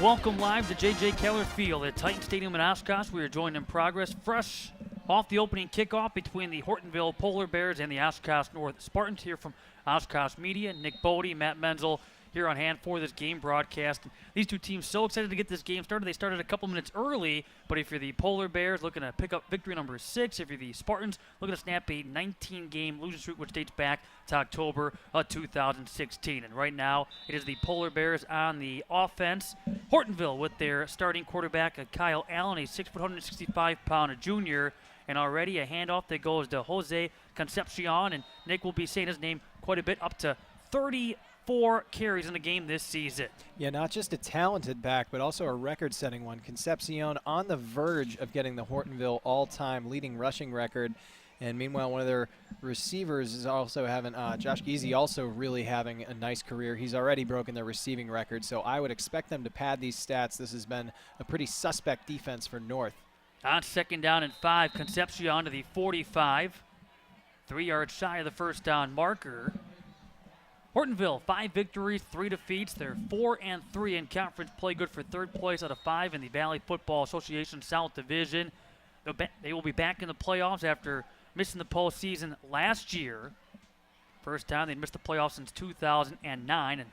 Welcome live to J.J. Keller Field at Titan Stadium in Oshkosh. We are joined in progress fresh off the opening kickoff between the Hortonville Polar Bears and the Oshkosh North Spartans. Here from Oshkosh Media, Nick Bodie, Matt Menzel here on hand for this game broadcast. These two teams so excited to get this game started. They started a couple minutes early, but if you're the Polar Bears looking to pick up victory number 6, if you're the Spartans looking to snap a 19-game losing streak, which dates back to October of 2016. And right now, it is the Polar Bears on the offense. Hortonville with their starting quarterback, Kyle Allen, a 6', 165-pound junior, and already a handoff that goes to Jose Concepcion, and Nick will be saying his name quite a bit, up to 34 carries in the game this season. Yeah, not just a talented back, but also a record-setting one. Concepcion on the verge of getting the Hortonville all-time leading rushing record. And meanwhile, one of their receivers is also having, Josh Giese also really having a nice career. He's already broken their receiving record, so I would expect them to pad these stats. This has been a pretty suspect defense for North. On second down and 5, Concepcion to the 45. 3 yards shy of the first down marker. Hortonville, 5 victories, 3 defeats. They're 4-3 in conference play, good for third place out of 5 in the Valley Football Association South Division. They will be back in the playoffs after missing the postseason last year. First time they'd missed the playoffs since 2009, and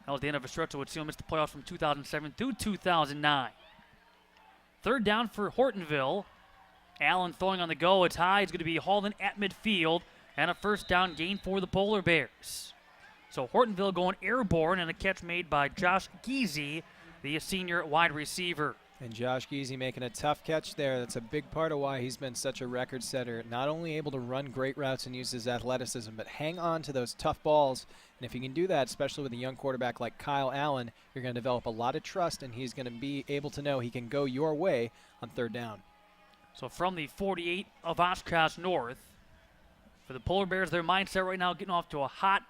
that was the end of a stretch that would see them miss the playoffs from 2007 through 2009. Third down for Hortonville. Allen throwing on the go. It's high. It's going to be hauled in at midfield, and a first down gain for the Polar Bears. So Hortonville going airborne, and a catch made by Josh Giese, the senior wide receiver. And Josh Giese making a tough catch there. That's a big part of why he's been such a record setter. Not only able to run great routes and use his athleticism, but hang on to those tough balls. And if you can do that, especially with a young quarterback like Kyle Allen, you're going to develop a lot of trust, and he's going to be able to know he can go your way on third down. So from the 48 of Oshkosh North, for the Polar Bears, their mindset right now getting off to a hot,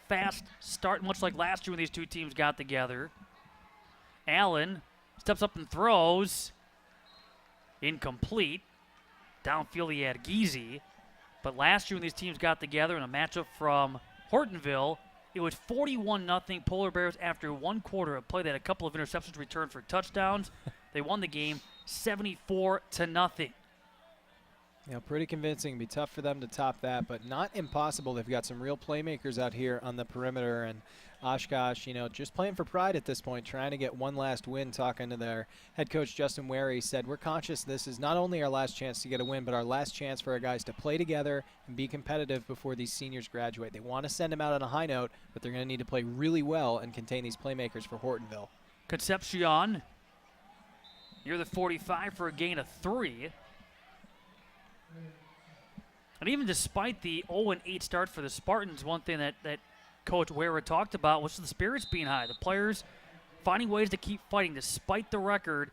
fast start, much like last year when these two teams got together. Allen steps up and throws. Incomplete. Downfield he had Giese. But last year when these teams got together in a matchup from Hortonville, it was 41-0 Polar Bears after one quarter of play. They had a couple of interceptions returned for touchdowns. They won the game 74-0. Yeah, pretty convincing. It'd be tough for them to top that, but not impossible. They've got some real playmakers out here on the perimeter, and Oshkosh, just playing for pride at this point, trying to get one last win. Talking to their head coach, Justin Ware, he said, we're conscious this is not only our last chance to get a win, but our last chance for our guys to play together and be competitive before these seniors graduate. They want to send them out on a high note, but they're going to need to play really well and contain these playmakers for Hortonville. Concepcion, you're the 45 for a gain of 3. And even despite the 0-8 start for the Spartans, one thing that Coach Ware talked about was the spirits being high. The players finding ways to keep fighting despite the record,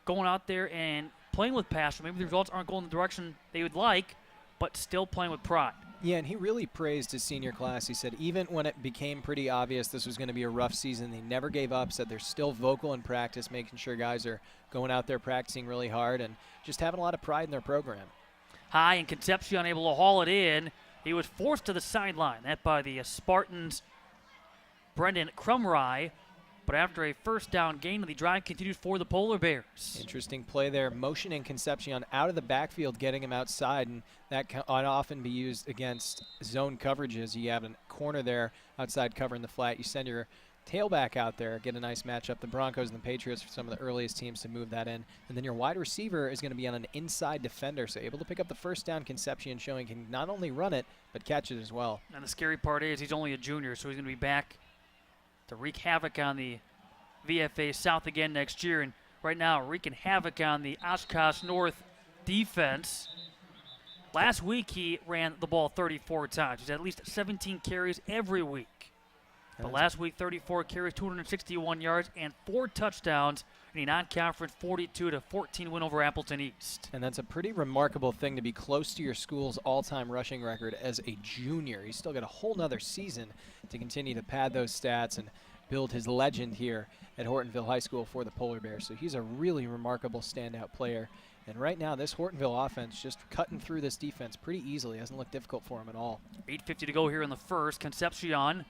going out there and playing with passion. Maybe the results aren't going the direction they would like, but still playing with pride. Yeah, and he really praised his senior class. He said even when it became pretty obvious this was going to be a rough season, they never gave up, said they're still vocal in practice, making sure guys are going out there practicing really hard and just having a lot of pride in their program. High, and Concepcion able to haul it in. He was forced to the sideline. That by the Spartans' Brendan Crumry. But after a first down gain, the drive continues for the Polar Bears. Interesting play there. Motioning Concepcion out of the backfield, getting him outside, and that can often be used against zone coverages. You have a corner there outside covering the flat. You send your tailback out there, get a nice matchup. The Broncos and the Patriots are some of the earliest teams to move that in. And then your wide receiver is going to be on an inside defender, so able to pick up the first down. Concepcion showing can not only run it, but catch it as well. And the scary part is he's only a junior, so he's going to be back to wreak havoc on the VFA South again next year. And right now, wreaking havoc on the Oshkosh North defense. Last week, he ran the ball 34 times. He's had at least 17 carries every week. But last week, 34 carries, 261 yards, and 4 touchdowns in a non-conference 42-14 win over Appleton East. And that's a pretty remarkable thing to be close to your school's all-time rushing record as a junior. He's still got a whole nother season to continue to pad those stats and build his legend here at Hortonville High School for the Polar Bears. So he's a really remarkable standout player. And right now, this Hortonville offense just cutting through this defense pretty easily. Doesn't look difficult for him at all. 8:50 to go here in the first. Concepcion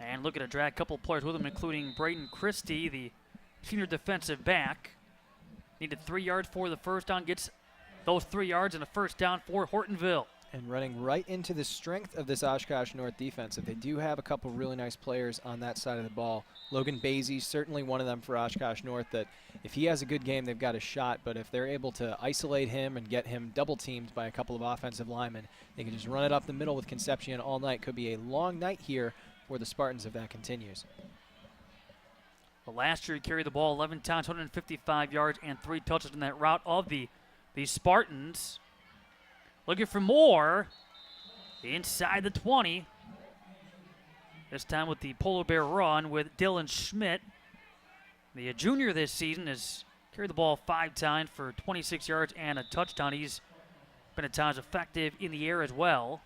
And looking to drag a couple of players with him, including Braden Christie, the senior defensive back. Needed 3 yards for the first down. Gets those 3 yards and a first down for Hortonville. And running right into the strength of this Oshkosh North defense. If they do have a couple really nice players on that side of the ball. Logan Basie, certainly one of them for Oshkosh North, that if he has a good game, they've got a shot. But if they're able to isolate him and get him double teamed by a couple of offensive linemen, they can just run it up the middle with Concepcion all night. Could be a long night here for the Spartans if that continues. Well, last year he carried the ball 11 times, 155 yards, and 3 touches in that route of the Spartans. Looking for more inside the 20. This time with the Polar Bear run with Dylan Schmidt. The junior this season has carried the ball 5 times for 26 yards and a touchdown. He's been at times effective in the air as well.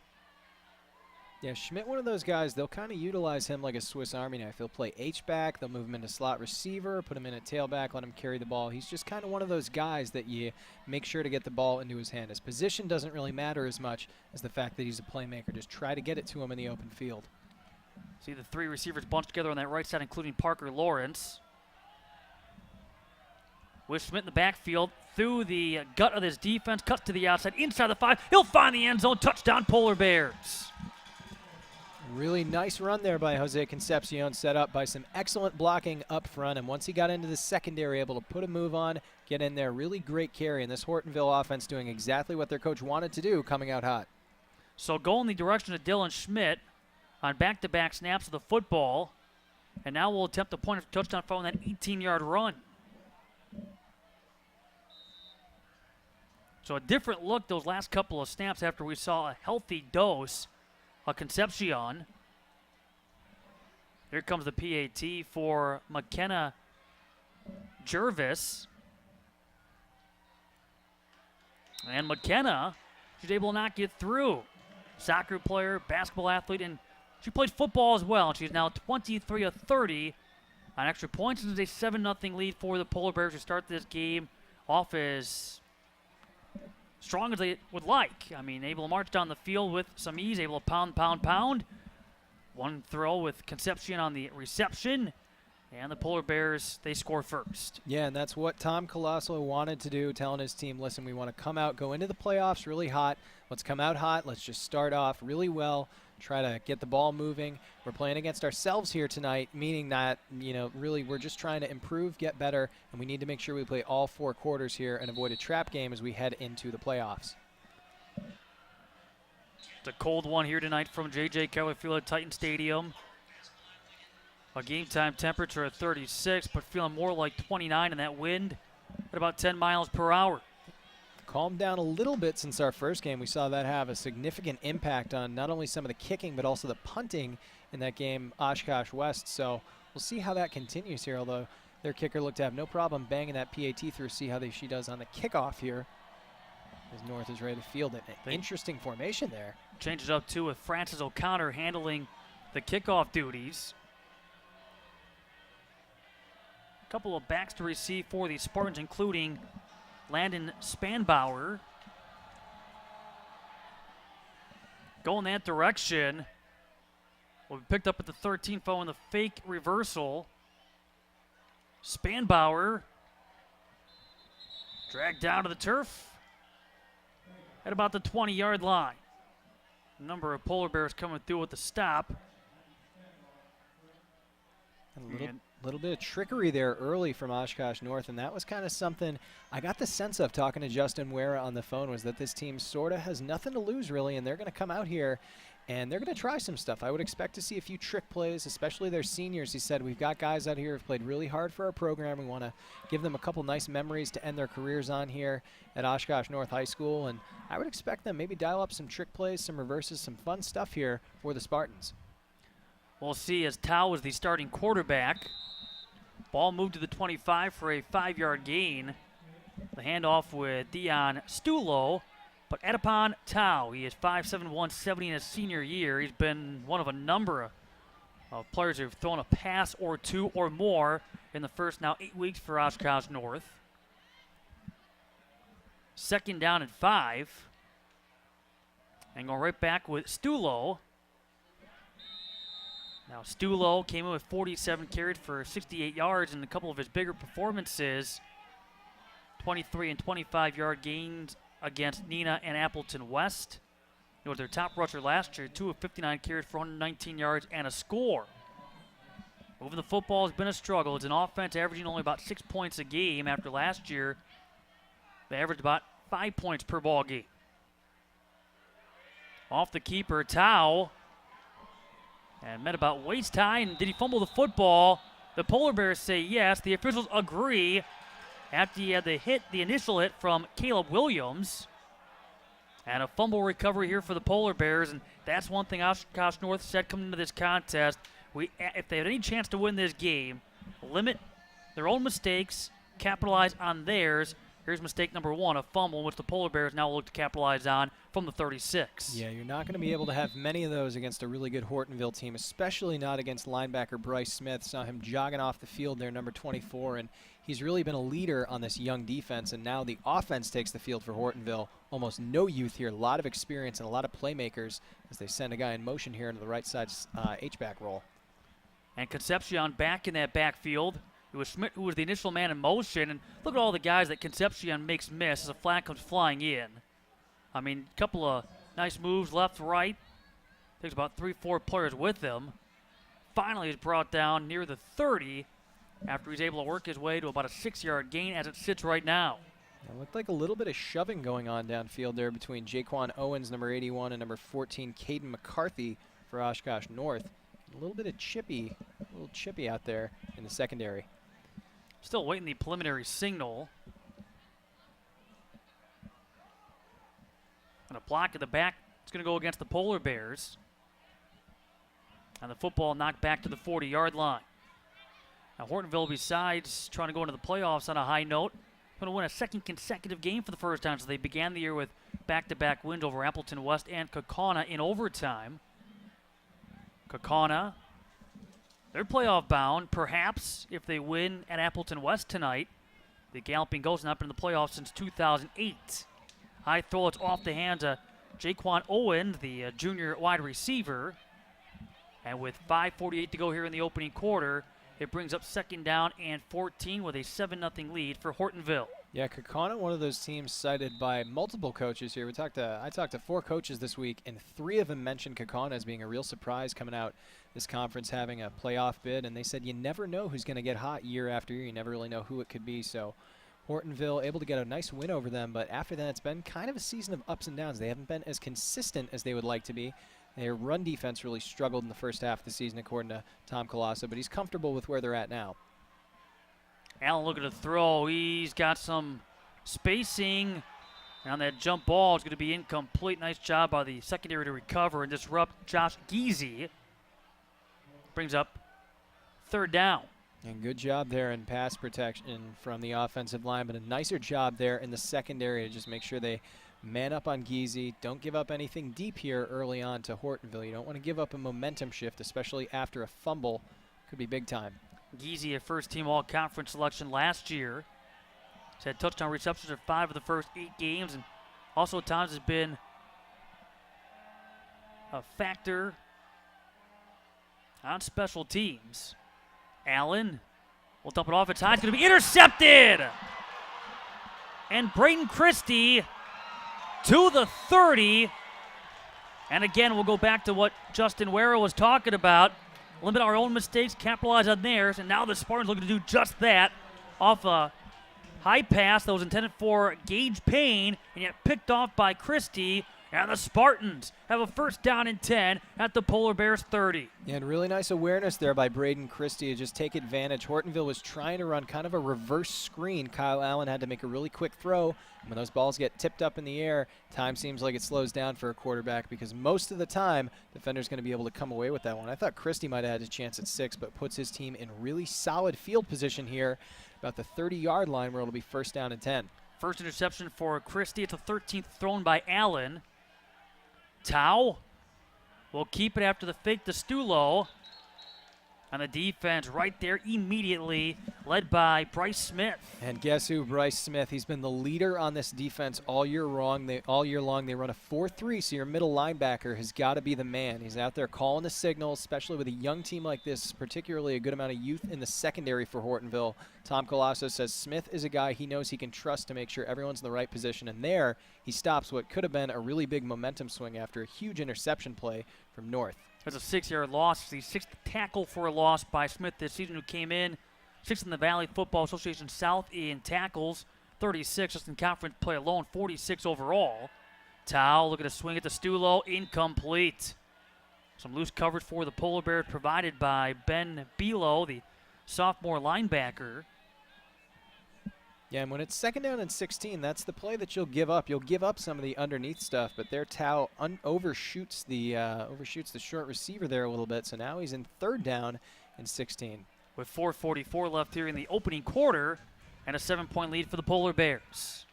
Yeah, Schmidt, one of those guys, they'll kind of utilize him like a Swiss Army knife. They'll play H-back, they'll move him into slot receiver, put him in at tailback, let him carry the ball. He's just kind of one of those guys that you make sure to get the ball into his hand. His position doesn't really matter as much as the fact that he's a playmaker. Just try to get it to him in the open field. See the 3 receivers bunched together on that right side, including Parker Lawrence. With Schmidt in the backfield, through the gut of this defense, cuts to the outside, inside the 5. He'll find the end zone, touchdown Polar Bears. Really nice run there by Jose Concepcion, set up by some excellent blocking up front. And once he got into the secondary, able to put a move on, get in there. Really great carry. And this Hortonville offense doing exactly what their coach wanted to do, coming out hot. So going the direction of Dylan Schmidt on back-to-back snaps of the football. And now we'll attempt a point of touchdown following that 18-yard run. So a different look those last couple of snaps after we saw a healthy dose of Concepcion. Here comes the PAT for McKenna Jervis. And McKenna, she's able to not get through. Soccer player, basketball athlete, and she plays football as well. She's now 23 of 30 on extra points. This is a 7-0 lead for the Polar Bears to start this game off as strong as they would like. I mean, able to march down the field with some ease, able to pound. One throw with Concepcion on the reception, and the Polar Bears, they score first. Yeah, and that's what Tom Colosso wanted to do, telling his team, listen, we want to come out, go into the playoffs really hot. Let's come out hot. Let's just start off really well, try to get the ball moving. We're playing against ourselves here tonight, meaning that, really we're just trying to improve, get better, and we need to make sure we play all 4 quarters here and avoid a trap game as we head into the playoffs. It's a cold one here tonight from J.J. Keller Field at Titan Stadium. A game time temperature of 36, but feeling more like 29, and that wind at about 10 miles per hour. Calmed down a little bit since our first game. We saw that have a significant impact on not only some of the kicking, but also the punting in that game, Oshkosh West. So we'll see how that continues here, although their kicker looked to have no problem banging that PAT through. See how she does on the kickoff here as North is ready to field it. An interesting formation there. Changes up, too, with Francis O'Connor handling the kickoff duties. A couple of backs to receive for the Spartans, including Landon Spanbauer. Going that direction. Will be picked up at the 13 following the fake reversal. Spanbauer dragged down to the turf at about the 20-yard line. A number of Polar Bears coming through with the stop. A little bit of trickery there early from Oshkosh North, and that was kind of something I got the sense of talking to Justin Wera on the phone, was that this team sort of has nothing to lose really, and they're going to come out here and they're going to try some stuff. I would expect to see a few trick plays, especially their seniors. He said, we've got guys out here who've played really hard for our program. We want to give them a couple nice memories to end their careers on here at Oshkosh North High School, and I would expect them maybe dial up some trick plays, some reverses, some fun stuff here for the Spartans. We'll see as Tao is the starting quarterback. Ball moved to the 25 for a 5-yard gain. The handoff with Dion Stulo. But Edipon Tao, he is 5'7", 170 in his senior year. He's been one of a number of players who have thrown a pass or two or more in the first now 8 weeks for Oshkosh North. 2nd down and 5. And going right back with Stulo. Now, Stulo came in with 47 carries for 68 yards in a couple of his bigger performances. 23 and 25-yard gains against Neenah and Appleton West. He was their top rusher last year, 2 of 59 carries for 119 yards and a score. Moving the football has been a struggle. It's an offense averaging only about 6 points a game after last year. They averaged about 5 points per ball game. Off the keeper, Tao. And met about waist high. And did he fumble the football? The Polar Bears say yes. The officials agree after he had the initial hit from Caleb Williams. And a fumble recovery here for the Polar Bears. And that's one thing Oshkosh North said coming into this contest. If they had any chance to win this game, limit their own mistakes, capitalize on theirs. Here's mistake number 1, a fumble, which the Polar Bears now look to capitalize on from the 36. Yeah, you're not going to be able to have many of those against a really good Hortonville team, especially not against linebacker Bryce Smith. Saw him jogging off the field there, number 24, and he's really been a leader on this young defense, and now the offense takes the field for Hortonville. Almost no youth here, a lot of experience and a lot of playmakers as they send a guy in motion here into the right side H-back roll. And Concepcion back in that backfield. It was Schmidt who was the initial man in motion, and look at all the guys that Concepcion makes miss as a flag comes flying in. I mean, a couple of nice moves left, right. Takes about 3-4 players with him. Finally is brought down near the 30 after he's able to work his way to about a 6-yard gain as it sits right now. It looked like a little bit of shoving going on downfield there between Jaquan Owens, number 81, and number 14, Caden McCarthy for Oshkosh North. A little bit of chippy out there in the secondary. Still waiting the preliminary signal. And a block at the back. It's going to go against the Polar Bears. And the football knocked back to the 40-yard line. Now Hortonville, besides trying to go into the playoffs on a high note, going to win a second consecutive game for the first time. So they began the year with back-to-back wins over Appleton West and Kaukauna in overtime. Kaukauna, they're playoff bound, perhaps, if they win at Appleton West tonight. The Galloping Ghosts have not been in the playoffs since 2008. High throw, it's off the hands of Jaquan Owen, the junior wide receiver. And with 5:48 to go here in the opening quarter, it brings up 2nd down and 14 with a 7-0 lead for Hortonville. Yeah, Kaukauna, one of those teams cited by multiple coaches here. I talked to 4 coaches this week, and 3 of them mentioned Kaukauna as being a real surprise coming out this conference, having a playoff bid. And they said you never know who's going to get hot year after year. You never really know who it could be. So Hortonville able to get a nice win over them, but after that it's been kind of a season of ups and downs. They haven't been as consistent as they would like to be. Their run defense really struggled in the first half of the season, according to Tom Colosso, but he's comfortable with where they're at now. Allen looking to throw. He's got some spacing. And on that jump ball, it's going to be incomplete. Nice job by the secondary to recover and disrupt Josh Geezy. Brings up 3rd down. And good job there in pass protection from the offensive line, but a nicer job there in the secondary to just make sure they man up on Geezy. Don't give up anything deep here early on to Hortonville. You don't want to give up a momentum shift, especially after a fumble. Could be big time. Geezy, a first-team all-conference selection last year. He's had touchdown receptions in 5 of the first 8 games, and also at times has been a factor on special teams. Allen will dump it off. It's high. It's going to be intercepted. And Braden Christie to the 30. And again, we'll go back to what Justin Ware was talking about. Limit our own mistakes, capitalize on theirs, and now the Spartans looking to do just that off a high pass that was intended for Gage Payne, and yet picked off by Christie. And the Spartans have a 1st down and 10 at the Polar Bears 30. Yeah, and really nice awareness there by Braden Christie to just take advantage. Hortonville was trying to run kind of a reverse screen. Kyle Allen had to make a really quick throw. And when those balls get tipped up in the air, time seems like it slows down for a quarterback because most of the time, the defender's going to be able to come away with that one. I thought Christie might have had a chance at 6, but puts his team in really solid field position here about the 30-yard line where it'll be 1st down and 10. First interception for Christie. It's the 13th thrown by Allen. Tao will keep it after the fake to Stulo. on the defense right there immediately, led by Bryce Smith. And guess who? Bryce Smith. He's been the leader on this defense all year long. They run a 4-3, so your middle linebacker has got to be the man. He's out there calling the signals, especially with a young team like this, particularly a good amount of youth in the secondary for Hortonville. Tom Colasso says Smith is a guy he knows he can trust to make sure everyone's in the right position, and there he stops what could have been a really big momentum swing after a huge interception play from North. There's a 6-yard loss. The 6th tackle for a loss by Smith this season, who came in 6th in the Valley Football Association South in tackles, 36 just in conference play alone, 46 overall. Tao looking to swing at the Stulo, incomplete. Some loose coverage for the Polar Bears provided by Ben Bilo, the sophomore linebacker. Yeah, and when it's 2nd down and 16, that's the play that you'll give up. You'll give up some of the underneath stuff, but there Tao overshoots the short receiver there a little bit, so now he's in 3rd down and 16. With 4:44 left here in the opening quarter, and a 7-point lead for the Polar Bears.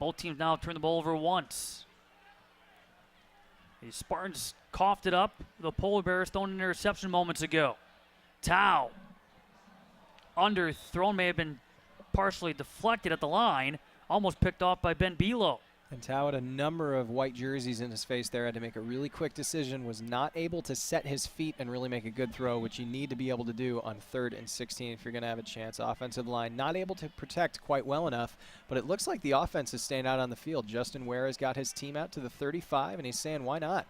Both teams now turn the ball over once. The Spartans coughed it up. The Polar Bears thrown an interception moments ago. Tao, underthrown, may have been partially deflected at the line, almost picked off by Ben Bilo. And Tao had a number of white jerseys in his face there, had to make a really quick decision, was not able to set his feet and really make a good throw, which you need to be able to do on 3rd and 16 if you're going to have a chance. Offensive line not able to protect quite well enough, but it looks like the offense is staying out on the field. Justin Ware has got his team out to the 35, and he's saying, why not?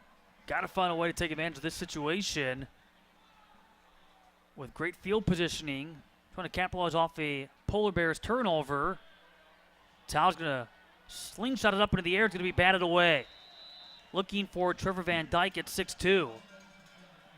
Got to find a way to take advantage of this situation with great field positioning, trying to capitalize off a Polar Bears turnover. Tao's going to slingshot it up into the air. It's going to be batted away. Looking for Trevor Van Dyke at 6'2".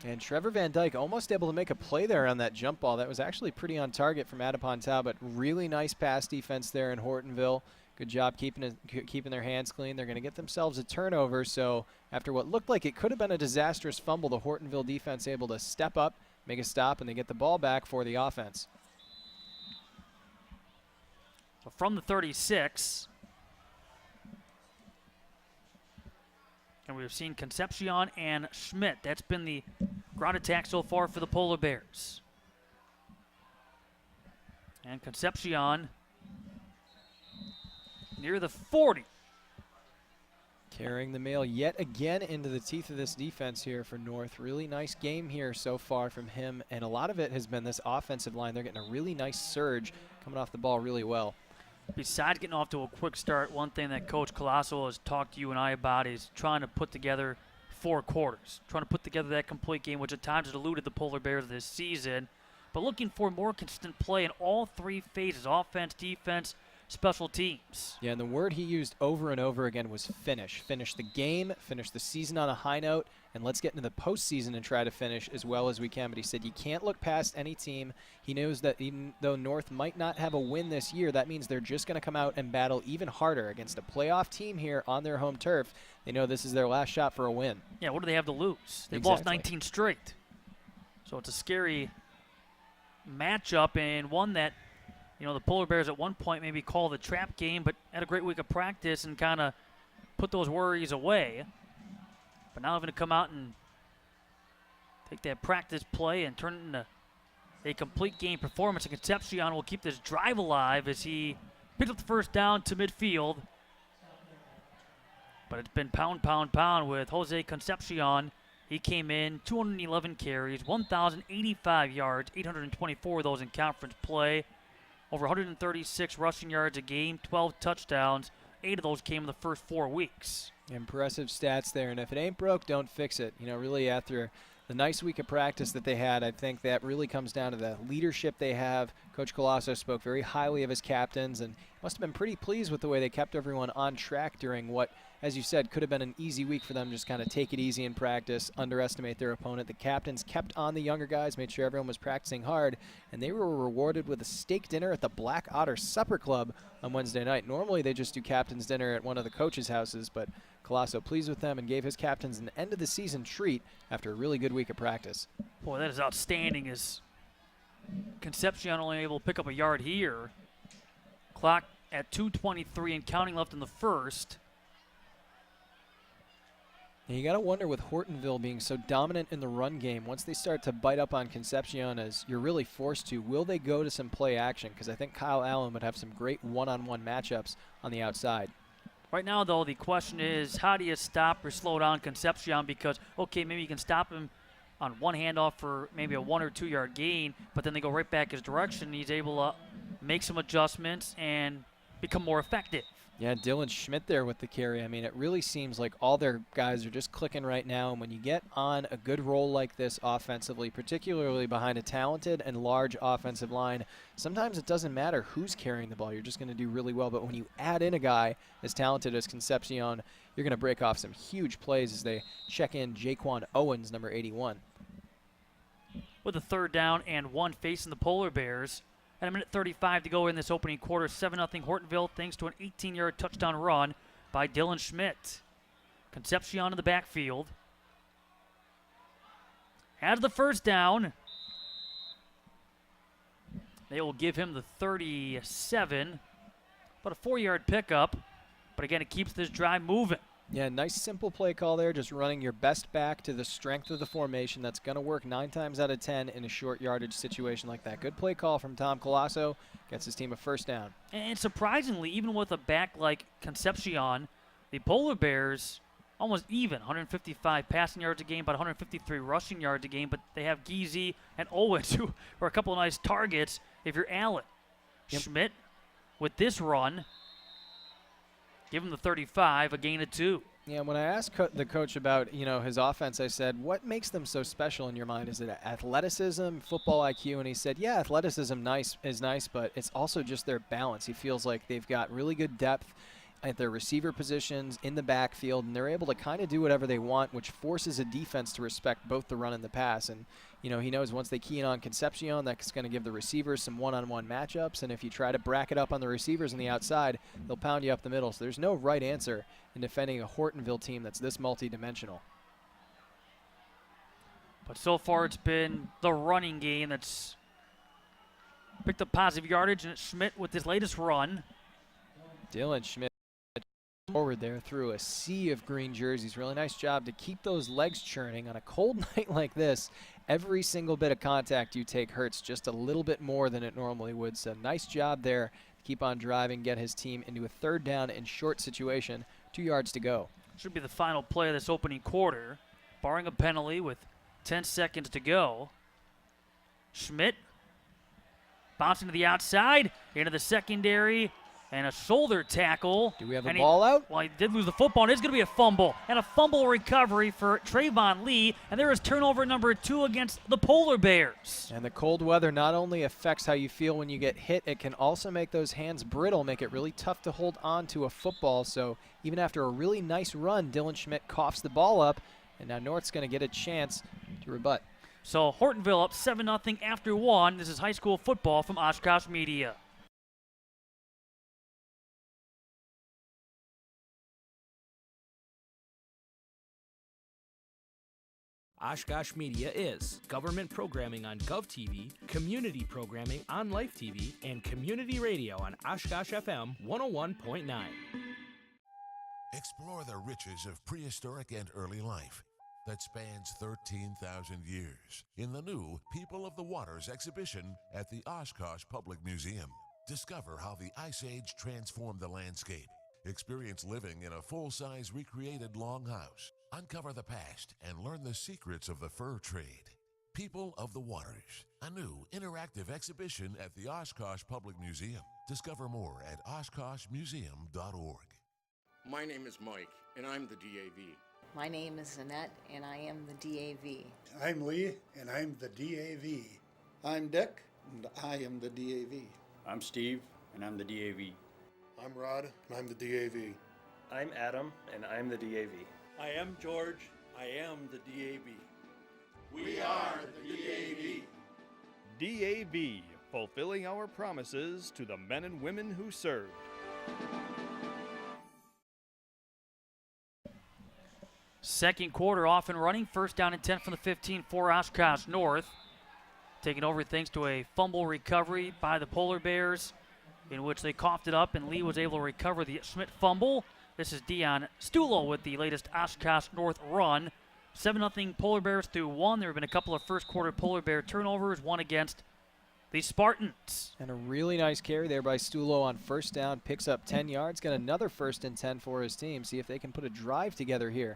And Trevor Van Dyke almost able to make a play there on that jump ball. That was actually pretty on target from Adipon Tao, but really nice pass defense there in Hortonville. Good job keeping their hands clean. They're going to get themselves a turnover. So after what looked like it could have been a disastrous fumble, the Hortonville defense able to step up, make a stop, and they get the ball back for the offense. So from the 36, and we've seen Concepcion and Schmidt. That's been the ground attack so far for the Polar Bears. And Concepcion near the 40. Carrying the mail yet again into the teeth of this defense here for North. Really nice game here so far from him, and a lot of it has been this offensive line. They're getting a really nice surge coming off the ball really well. Besides getting off to a quick start, one thing that Coach Colasso has talked to you and I about is trying to put together 4 quarters, trying to put together that complete game, which at times has eluded the Polar Bears this season, but looking for more consistent play in all 3 phases, offense, defense, special teams. Yeah, and the word he used over and over again was finish. Finish the game, finish the season on a high note, and let's get into the postseason and try to finish as well as we can. But he said you can't look past any team. He knows that even though North might not have a win this year, that means they're just going to come out and battle even harder against a playoff team here on their home turf. They know this is their last shot for a win. Yeah, what do they have to lose? They've Exactly. lost 19 straight. So it's a scary matchup, and one that, you know, the Polar Bears at one point maybe called the trap game, but had a great week of practice and kind of put those worries away. But now they're going to come out and take that practice play and turn it into a complete game performance. And Concepcion will keep this drive alive as he picks up the first down to midfield. But it's been pound, pound, pound with Jose Concepcion. He came in 211 carries, 1,085 yards, 824 of those in conference play. Over 136 rushing yards a game, 12 touchdowns. 8 of those came in the first 4 weeks. Impressive stats there, and if it ain't broke, don't fix it. You know, really after the nice week of practice that they had, I think that really comes down to the leadership they have. Coach Colasso spoke very highly of his captains and must have been pretty pleased with the way they kept everyone on track during what, as you said, could have been an easy week for them. Just kind of take it easy in practice, underestimate their opponent. The captains kept on the younger guys, made sure everyone was practicing hard, and they were rewarded with a steak dinner at the Black Otter Supper Club on Wednesday night. Normally they just do captain's dinner at one of the coaches' houses, but Colasso pleased with them and gave his captains an end-of-the-season treat after a really good week of practice. Boy, that is outstanding, as Concepcion only able to pick up a yard here. Clock at 2:23 and counting left in the first. And you got to wonder with Hortonville being so dominant in the run game, once they start to bite up on Concepcion, as you're really forced to, will they go to some play action? Because I think Kyle Allen would have some great one-on-one matchups on the outside. Right now, though, the question is, how do you stop or slow down Concepcion? Because, okay, maybe you can stop him on one handoff for maybe a 1 or 2 yard gain, but then they go right back his direction. He's able to make some adjustments and become more effective. Yeah, Dylan Schmidt there with the carry. I mean, it really seems like all their guys are just clicking right now. And when you get on a good roll like this offensively, particularly behind a talented and large offensive line, sometimes it doesn't matter who's carrying the ball. You're just going to do really well. But when you add in a guy as talented as Concepcion, you're going to break off some huge plays as they check in Jaquan Owens, number 81. With a 3rd down and 1 facing the Polar Bears. And a minute 35 to go in this opening quarter. 7-0 Hortonville thanks to an 18-yard touchdown run by Dylan Schmidt. Concepcion in the backfield. Has the 1st down. They will give him the 37. But a 4-yard pickup. But again, it keeps this drive moving. Yeah, nice simple play call there, just running your best back to the strength of the formation. That's going to work 9 times out of 10 in a short yardage situation like that. Good play call from Tom Colasso, gets his team a 1st down. And surprisingly, even with a back like Concepcion, the Polar Bears almost even, 155 passing yards a game, about 153 rushing yards a game, but they have Geezy and Owens, who are a couple of nice targets if you're Allen. Yep. Schmidt with this run, give him the 35, a gain of 2. Yeah, when I asked the coach about, his offense, I said, what makes them so special in your mind? Is it athleticism, football IQ? And he said, yeah, athleticism is nice, but it's also just their balance. He feels like they've got really good depth at their receiver positions in the backfield, and they're able to kind of do whatever they want, which forces a defense to respect both the run and the pass. And, he knows once they key in on Concepcion, that's going to give the receivers some one-on-one matchups, and if you try to bracket up on the receivers on the outside, they'll pound you up the middle. So there's no right answer in defending a Hortonville team that's this multi-dimensional. But so far it's been the running game that's picked up positive yardage, and it's Schmidt with his latest run. Dylan Schmidt forward there through a sea of green jerseys. Really nice job to keep those legs churning on a cold night like this. Every single bit of contact you take hurts just a little bit more than it normally would. So nice job there to keep on driving, get his team into a 3rd down and short situation. 2 yards to go. Should be the final play of this opening quarter, barring a penalty with 10 seconds to go. Schmidt bouncing to the outside, into the secondary, and a shoulder tackle. Do we have a ball out? Well, he did lose the football, and it's going to be a fumble. And a fumble recovery for Trayvon Lee, and there is turnover number 2 against the Polar Bears. And the cold weather not only affects how you feel when you get hit, it can also make those hands brittle, make it really tough to hold on to a football. So even after a really nice run, Dylan Schmidt coughs the ball up, and now North's going to get a chance to rebut. So Hortonville up 7-0 after 1. This is high school football from Oshkosh Media. Oshkosh Media is government programming on GovTV, community programming on Life TV, and community radio on Oshkosh FM 101.9. Explore the riches of prehistoric and early life that spans 13,000 years in the new People of the Waters exhibition at the Oshkosh Public Museum. Discover how the Ice Age transformed the landscape. Experience living in a full-size recreated longhouse. Uncover the past and learn the secrets of the fur trade. People of the Waters, a new interactive exhibition at the Oshkosh Public Museum. Discover more at oshkoshmuseum.org. My name is Mike, and I'm the DAV. My name is Annette, and I am the DAV. I'm Lee, and I'm the DAV. I'm Dick, and I am the DAV. I'm Steve, and I'm the DAV. I'm Rod, and I'm the DAV. I'm Adam, and I'm the DAV. I am George. I am the DAV. We are the DAV. DAV, fulfilling our promises to the men and women who served. Second quarter off and running. 1st down and 10 from the 15 for Oshkosh North. Taking over thanks to a fumble recovery by the Polar Bears, in which they coughed it up, and Lee was able to recover the Schmidt fumble. This is Dion Stulo with the latest Oshkosh North run. 7-0 Polar Bears through one. There have been a couple of first quarter Polar Bear turnovers, one against the Spartans. And a really nice carry there by Stulo on first down. Picks up 10 yards. Got another 1st and 10 for his team. See if they can put a drive together here.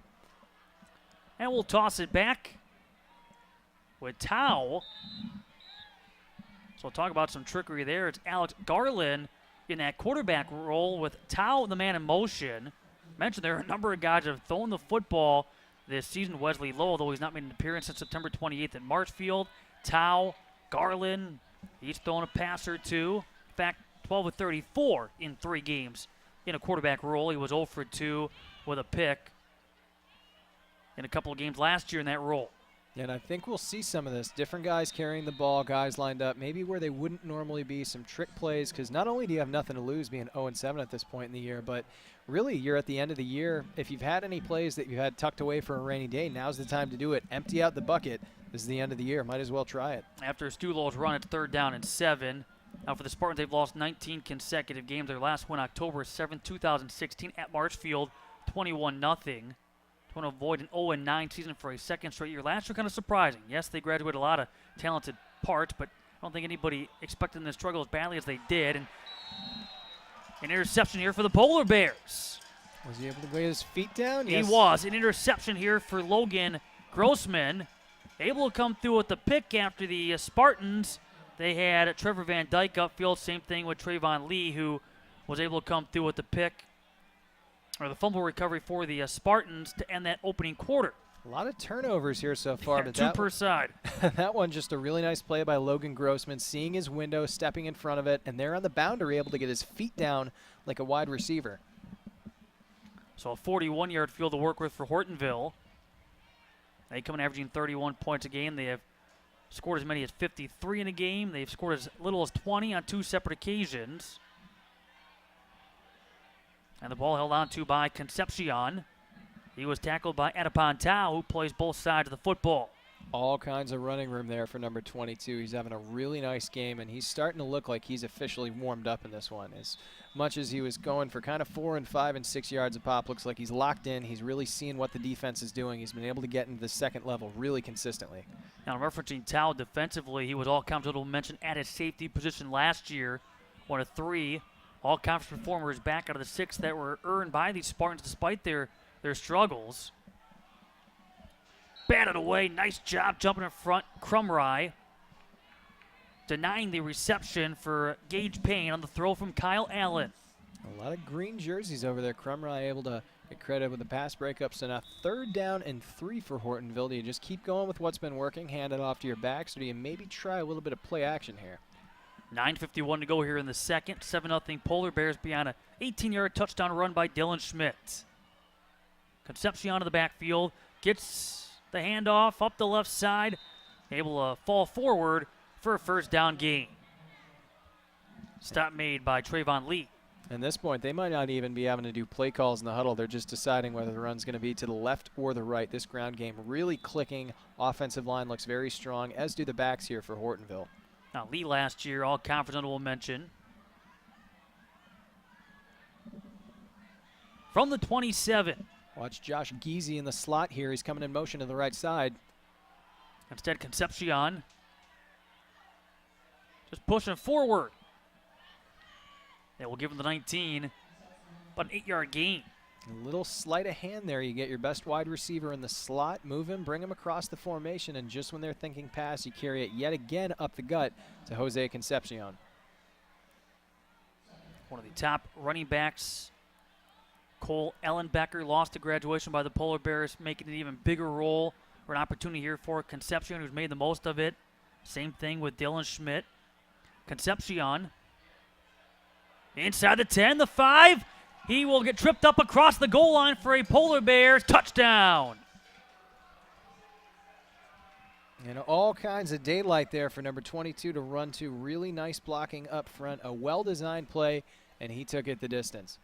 And we'll toss it back with Tao. So we'll talk about some trickery there. It's Alex Garland in that quarterback role with Tao, the man in motion. Mentioned there are a number of guys that have thrown the football this season. Wesley Lowe, though he's not made an appearance since September 28th at Marshfield. Tao, Garland, he's thrown a pass or two. In fact, 12 of 34 in 3 games in a quarterback role. He was 0 for 2 with a pick in a couple of games last year in that role. And I think we'll see some of this. Different guys carrying the ball, guys lined up, maybe where they wouldn't normally be, some trick plays, because not only do you have nothing to lose being 0-7 at this point in the year, but really you're at the end of the year. If you've had any plays that you had tucked away for a rainy day, now's the time to do it. Empty out the bucket. This is the end of the year. Might as well try it. After Stulo's run, it's 3rd down and 7. Now for the Spartans, they've lost 19 consecutive games. Their last win October 7, 2016 at Marshfield, 21-0. To avoid an 0-9 season for a second straight year. Last year, kind of surprising. Yes, they graduated a lot of talented parts, but I don't think anybody expected them to struggle as badly as they did. And an interception here for the Polar Bears. Was he able to lay his feet down? He was. An interception here for Logan Grossman. Able to come through with the pick after the Spartans. They had Trevor Van Dyke upfield. Same thing with Trayvon Lee, who was able to come through with the pick, or the fumble recovery for the Spartans to end that opening quarter. A lot of turnovers here so far. Yeah, but 2 per side. That one just a really nice play by Logan Grossman, seeing his window, stepping in front of it, and there on the boundary able to get his feet down like a wide receiver. So a 41-yard field to work with for Hortonville. They come in averaging 31 points a game. They have scored as many as 53 in a game. They've scored as little as 20 on 2 separate occasions. And the ball held on to by Concepcion. He was tackled by Adepan Tao, who plays both sides of the football. All kinds of running room there for number 22. He's having a really nice game, and he's starting to look like he's officially warmed up in this one. As much as he was going for kind of 4 and 5 and 6 yards a pop, looks like he's locked in. He's really seeing what the defense is doing. He's been able to get into the second level really consistently. Now, referencing Tao defensively, he was all-conference mentioned at his safety position last year. 1 of 3 all-conference performers back out of the 6 that were earned by these Spartans despite their struggles. Batted away. Nice job jumping in front. Crumry denying the reception for Gage Payne on the throw from Kyle Allen. A lot of green jerseys over there. Crumry able to get credit with the pass breakups. So now 3rd down and 3 for Hortonville. Do you just keep going with what's been working, hand it off to your backs, or do you maybe try a little bit of play action here? 9:51 to go here in the second. 7-0 Polar Bears beyond an 18-yard touchdown run by Dylan Schmidt. Concepcion to the backfield. Gets the handoff up the left side. Able to fall forward for a 1st down gain. Stop made by Trayvon Lee. At this point, they might not even be having to do play calls in the huddle. They're just deciding whether the run's going to be to the left or the right. This ground game really clicking. Offensive line looks very strong, as do the backs here for Hortonville. Now, Lee last year, all-conference honorable mention. From the 27. Watch Josh Geezy in the slot here. He's coming in motion to the right side. Instead, Concepcion just pushing forward. They will give him the 19, but an 8-yard gain. A little sleight of hand there. You get your best wide receiver in the slot, move him, bring him across the formation, and just when they're thinking pass, you carry it yet again up the gut to Jose Concepcion. One of the top running backs, Cole Ellenbecker, lost to graduation by the Polar Bears, making an even bigger role or an opportunity here for Concepcion, who's made the most of it. Same thing with Dylan Schmidt. Concepcion inside the 10, the 5. He will get tripped up across the goal line for a Polar Bears touchdown. And all kinds of daylight there for number 22 to run to. Really nice blocking up front. A well-designed play, and he took it the distance.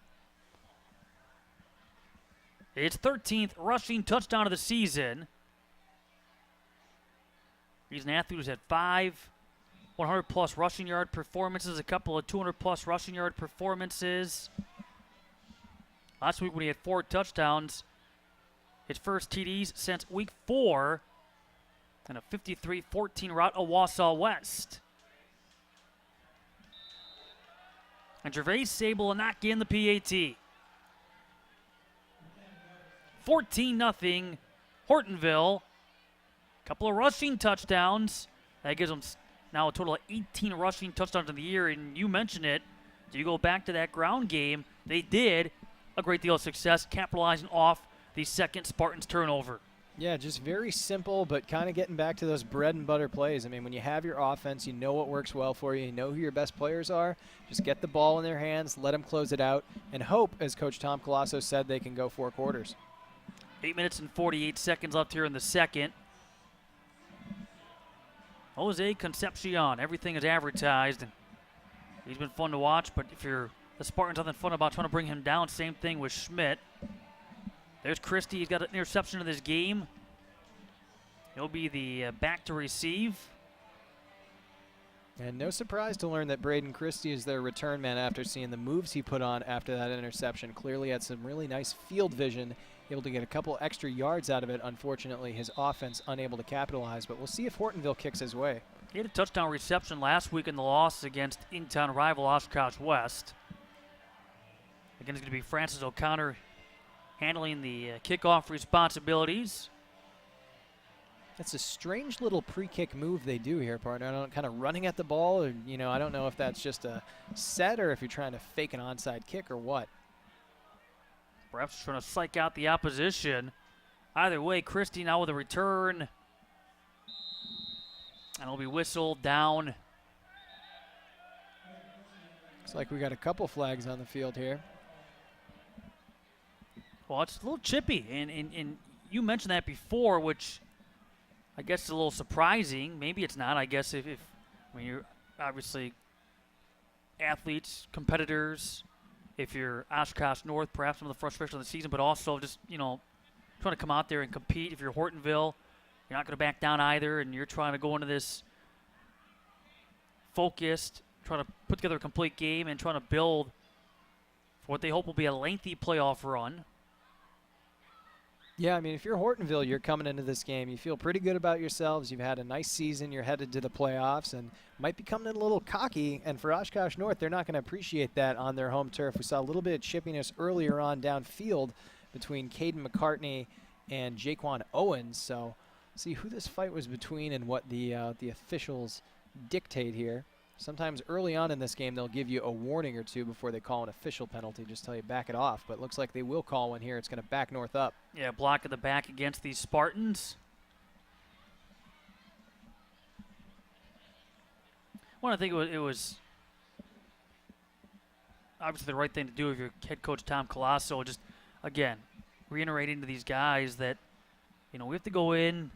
It's 13th rushing touchdown of the season. He's an athlete who's had 5 100-plus rushing yard performances, a couple of 200-plus rushing yard performances. Last week when he had 4 touchdowns, his first TDs since week 4, and a 53-14 rout of Wausau West. And Gervais able to knock in the PAT. 14-0 Hortonville. Couple of rushing touchdowns. That gives them now a total of 18 rushing touchdowns in the year. And you mentioned it. So you go back to that ground game. They did a great deal of success capitalizing off the second Spartans turnover. Yeah, just very simple, but kind of getting back to those bread and butter plays. I mean, when you have your offense, you know what works well for you. You know who your best players are. Just get the ball in their hands, let them close it out, and hope, as Coach Tom Colasso said, they can go 4 quarters. 8 minutes and 48 seconds left here in the second. Jose Concepcion, everything is advertised, and he's been fun to watch, but if you're the Spartans, nothing fun about trying to bring him down. Same thing with Schmidt. There's Christie. He's got an interception of this game. He'll be the back to receive. And no surprise to learn that Braden Christie is their return man after seeing the moves he put on after that interception. Clearly had some really nice field vision, able to get a couple extra yards out of it. Unfortunately, his offense unable to capitalize, but we'll see if Hortonville kicks his way. He had a touchdown reception last week in the loss against in-town rival Oshkosh West. Again, it's going to be Francis O'Connor handling the kickoff responsibilities. That's a strange little pre-kick move they do here, partner. I don't kind of running at the ball, or I don't know if that's just a set or if you're trying to fake an onside kick or what. Perhaps trying to psych out the opposition. Either way, Christie now with a return. And it'll be whistled down. Looks like we got a couple flags on the field here. Well, it's a little chippy, and you mentioned that before, which I guess is a little surprising. Maybe it's not. I guess if you're obviously athletes, competitors, if you're Oshkosh North, perhaps some of the frustration of the season, but also just, trying to come out there and compete. If you're Hortonville, you're not going to back down either, and you're trying to go into this focused, trying to put together a complete game and trying to build for what they hope will be a lengthy playoff run. Yeah, I mean, if you're Hortonville, you're coming into this game. You feel pretty good about yourselves. You've had a nice season. You're headed to the playoffs and might be coming in a little cocky. And for Oshkosh North, they're not going to appreciate that on their home turf. We saw a little bit of chippiness earlier on downfield between Caden McCartney and Jaquan Owens. So see who this fight was between and what the officials dictate here. Sometimes early on in this game, they'll give you a warning or two before they call an official penalty, just tell you back it off. But it looks like they will call one here. It's going to back North up. Yeah, block at the back against these Spartans. Well, I think it was obviously the right thing to do if you're head coach Tom Colasso. Just, again, reiterating to these guys that, we have to go in,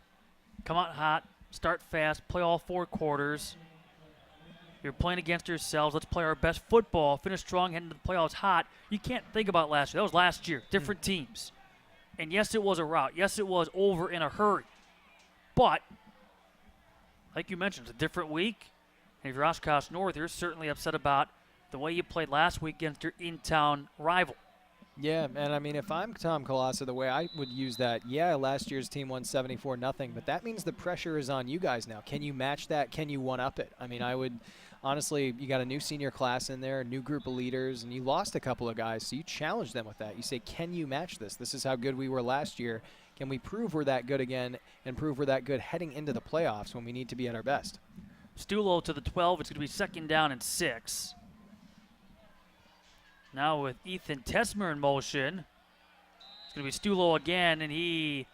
come out hot, start fast, play all 4 quarters. You're playing against yourselves. Let's play our best football, finish strong, head into the playoffs hot. You can't think about last year. That was last year, different teams. And yes, it was a rout. Yes, it was over in a hurry. But, like you mentioned, it's a different week. And if you're Oshkosh North, you're certainly upset about the way you played last week against your in-town rival. Yeah, and I mean, if I'm Tom Colasso, the way I would use that, last year's team won 74-0, but that means the pressure is on you guys now. Can you match that? Can you one-up it? I mean, I would, honestly, you got a new senior class in there, a new group of leaders, and you lost a couple of guys, so you challenge them with that. You say, can you match this? This is how good we were last year. Can we prove we're that good again and prove we're that good heading into the playoffs when we need to be at our best? Stulo to the 12. It's going to be 2nd down and 6. Now with Ethan Tesmer in motion, it's going to be Stulo again, and he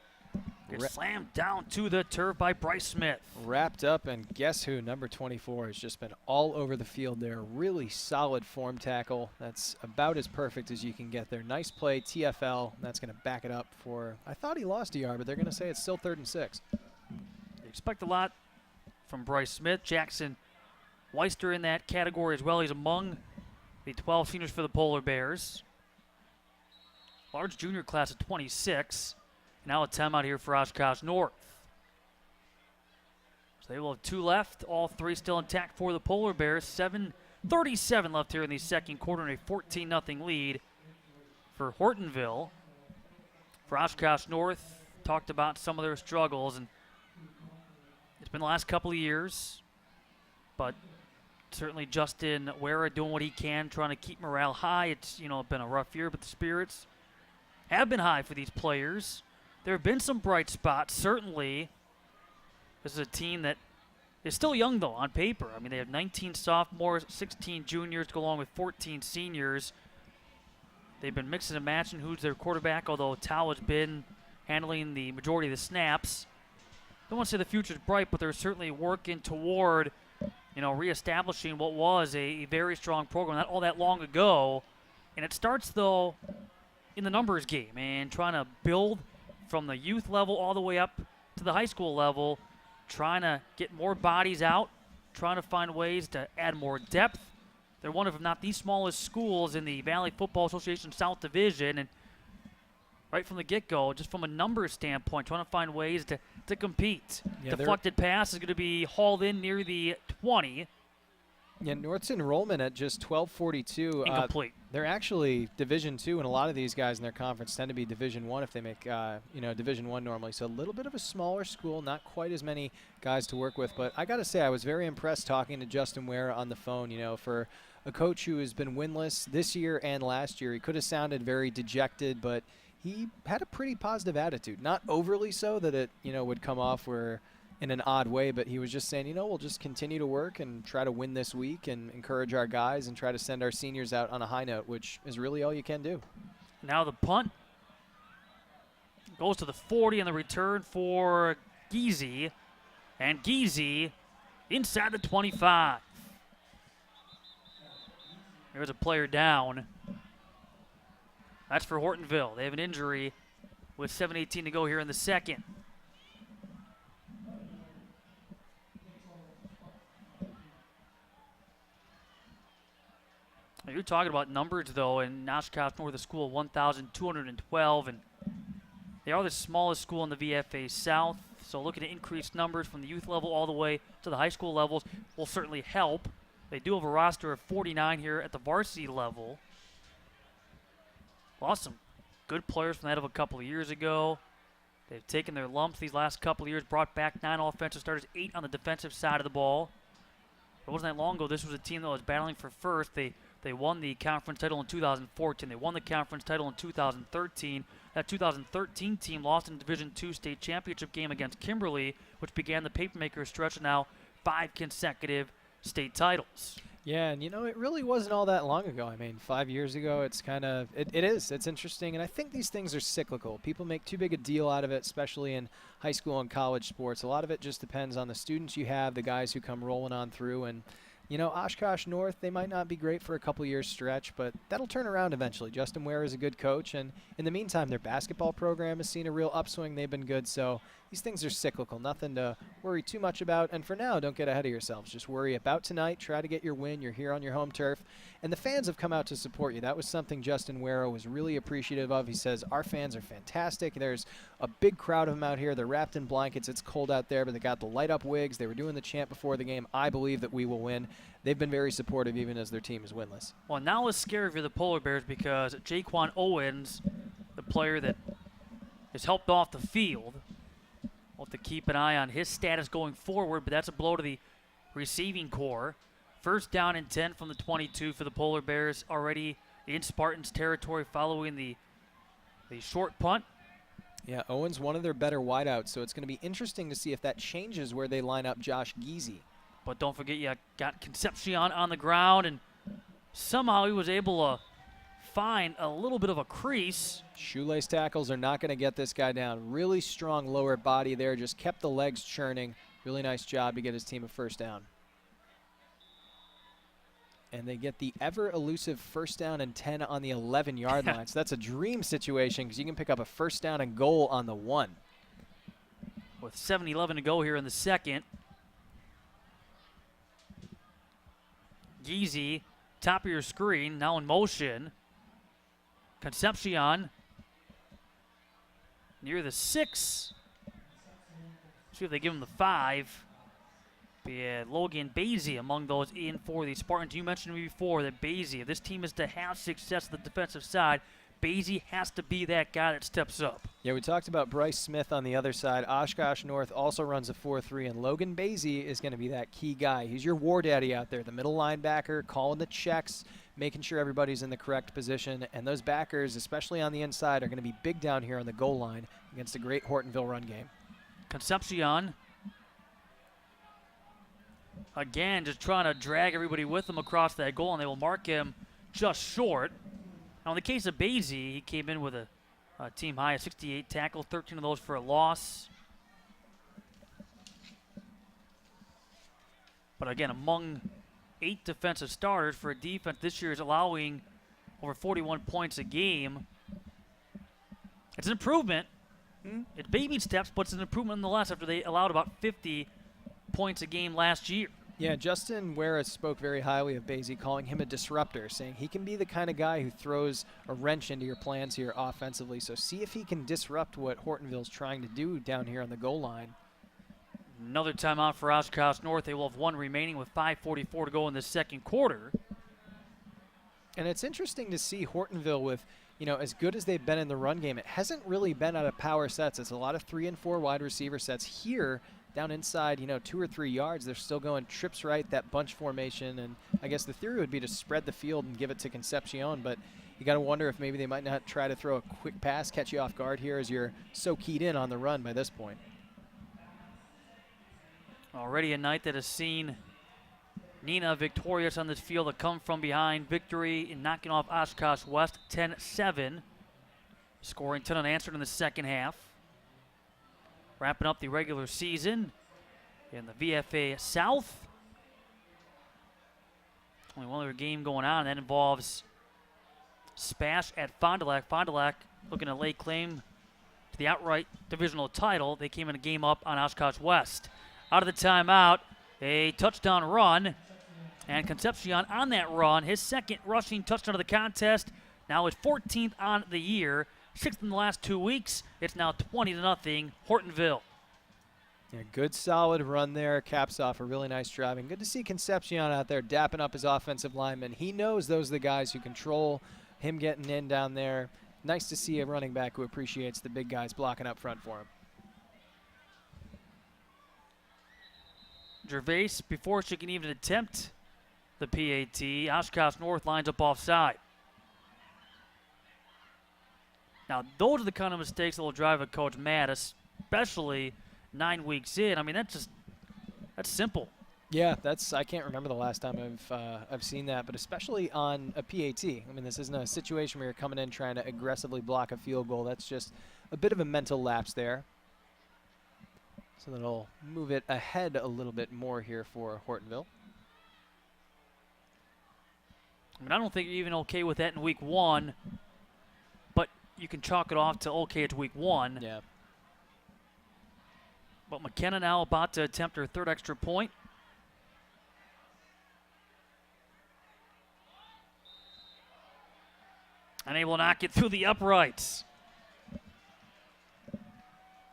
gets slammed down to the turf by Bryce Smith. Wrapped up, and guess who? Number 24 has just been all over the field there. Really solid form tackle. That's about as perfect as you can get there. Nice play, TFL. That's going to back it up for, I thought he lost a yard, but they're going to say it's still 3rd and 6. You expect a lot from Bryce Smith. Jackson Weister in that category as well. He's among the 12 seniors for the Polar Bears. Large junior class of 26. Now a timeout here for Oshkosh North. So they will have 2 left. All 3 still intact for the Polar Bears. 7:37 left here in the second quarter and a 14-0 lead for Hortonville. For Oshkosh North, talked about some of their struggles, and it's been the last couple of years, but certainly Justin Wera doing what he can, trying to keep morale high. It's, been a rough year, but the spirits have been high for these players. There have been some bright spots, certainly. This is a team that is still young, though, on paper. I mean, they have 19 sophomores, 16 juniors, go along with 14 seniors. They've been mixing and matching who's their quarterback, although Tao has been handling the majority of the snaps. Don't want to say the future's bright, but they're certainly working toward, reestablishing what was a very strong program not all that long ago. And it starts, though, in the numbers game and trying to build from the youth level all the way up to the high school level, trying to get more bodies out, trying to find ways to add more depth. They're one of, if not the smallest schools in the Valley Football Association South Division, and right from the get-go, just from a numbers standpoint, trying to find ways to compete. Yeah, deflected pass is going to be hauled in near the 20. Yeah, North's enrollment at just 1242. Incomplete. They're actually Division II, and a lot of these guys in their conference tend to be Division I if they make, Division I normally. So a little bit of a smaller school, not quite as many guys to work with. But I got to say, I was very impressed talking to Justin Wera on the phone. For a coach who has been winless this year and last year, he could have sounded very dejected, but he had a pretty positive attitude. Not overly so that it, would come off in an odd way, but he was just saying, we'll just continue to work and try to win this week and encourage our guys and try to send our seniors out on a high note, which is really all you can do. Now the punt goes to the 40 and the return for Geezy, and Geezy inside the 25. There's a player down. That's for Hortonville. They have an injury with 7:18 to go here in the second. You're talking about numbers, though, in Oshkosh North, the school 1,212, and they are the smallest school in the VFA South, so looking to increase numbers from the youth level all the way to the high school levels will certainly help. They do have a roster of 49 here at the varsity level. Lost some good players from that of a couple of years ago. They've taken their lumps these last couple of years, brought back 9 offensive starters, 8 on the defensive side of the ball. It wasn't that long ago. This was a team that was battling for first. They won the conference title in 2014. They won the conference title in 2013. That 2013 team lost in Division II state championship game against Kimberly, which began the papermaker stretch of now 5 consecutive state titles. Yeah, and it really wasn't all that long ago. I mean, 5 years ago, it's it's interesting, and I think these things are cyclical. People make too big a deal out of it, especially in high school and college sports. A lot of it just depends on the students you have, the guys who come rolling on through, and Oshkosh North, they might not be great for a couple years stretch, but that'll turn around eventually. Justin Ware is a good coach, and in the meantime, their basketball program has seen a real upswing. They've been good, so these things are cyclical. Nothing to worry too much about, and for now, don't get ahead of yourselves. Just worry about tonight. Try to get your win. You're here on your home turf, and the fans have come out to support you. That was something Justin Ware was really appreciative of. He says, our fans are fantastic. There's a big crowd of them out here. They're wrapped in blankets. It's cold out there, but they got the light-up wigs. They were doing the chant before the game. I believe that we will win. They've been very supportive even as their team is winless. Well, now it's scary for the Polar Bears because Jaquan Owens, the player that is helped off the field, we'll have to keep an eye on his status going forward, but that's a blow to the receiving core. First down and 10 from the 22 for the Polar Bears, already in Spartans territory following the short punt. Yeah, Owens one of their better wideouts, so it's going to be interesting to see if that changes where they line up Josh Geezy. But don't forget, you got Concepcion on the ground, and somehow he was able to find a little bit of a crease. Shoelace tackles are not going to get this guy down. Really strong lower body there, just kept the legs churning. Really nice job to get his team a first down. And they get the ever-elusive first down and 10 on the 11-yard line. So that's a dream situation because you can pick up a first down and goal on the 1. With 7:11 to go here in the second. Geezy, top of your screen, now in motion. Concepcion near the 6. See if they give him the 5. Logan Basie among those in for the Spartans. You mentioned to me before that Basie, if this team is to have success on the defensive side, Basie has to be that guy that steps up. Yeah, we talked about Bryce Smith on the other side. Oshkosh North also runs a 4-3, and Logan Basie is going to be that key guy. He's your war daddy out there, the middle linebacker, calling the checks, making sure everybody's in the correct position. And those backers, especially on the inside, are going to be big down here on the goal line against a great Hortonville run game. Concepcion, again, just trying to drag everybody with him across that goal, and they will mark him just short. Now, in the case of Basie, he came in with a team high of 68 tackles, 13 of those for a loss. But again, among 8 defensive starters for a defense this year is allowing over 41 points a game. It's an improvement. It's baby steps, but it's an improvement nonetheless after they allowed about 50 points a game last year. Yeah, Justin Wera spoke very highly of Basie, calling him a disruptor, saying he can be the kind of guy who throws a wrench into your plans here offensively. So see if he can disrupt what Hortonville's trying to do down here on the goal line. Another timeout for Oshkosh North. They will have one remaining with 5:44 to go in the second quarter. And it's interesting to see Hortonville with, as good as they've been in the run game, it hasn't really been out of power sets. It's a lot of 3 and 4 wide receiver sets. Here, down inside, 2 or 3 yards, they're still going trips right, that bunch formation. And I guess the theory would be to spread the field and give it to Concepcion, but you got to wonder if maybe they might not try to throw a quick pass, catch you off guard here as you're so keyed in on the run by this point. Already a night that has seen Neenah victorious on this field, a come from behind victory in knocking off Oshkosh West 10-7, scoring 10 unanswered in the second half. Wrapping up the regular season in the VFA South. Only one other game going on. That involves Spash at Fond du Lac. Fond du Lac looking to lay claim to the outright divisional title. They came in a game up on Oshkosh West. Out of the timeout, a touchdown run. And Concepcion on that run, his second rushing touchdown of the contest. Now his 14th on the year. 6th in the last 2 weeks. It's now 20-0 Hortonville. Yeah, good solid run there. Caps off a really nice drive. And good to see Concepcion out there dapping up his offensive linemen. He knows those are the guys who control him getting in down there. Nice to see a running back who appreciates the big guys blocking up front for him. Gervais, before she can even attempt the PAT, Oshkosh North lines up offside. Now, those are the kind of mistakes that will drive a coach mad, especially 9 weeks in. I mean, that's simple. Yeah, I can't remember the last time I've seen that, but especially on a PAT. I mean, this isn't a situation where you're coming in trying to aggressively block a field goal. That's just a bit of a mental lapse there. So that'll move it ahead a little bit more here for Hortonville. I mean, I don't think you're even okay with that in week 1, but you can chalk it off to okay, it's week 1. Yeah. But McKenna now about to attempt her third extra point. Unable to knock it through the uprights.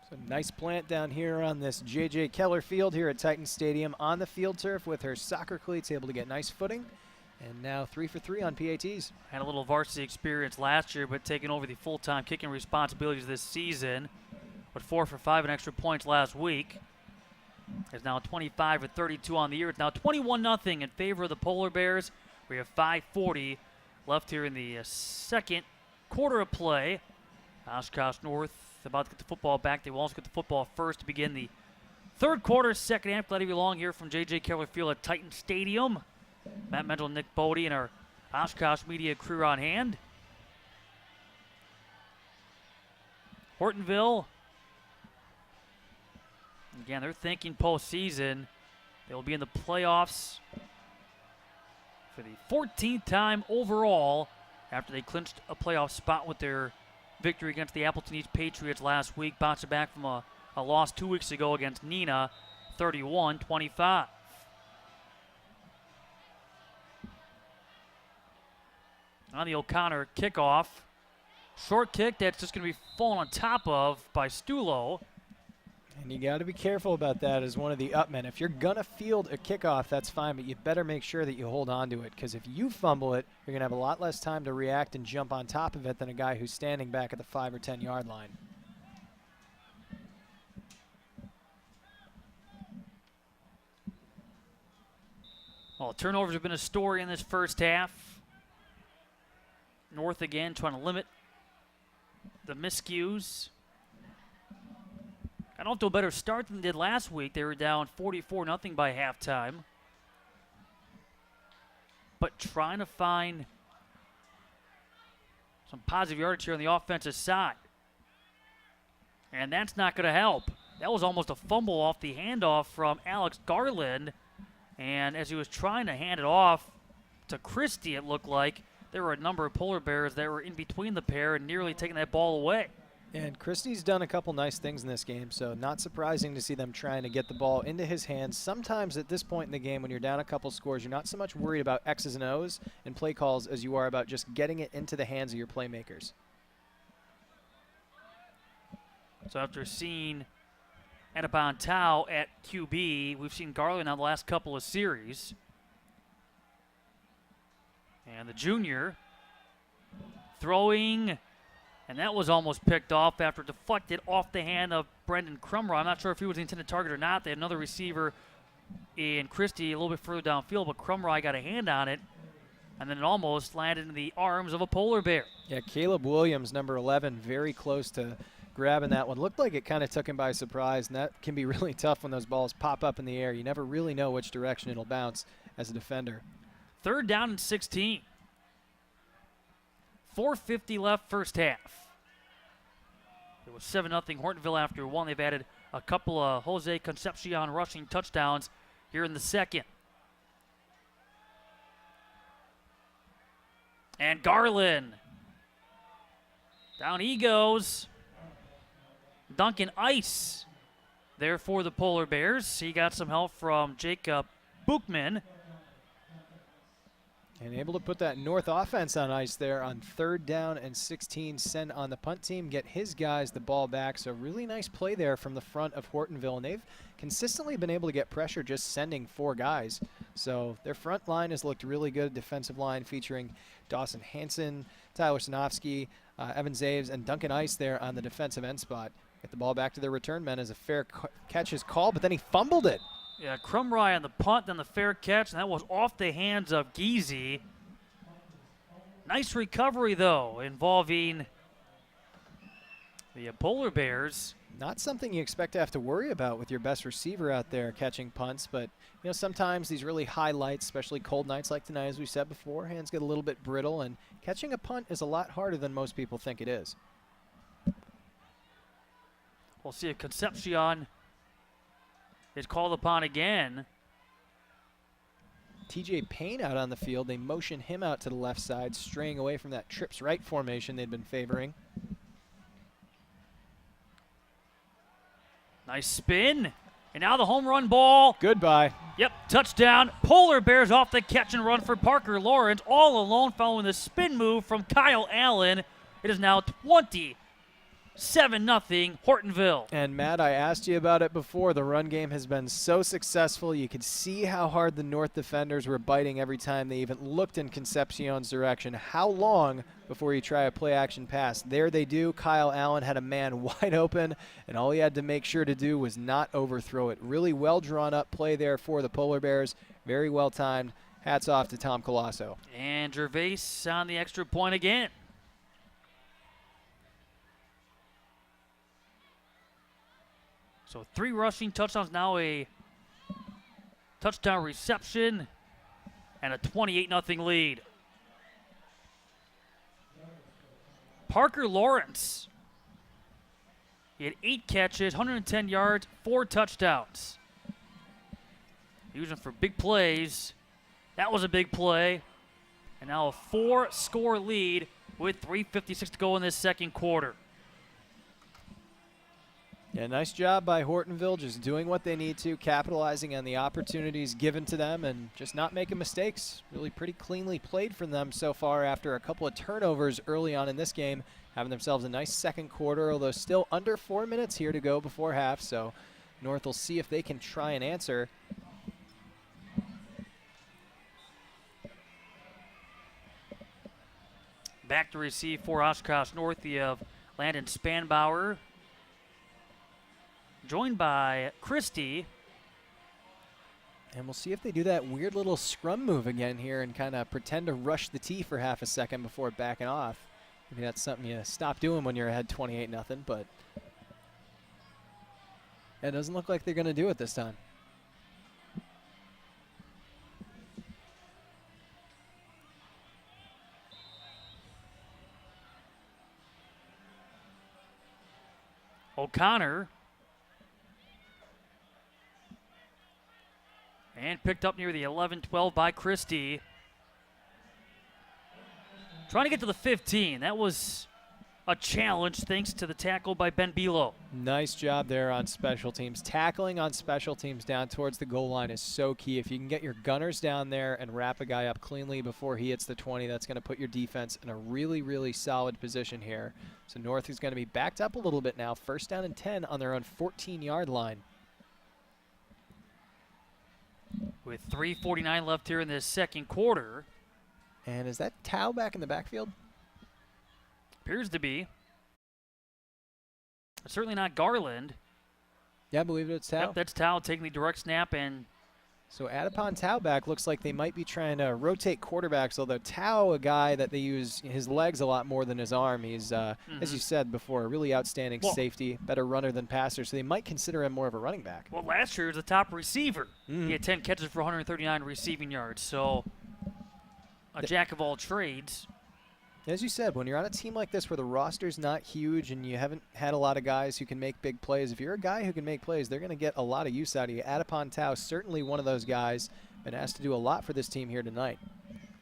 So nice plant down here on this J.J. Keller field here at Titan Stadium on the field turf with her soccer cleats, able to get nice footing. And now 3 for 3 on PATs. Had a little varsity experience last year, but taking over the full-time kicking responsibilities this season. With 4 for 5 and extra points last week. Is now 25 for 32 on the year. It's now 21-0 in favor of the Polar Bears. We have 5:40 left here in the second quarter of play. Oshkosh North about to get the football back. They will also get the football first to begin the third quarter, second half. Glad to be along here from J.J. Keller Field at Titan Stadium. Matt Mendel, Nick Bodie, and our Oshkosh media crew on hand. Hortonville, again, they're thinking postseason. They will be in the playoffs for the 14th time overall after they clinched a playoff spot with their victory against the Appleton East Patriots last week. Bounced back from a loss 2 weeks ago against Neenah, 31-25. On the O'Connor kickoff. Short kick that's just going to be fallen on top of by Stulo. And you got to be careful about that as one of the upmen. If you're going to field a kickoff, that's fine, but you better make sure that you hold on to it, because if you fumble it, you're going to have a lot less time to react and jump on top of it than a guy who's standing back at the 5 or 10 yard line. Well, turnovers have been a story in this first half. North again trying to limit the miscues. Got off to a better start than they did last week. They were down 44-0 by halftime. But trying to find some positive yardage here on the offensive side. And that's not going to help. That was almost a fumble off the handoff from Alex Garland. And as he was trying to hand it off to Christie, it looked like, there were a number of polar bears that were in between the pair and nearly taking that ball away. And Christie's done a couple nice things in this game, so not surprising to see them trying to get the ball into his hands. Sometimes at this point in the game, when you're down a couple scores, you're not so much worried about X's and O's and play calls as you are about just getting it into the hands of your playmakers. So after seeing Anaban Tao at QB, we've seen Garland on the last couple of series. And the junior throwing, and that was almost picked off after deflected off the hand of Brendan Crumroy. I'm not sure if he was the intended target or not. They had another receiver in Christie a little bit further downfield, but Crumroy got a hand on it, and then it almost landed in the arms of a polar bear. Yeah, Caleb Williams, number 11, very close to grabbing that one. Looked like it kind of took him by surprise, and that can be really tough when those balls pop up in the air. You never really know which direction it'll bounce as a defender. 3rd down and 16. 4:50 left first half. It was 7-0 Hortonville after one. They've added a couple of Jose Concepcion rushing touchdowns here in the second. And Garland. Down he goes. Duncan Ice there for the Polar Bears. He got some help from Jacob Bookman. And able to put that North offense on ice there on 3rd down and 16, send on the punt team, get his guys the ball back. So really nice play there from the front of Hortonville. And they've consistently been able to get pressure just sending 4 guys. So their front line has looked really good. Defensive line featuring Dawson Hanson, Tyler Sinofsky, Evan Zaves, and Duncan Ice there on the defensive end spot. Get the ball back to their return men as a fair catch is called, but then he fumbled it. Yeah, Crumroy on the punt, then the fair catch, and that was off the hands of Geezy. Nice recovery, though, involving the Polar Bears. Not something you expect to have to worry about with your best receiver out there catching punts, but you know, sometimes these really high lights, especially cold nights like tonight, as we said before, hands get a little bit brittle, and catching a punt is a lot harder than most people think it is. We'll see if Concepcion is called upon again. TJ Payne out on the field. They motion him out to the left side, straying away from that trips right formation they'd been favoring. Nice spin. And now the home run ball. Goodbye. Yep, touchdown. Polar Bears off the catch and run for Parker Lawrence, all alone following the spin move from Kyle Allen. It is now 20-7-0 Hortonville. And Matt, I asked you about it before. The run game has been so successful. You could see how hard the North defenders were biting every time they even looked in Concepcion's direction. How long before you try a play-action pass? There they do. Kyle Allen had a man wide open, and all he had to make sure to do was not overthrow it. Really well drawn up play there for the Polar Bears. Very well timed. Hats off to Tom Colasso. And Gervais on the extra point again. So 3 rushing touchdowns, now a touchdown reception, and a 28-0 lead. Parker Lawrence, he had 8 catches, 110 yards, 4 touchdowns. Using for big plays. That was a big play. And now a 4-score lead with 3:56 to go in this second quarter. Yeah, nice job by Hortonville, just doing what they need to, capitalizing on the opportunities given to them and just not making mistakes. Really pretty cleanly played from them so far after a couple of turnovers early on in this game, having themselves a nice second quarter, although still under 4 minutes here to go before half, so North will see if they can try and answer. Back to receive for Oshkosh North, you have Landon Spanbauer, joined by Christie. And we'll see if they do that weird little scrum move again here and kind of pretend to rush the tee for half a second before backing off. Maybe that's something you stop doing when you're ahead 28-0, but it doesn't look like they're going to do it this time. O'Connor. And picked up near the 11-12 by Christie. Trying to get to the 15. That was a challenge thanks to the tackle by Ben Bilo. Nice job there on special teams. Tackling on special teams down towards the goal line is so key. If you can get your gunners down there and wrap a guy up cleanly before he hits the 20, that's going to put your defense in a really, really solid position here. So North is going to be backed up a little bit now. First down and 10 on their own 14-yard line. With 3:49 left here in this second quarter. And is that Tao back in the backfield? Appears to be. Certainly not Garland. Yeah, I believe it's Tao. Yep, that's Tao taking the direct snap. And so Adipon Tao back looks like they might be trying to rotate quarterbacks, although Tao, a guy that they use his legs a lot more than his arm. He's, as you said before, a really outstanding safety, better runner than passer, so they might consider him more of a running back. Well, last year he was the top receiver. He had 10 catches for 139 receiving yards, so a jack of all trades. As you said, when you're on a team like this where the roster's not huge and you haven't had a lot of guys who can make big plays, if you're a guy who can make plays, they're going to get a lot of use out of you. Adipon Tao, certainly one of those guys, been asked to do a lot for this team here tonight.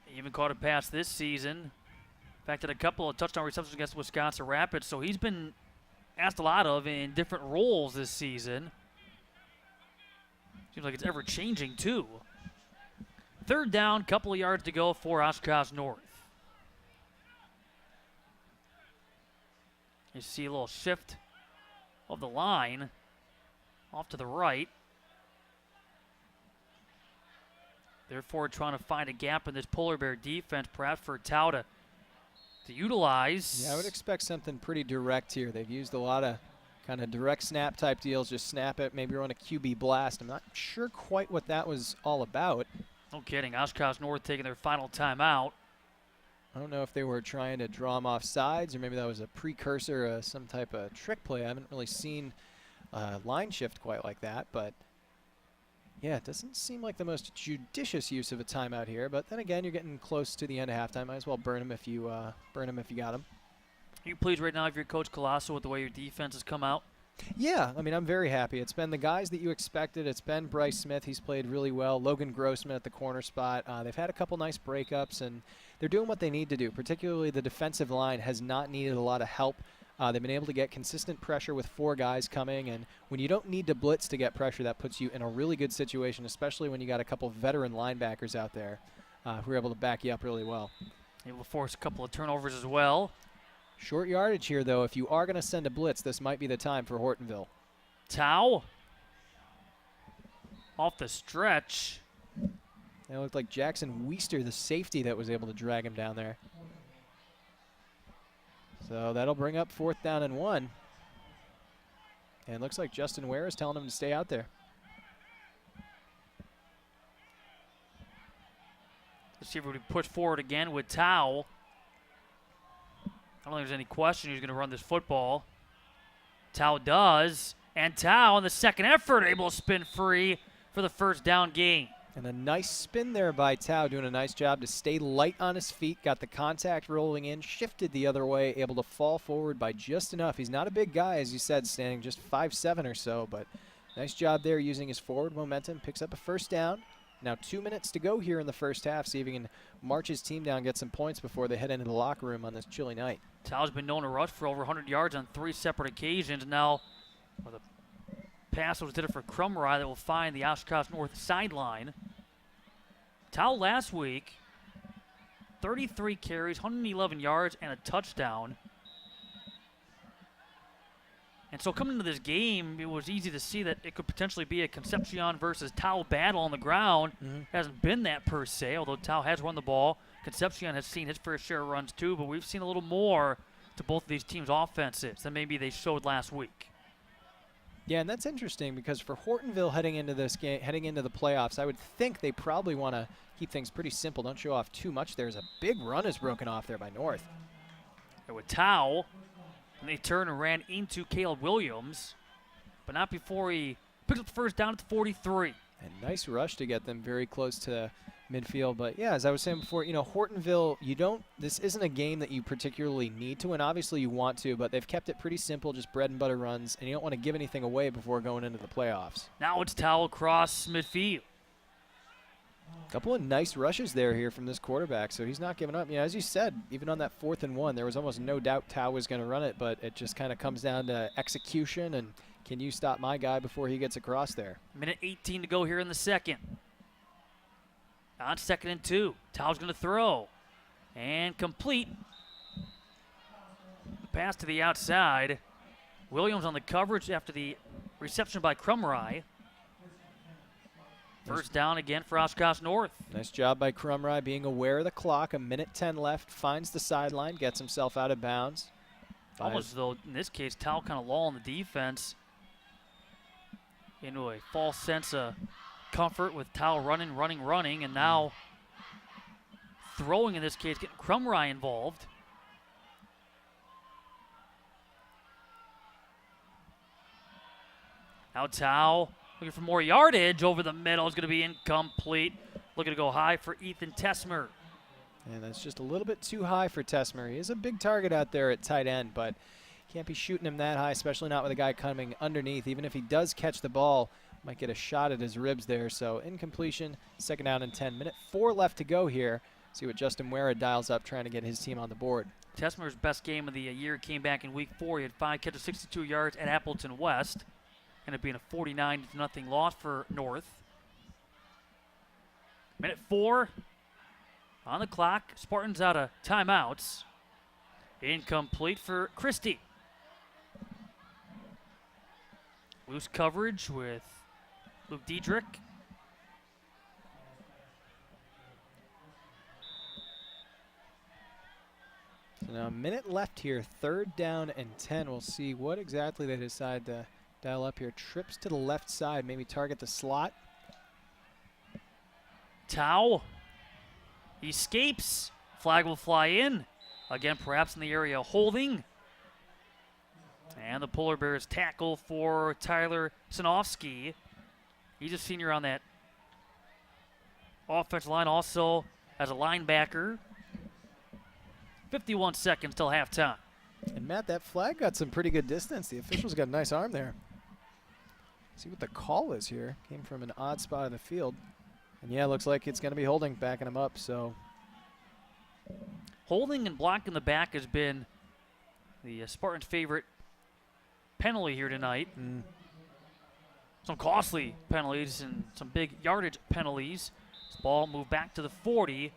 He even caught a pass this season. In fact, had a couple of touchdown receptions against Wisconsin Rapids, so he's been asked a lot of in different roles this season. Seems like it's ever-changing, too. Third down, couple of yards to go for Oshkosh North. You see a little shift of the line off to the right. Therefore, trying to find a gap in this Polar Bear defense, perhaps for Tao to utilize. Yeah, I would expect something pretty direct here. They've used a lot of kind of direct snap type deals, just snap it, maybe run a QB blast. I'm not sure quite what that was all about. No kidding. Oshkosh North taking their final timeout. I don't know if they were trying to draw him off sides or maybe that was a precursor, some type of trick play. I haven't really seen line shift quite like that, but yeah, it doesn't seem like the most judicious use of a timeout here. But then again, you're getting close to the end of halftime. Might as well burn him if you got him. Are you pleased right now if you're Coach Colasso with the way your defense has come out? Yeah, I mean, I'm very happy. It's been the guys that you expected. It's been Bryce Smith. He's played really well. Logan Grossman at the corner spot. They've had a couple nice breakups, and they're doing what they need to do. Particularly the defensive line has not needed a lot of help. They've been able to get consistent pressure with 4 guys coming, and when you don't need to blitz to get pressure, that puts you in a really good situation, especially when you got a couple veteran linebackers out there who are able to back you up really well. Able to force a couple of turnovers as well. Short yardage here, though. If you are going to send a blitz, this might be the time for Hortonville. Tao off the stretch. That looked like Jackson Weister, the safety, that was able to drag him down there. So that'll bring up 4th down and 1. And it looks like Justin Ware is telling him to stay out there. Let's see if we push forward again with Tao. I don't think there's any question who's going to run this football. Tao does. And Tao, on the second effort, able to spin free for the first down gain. And a nice spin there by Tao, doing a nice job to stay light on his feet, got the contact rolling in, shifted the other way, able to fall forward by just enough. He's not a big guy, as you said, standing just 5'7" or so, but nice job there using his forward momentum, picks up a first down. Now 2 minutes to go here in the first half, see if he can march his team down, get some points before they head into the locker room on this chilly night. Tao's been known to rush for over 100 yards on 3 separate occasions. Now Well, the pass was intended for Crumry that will find the Oshkosh North sideline. Tao last week, 33 carries, 111 yards, and a touchdown. And so coming into this game, it was easy to see that it could potentially be a Concepcion versus Tao battle on the ground. Hasn't been that per se, although Tao has run the ball. Concepcion has seen his fair share of runs too, but we've seen a little more to both of these teams' offenses than maybe they showed last week. Yeah, and that's interesting because for Hortonville heading into this game, heading into the playoffs, I would think they probably want to keep things pretty simple. Don't show off too much. There's a big run is broken off there by North. And with Tao, and they turned and ran into Caleb Williams, but not before he picked up the first down at the 43. And nice rush to get them very close to midfield. But yeah, as I was saying before, Hortonville, this isn't a game that you particularly need to win. Obviously you want to, but they've kept it pretty simple, just bread and butter runs, and you don't want to give anything away before going into the playoffs. Now it's Tao across midfield. A couple of nice rushes here from this quarterback, so he's not giving up. As you said, even on that 4th and 1, there was almost no doubt Tao was going to run it, but it just kind of comes down to execution and can you stop my guy before he gets across there. Minute 18 to go here in the second. On 2nd and 2, Tao's going to throw and complete. Pass to the outside. Williams on the coverage after the reception by Crumry. First down again for Oshkosh North. Nice job by Crumry being aware of the clock. 1:10 left, finds the sideline, gets himself out of bounds. Almost though, in this case, Tao kind of lulling the defense into a false sense of comfort with Tao running, and now throwing in this case, getting Crumry involved. Now Tao looking for more yardage over the middle. Is going to be incomplete. Looking to go high for Ethan Tesmer. And that's just a little bit too high for Tesmer. He is a big target out there at tight end, but can't be shooting him that high, especially not with a guy coming underneath. Even if he does catch the ball, might get a shot at his ribs there. So incompletion, 2nd down and 10. Minute 4 left to go here. See what Justin Wera dials up trying to get his team on the board. Tesmer's best game of the year came back in week 4. He had 5 catches, 62 yards at Appleton West. Ended up being a 49-0 loss for North. Minute 4 on the clock. Spartans out of timeouts. Incomplete for Christie. Loose coverage with Luke Diedrich. So now a minute left here, 3rd down and 10. We'll see what exactly they decide to dial up here. Trips to the left side, maybe target the slot. Tao escapes. Flag will fly in. Again, perhaps in the area holding. And the Polar Bears tackle for Tyler Sinofsky. He's a senior on that offensive line, also as a linebacker. 51 seconds till halftime. And Matt, that flag got some pretty good distance. The official's got a nice arm there. See what the call is here. Came from an odd spot of the field. And yeah, looks like it's going to be holding, backing him up. So holding and blocking the back has been the Spartans' favorite penalty here tonight. Some costly penalties and some big yardage penalties. This ball moved back to the 40.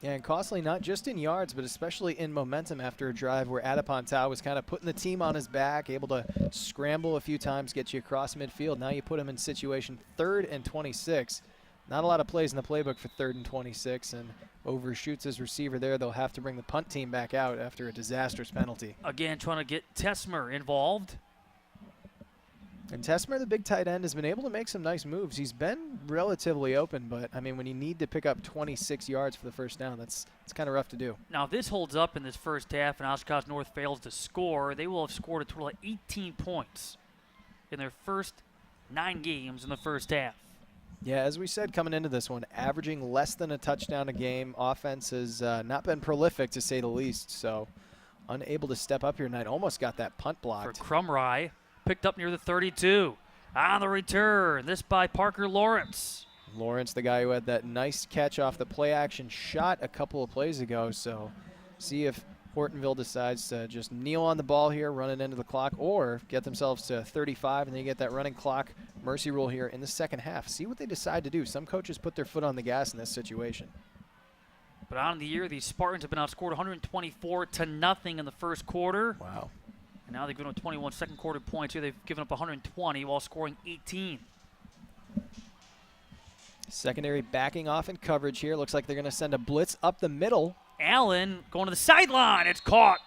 Yeah, and costly not just in yards, but especially in momentum after a drive where Adipon Tao was kind of putting the team on his back, able to scramble a few times, get you across midfield. Now you put him in situation 3rd and 26. Not a lot of plays in the playbook for 3rd and 26, and overshoots his receiver there. They'll have to bring the punt team back out after a disastrous penalty. Again, trying to get Tesmer involved. And Tesmer, the big tight end, has been able to make some nice moves. He's been relatively open, but, I mean, when you need to pick up 26 yards for the first down, it's kind of rough to do. Now, if this holds up in this first half and Oshkosh North fails to score, they will have scored a total of 18 points in their first 9 games in the first half. Yeah, as we said coming into this one, averaging less than a touchdown a game. Offense has not been prolific, to say the least, so unable to step up here tonight. Almost got that punt blocked. For Crumry. Picked up near the 32. On the return, this by Parker Lawrence. Lawrence, the guy who had that nice catch off the play-action shot a couple of plays ago. So see if Hortonville decides to just kneel on the ball here, run it into the clock, or get themselves to 35, and then you get that running clock mercy rule here in the second half. See what they decide to do. Some coaches put their foot on the gas in this situation. But on the year, the Spartans have been outscored 124-0 in the first quarter. Wow. And now they've given up 21 second quarter points here. They've given up 120 while scoring 18. Secondary backing off in coverage here. Looks like they're going to send a blitz up the middle. Allen going to the sideline. It's caught.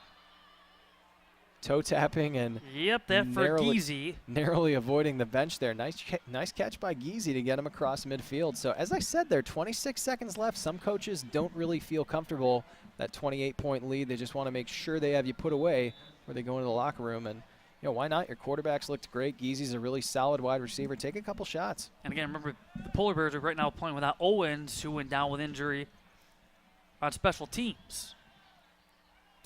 Toe tapping and yep, that for Geezy. Narrowly avoiding the bench there. Nice catch by Geezy to get him across midfield. So as I said, there 26 seconds left. Some coaches don't really feel comfortable that 28-point lead. They just want to make sure they have you put away where they go into the locker room. And you know, why not? Your quarterback's looked great. Geezy's a really solid wide receiver. Take a couple shots. And again, remember the Polar Bears are right now playing without Owens, who went down with injury on special teams.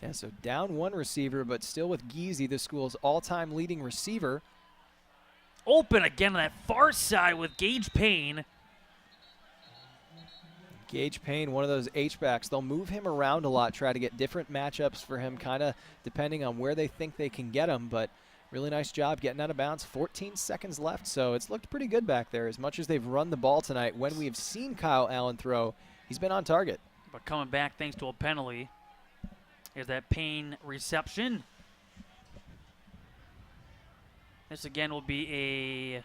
Yeah, so down one receiver, but still with Geezy, the school's all-time leading receiver. Open again on that far side with Gage Payne. Gage Payne, one of those H-backs. They'll move him around a lot, try to get different matchups for him, kind of depending on where they think they can get him, but really nice job getting out of bounds. 14 seconds left, so it's looked pretty good back there. As much as they've run the ball tonight, when we've seen Kyle Allen throw, he's been on target. But coming back thanks to a penalty. Here's that Payne reception. This again will be a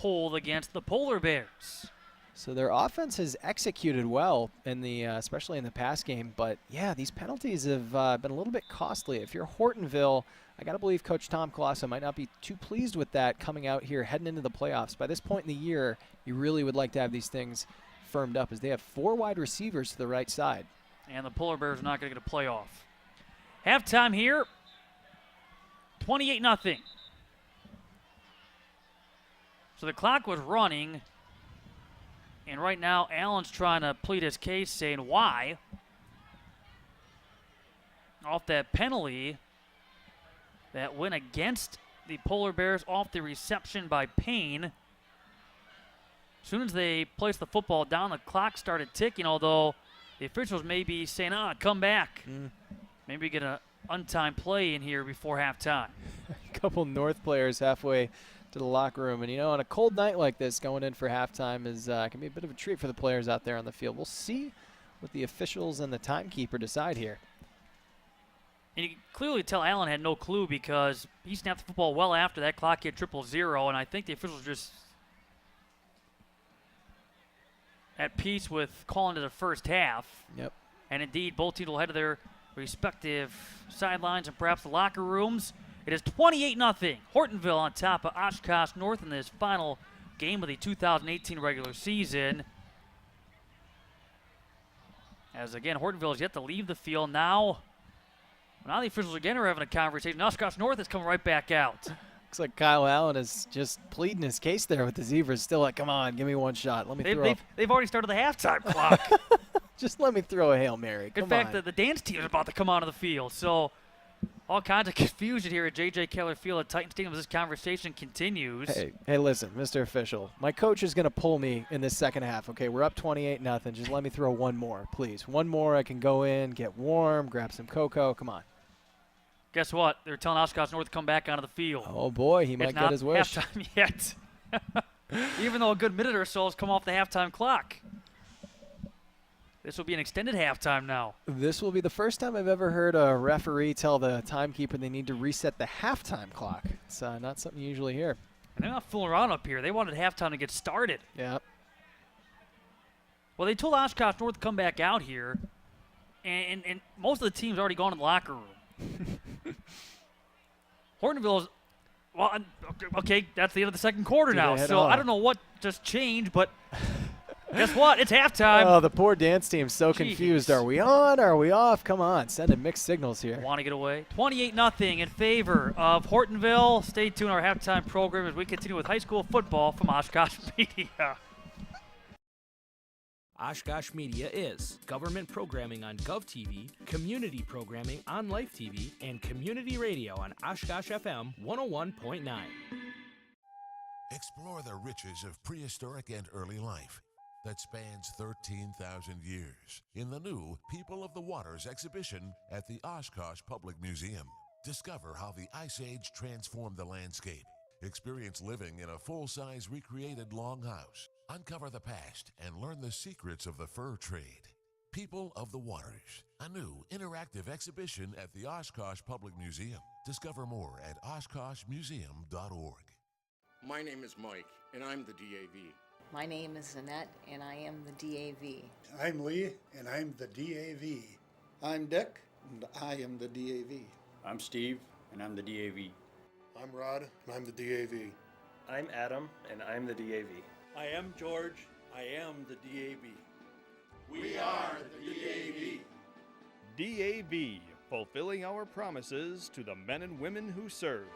hold against the Polar Bears. So their offense has executed well in the, especially in the pass game. But yeah, these penalties have been a little bit costly. If you're Hortonville, I got to believe Coach Tom Colosso might not be too pleased with that coming out here, heading into the playoffs. By this point in the year, you really would like to have these things firmed up as they have 4 wide receivers to the right side. And the Polar Bears are not going to get a playoff. Halftime here, 28-0. So the clock was running, and right now Allen's trying to plead his case, saying why. Off that penalty that went against the Polar Bears off the reception by Payne. As soon as they placed the football down, the clock started ticking, although the officials may be saying, come back. Maybe get an untimed play in here before halftime. A couple North players halfway to the locker room. And, you know, on a cold night like this, going in for halftime is can be a bit of a treat for the players out there on the field. We'll see what the officials and the timekeeper decide here. And you can clearly tell Allen had no clue because he snapped the football well after that clock hit 000, and I think the officials just at peace with calling it the first half. Yep. And indeed, both teams will head to their respective sidelines and perhaps the locker rooms. It is 28-0. Hortonville on top of Oshkosh North in this final game of the 2018 regular season. As again, Hortonville has yet to leave the field. Now the officials again are having a conversation. Oshkosh North is coming right back out. Looks like Kyle Allen is just pleading his case there with the Zebras. Still like, come on, give me one shot. Let me throw. They've already started the halftime clock. Just let me throw a Hail Mary. In fact, the dance team is about to come onto the field. So all kinds of confusion here at J.J. Keller Field at Titan Stadium as this conversation continues. Hey, listen, Mr. Official. My coach is going to pull me in this second half. Okay, we're up 28-0. Just let me throw one more, please. One more, I can go in, get warm, grab some cocoa. Come on. Guess what? They're telling Oshkosh North to come back onto the field. Oh, boy, he might get his wish. It's not halftime yet. Even though a good minute or so has come off the halftime clock. This will be an extended halftime now. This will be the first time I've ever heard a referee tell the timekeeper they need to reset the halftime clock. It's not something you usually hear. And they're not fooling around up here. They wanted halftime to get started. Yeah. Well, they told Oshkosh North to come back out here, and most of the team's already gone to the locker room. Hortonville's, well, okay, that's the end of the second quarter now. So I don't know what just changed, but guess what? It's halftime. Oh, the poor dance team's so confused. Are we on? Are we off? Come on, sending mixed signals here. Want to get away? 28-0 in favor of Hortonville. Stay tuned our halftime program as we continue with high school football from Oshkosh Media. Oshkosh Media is government programming on GovTV, community programming on Life TV, and community radio on Oshkosh FM 101.9. Explore the riches of prehistoric and early life. that spans 13,000 years in the new People of the Waters exhibition at the Oshkosh Public Museum. Discover how the Ice Age transformed the landscape. Experience living in a full-size recreated longhouse. Uncover the past and learn the secrets of the fur trade. People of the Waters, a new interactive exhibition at the Oshkosh Public Museum. Discover more at oshkoshmuseum.org. My name is Mike, and I'm the DAV. My name is Annette, and I am the DAV. I'm Lee, and I'm the DAV. I'm Dick, and I am the DAV. I'm Steve, and I'm the DAV. I'm Rod, and I'm the DAV. I'm Adam, and I'm the DAV. I am George. I am the DAV. We are the DAV. DAV, fulfilling our promises to the men and women who served.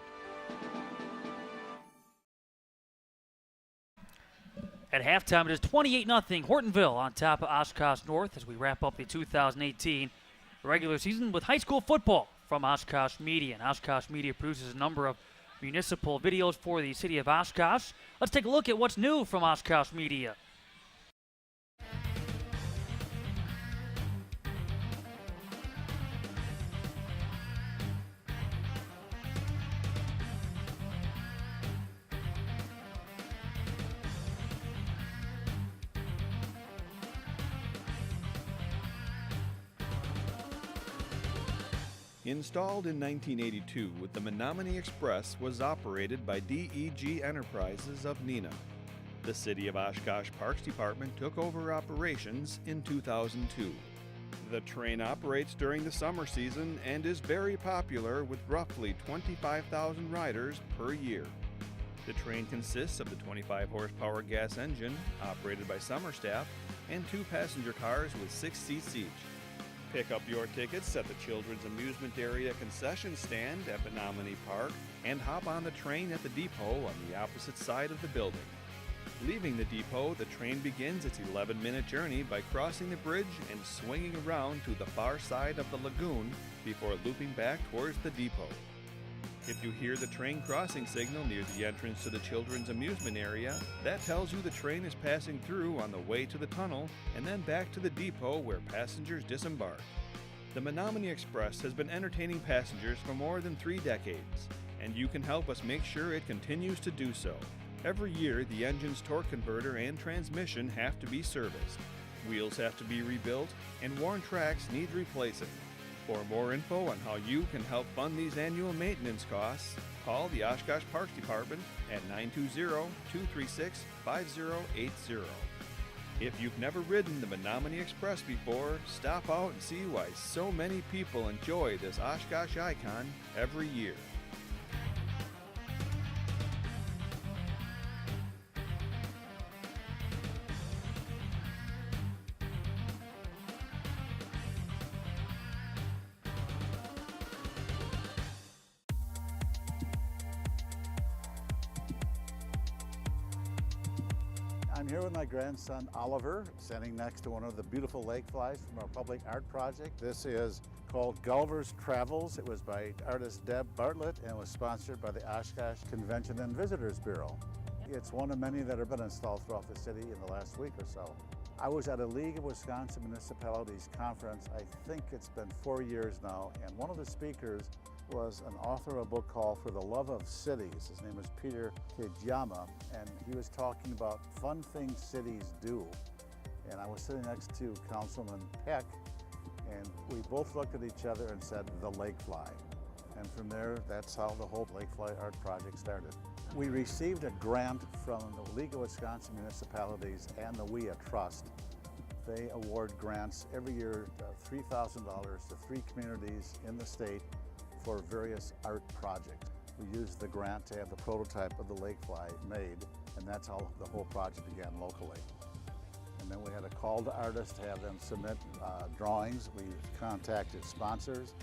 At halftime, it is 28-0 Hortonville on top of Oshkosh North as we wrap up the 2018 regular season with high school football from Oshkosh Media. And Oshkosh Media produces a number of municipal videos for the city of Oshkosh. Let's take a look at what's new from Oshkosh Media. Installed in 1982, the Menominee Express was operated by DEG Enterprises of Neenah. The City of Oshkosh Parks Department took over operations in 2002. The train operates during the summer season and is very popular with roughly 25,000 riders per year. The train consists of the 25 horsepower gas engine operated by summer staff and 2 passenger cars with 6 seats each. Pick up your tickets at the Children's Amusement Area concession stand at Menominee Park and hop on the train at the depot on the opposite side of the building. Leaving the depot, the train begins its 11-minute journey by crossing the bridge and swinging around to the far side of the lagoon before looping back towards the depot. If you hear the train crossing signal near the entrance to the Children's Amusement Area, that tells you the train is passing through on the way to the tunnel and then back to the depot where passengers disembark. The Menominee Express has been entertaining passengers for more than 3 decades, and you can help us make sure it continues to do so. Every year, the engine's torque converter and transmission have to be serviced. Wheels have to be rebuilt, and worn tracks need replacing. For more info on how you can help fund these annual maintenance costs, call the Oshkosh Parks Department at 920-236-5080. If you've never ridden the Menominee Express before, stop out and see why so many people enjoy this Oshkosh icon every year. I'm here with my grandson Oliver, standing next to one of the beautiful lake flies from our public art project. This is called Gulliver's Travels. It was by artist Deb Bartlett and was sponsored by the Oshkosh Convention and Visitors Bureau. It's one of many that have been installed throughout the city in the last week or so. I was at a League of Wisconsin Municipalities conference, I think it's been 4 years now, and one of the speakers was an author of a book called For the Love of Cities. His name is Peter Kejama, and he was talking about fun things cities do. And I was sitting next to Councilman Peck, and we both looked at each other and said, the lake fly. And from there, that's how the whole lake fly art project started. We received a grant from the League of Wisconsin Municipalities and the WIA Trust. They award grants every year, $3,000 to 3 communities in the state for various art projects. We used the grant to have the prototype of the lake fly made, and that's how the whole project began locally. And then we had a call to artists to have them submit drawings. We contacted sponsors,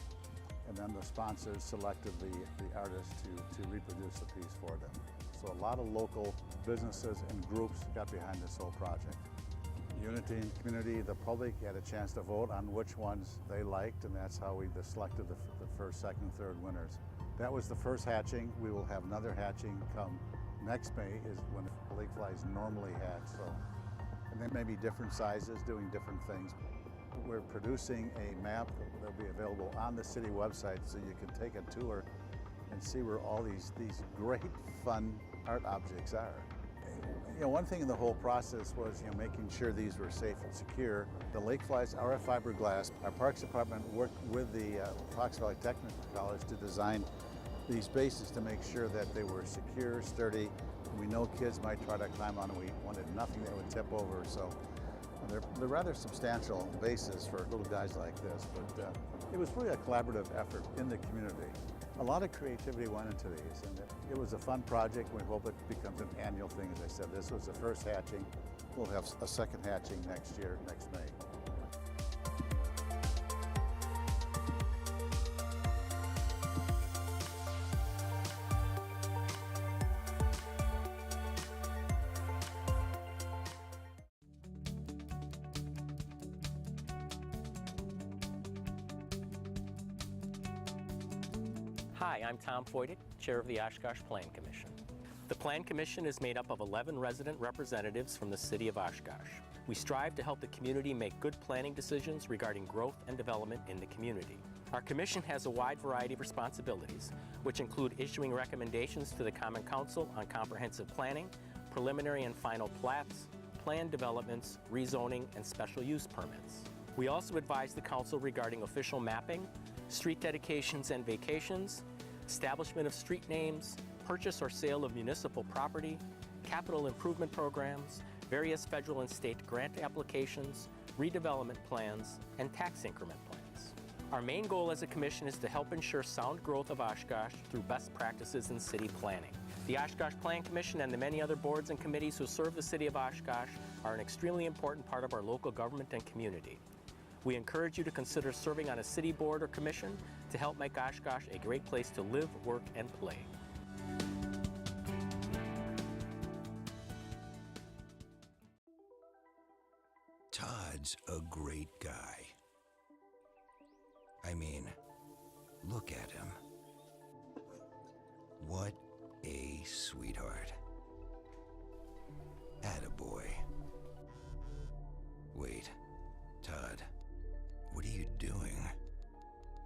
and then the sponsors selected the artists to reproduce the piece for them. So a lot of local businesses and groups got behind this whole project. Unity in the community, the public had a chance to vote on which ones they liked, and that's how we selected the first, second, third winners. That was the first hatching. We will have another hatching come next May, is when lake flies normally hatch. So and then maybe different sizes, doing different things. We're producing a map that will be available on the city website so you can take a tour and see where all these great, fun art objects are. You know, one thing in the whole process was, you know, making sure these were safe and secure. The Lake Flies RF fiberglass, our Parks Department worked with the Fox Valley Technical College to design these bases to make sure that they were secure, sturdy. We know kids might try to climb on them. We wanted nothing that would tip over, so they're rather substantial bases for little guys like this, but it was really a collaborative effort in the community. A lot of creativity went into these, and it was a fun project. We hope it becomes an annual thing. As I said, this was the first hatching. We'll have a second hatching next year, next May. Hi, I'm Tom Foydick, Chair of the Oshkosh Plan Commission. The Plan Commission is made up of 11 resident representatives from the City of Oshkosh. We strive to help the community make good planning decisions regarding growth and development in the community. Our commission has a wide variety of responsibilities, which include issuing recommendations to the Common Council on comprehensive planning, preliminary and final plats, plan developments, rezoning, and special use permits. We also advise the Council regarding official mapping, street dedications and vacations, establishment of street names, purchase or sale of municipal property, capital improvement programs, various federal and state grant applications, redevelopment plans, and tax increment plans. Our main goal as a commission is to help ensure sound growth of Oshkosh through best practices in city planning. The Oshkosh Plan Commission and the many other boards and committees who serve the City of Oshkosh are an extremely important part of our local government and community. We encourage you to consider serving on a city board or commission to help make Oshkosh a great place to live, work, and play. Todd's a great guy. I mean, look at him. What a sweetheart. Attaboy. Wait, Todd. What are you doing?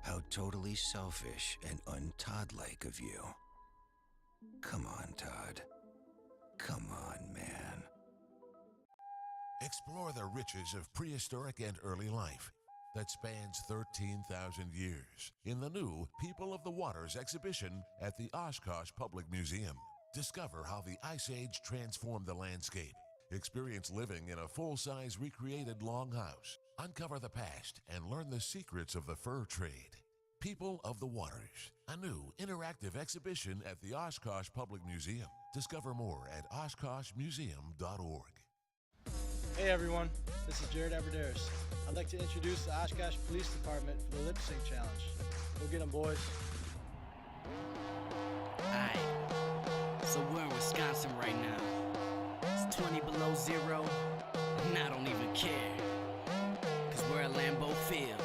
How totally selfish and un-Todd-like of you. Come on, Todd. Come on, man. Explore the riches of prehistoric and early life that spans 13,000 years in the new People of the Waters exhibition at the Oshkosh Public Museum. Discover how the Ice Age transformed the landscape. Experience living in a full-size recreated longhouse. Uncover the past and learn the secrets of the fur trade. People of the Waters, a new interactive exhibition at the Oshkosh Public Museum. Discover more at oshkoshmuseum.org. Hey everyone, this is Jared Aberderis. I'd like to introduce the Oshkosh Police Department for the Lip Sync Challenge. Go get them, boys. Alright, so we're in Wisconsin right now. It's 20 below zero, and I don't even care. Cause we're at Lambeau Field,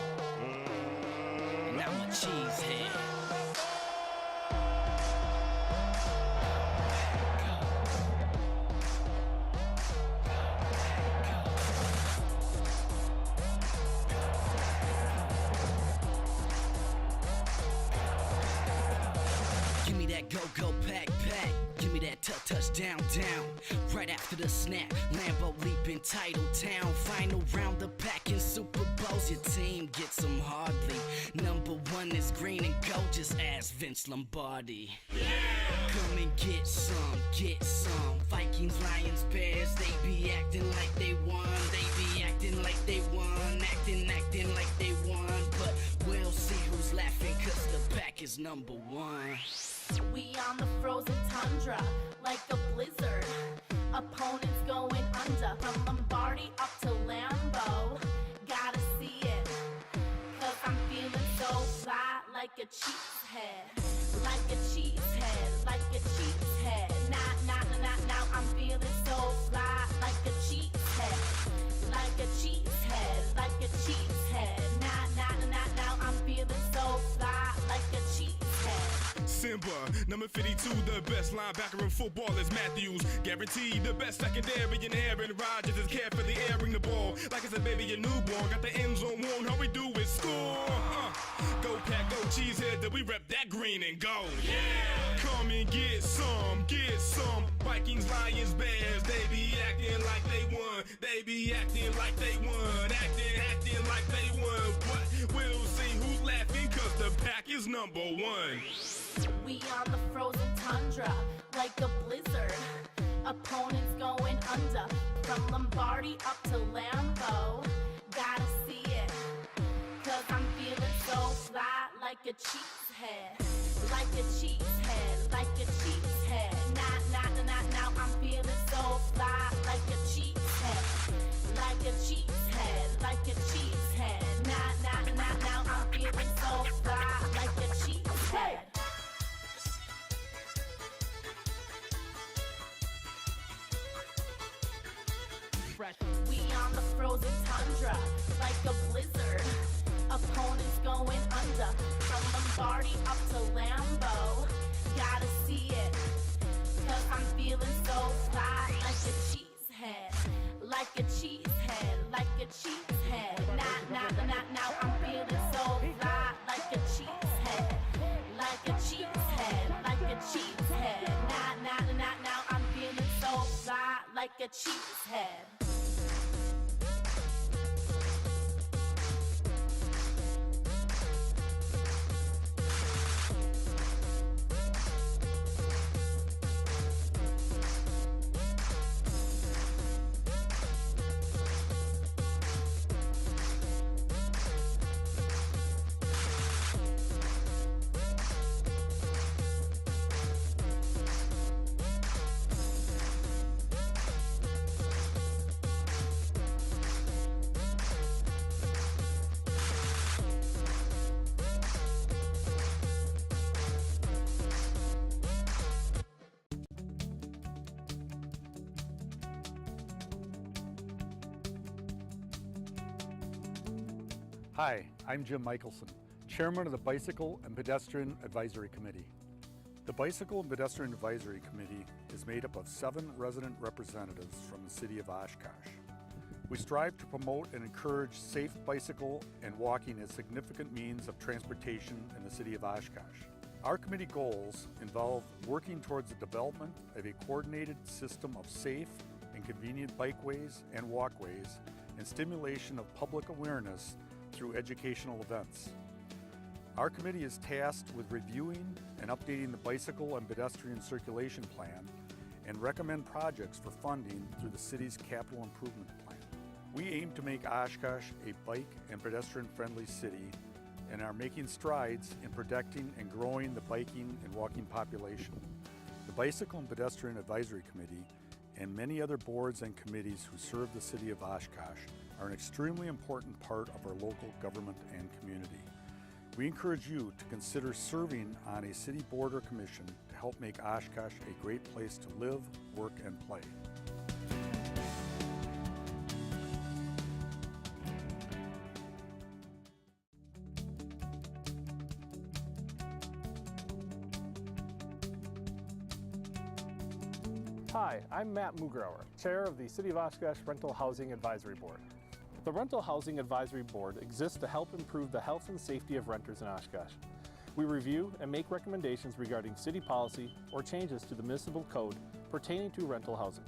and I'm a cheesehead. Give me that go-go pack. Give me that touchdown down. Right after the snap, Lambeau leaping title town. Final round the pack in Super Bowls. Your team gets them hardly. Number one is green and gold, just ask Vince Lombardi. Yeah! Come and get some. Vikings, Lions, Bears, they be acting like they won. They be acting like they won. Acting like they won. But we'll see who's laughing, cause the pack is number one. We on the frozen tundra, like a blizzard. Opponents going under, from Lombardi up to Lambeau. Gotta see it, cause I'm feeling so fly, like a cheesehead. Like a cheesehead, like a cheesehead. Now I'm feeling so fly, like a cheesehead. Like a cheesehead, like a cheesehead. Now I'm feeling so fly, like a cheesehead. December. Number 52, the best linebacker in football is Matthews. Guaranteed the best secondary in Aaron Rodgers is carefully airing the ball like it's a baby, a newborn. Got the end zone won, all we do is score. Go Pack, go Cheesehead, that we rep that green and gold. Yeah! Come and get some, get some. Vikings, Lions, Bears, they be acting like they won. They be acting like they won. Acting like they won. But we'll see who's laughing, cause the Pack is number one. We on the frozen tundra, like a blizzard. Opponents going under, from Lombardi up to Lambeau. Gotta see it, cause I'm feeling so fly, like a cheesehead. Like a cheesehead, like a cheesehead. Now I'm feeling so fly, like a cheesehead. Like a cheesehead, like a cheesehead. Now I'm feeling so fly, like a cheesehead. We on the frozen tundra, like a blizzard. Opponents going under, from Lombardi up to Lambeau. Gotta see it, cause I'm feeling so fly, like a cheesehead. Like a cheesehead, like a cheesehead. Now I'm feeling so fly, like a cheesehead. Like a cheesehead, like a cheesehead. Now I'm feeling so fly, like a cheesehead. Hi, I'm Jim Michelson, Chairman of the Bicycle and Pedestrian Advisory Committee. The Bicycle and Pedestrian Advisory Committee is made up of 7 resident representatives from the city of Oshkosh. We strive to promote and encourage safe bicycle and walking as significant means of transportation in the city of Oshkosh. Our committee goals involve working towards the development of a coordinated system of safe and convenient bikeways and walkways and stimulation of public awareness through educational events. Our committee is tasked with reviewing and updating the bicycle and pedestrian circulation plan and recommend projects for funding through the city's capital improvement plan. We aim to make Oshkosh a bike and pedestrian friendly city and are making strides in protecting and growing the biking and walking population. The Bicycle and Pedestrian Advisory Committee and many other boards and committees who serve the city of Oshkosh are an extremely important part of our local government and community. We encourage you to consider serving on a city board or commission to help make Oshkosh a great place to live, work, and play. Hi, I'm Matt Mugrower, Chair of the City of Oshkosh Rental Housing Advisory Board. The Rental Housing Advisory Board exists to help improve the health and safety of renters in Oshkosh. We review and make recommendations regarding city policy or changes to the municipal code pertaining to rental housing.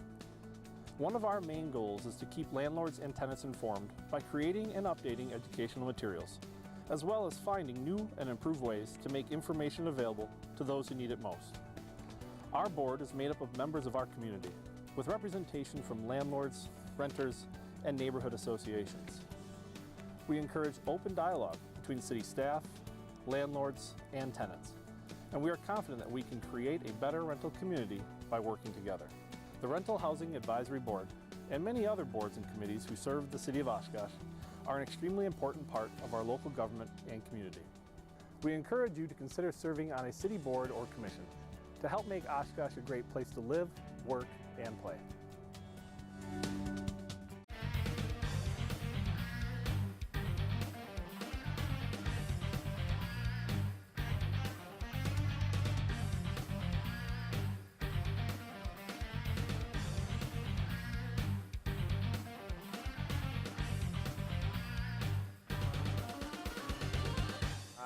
One of our main goals is to keep landlords and tenants informed by creating and updating educational materials, as well as finding new and improved ways to make information available to those who need it most. Our board is made up of members of our community, with representation from landlords, renters, and neighborhood associations. We encourage open dialogue between city staff, landlords, and tenants, and we are confident that we can create a better rental community by working together. The Rental Housing Advisory Board and many other boards and committees who serve the city of Oshkosh are an extremely important part of our local government and community. We encourage you to consider serving on a city board or commission to help make Oshkosh a great place to live, work, and play.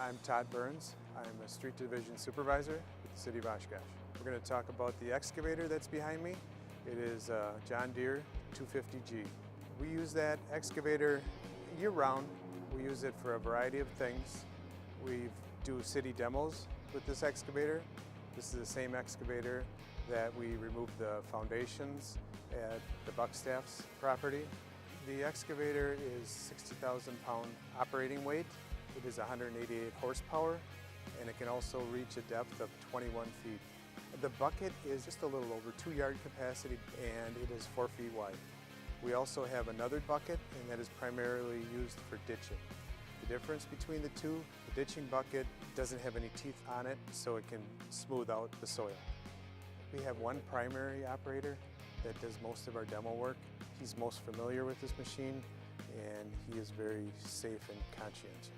I'm Todd Burns. I'm a Street Division Supervisor with the City of Oshkosh. We're going to talk about the excavator that's behind me. It is a John Deere 250G. We use that excavator year-round. We use it for a variety of things. We do city demos with this excavator. This is the same excavator that we removed the foundations at the Buckstaff's property. The excavator is 60,000 pound operating weight. It is 188 horsepower, and it can also reach a depth of 21 feet. The bucket is just a little over 2-yard capacity, and it is 4 feet wide. We also have another bucket, and that is primarily used for ditching. The difference between the two, the ditching bucket doesn't have any teeth on it, so it can smooth out the soil. We have one primary operator that does most of our demo work. He's most familiar with this machine, and he is very safe and conscientious.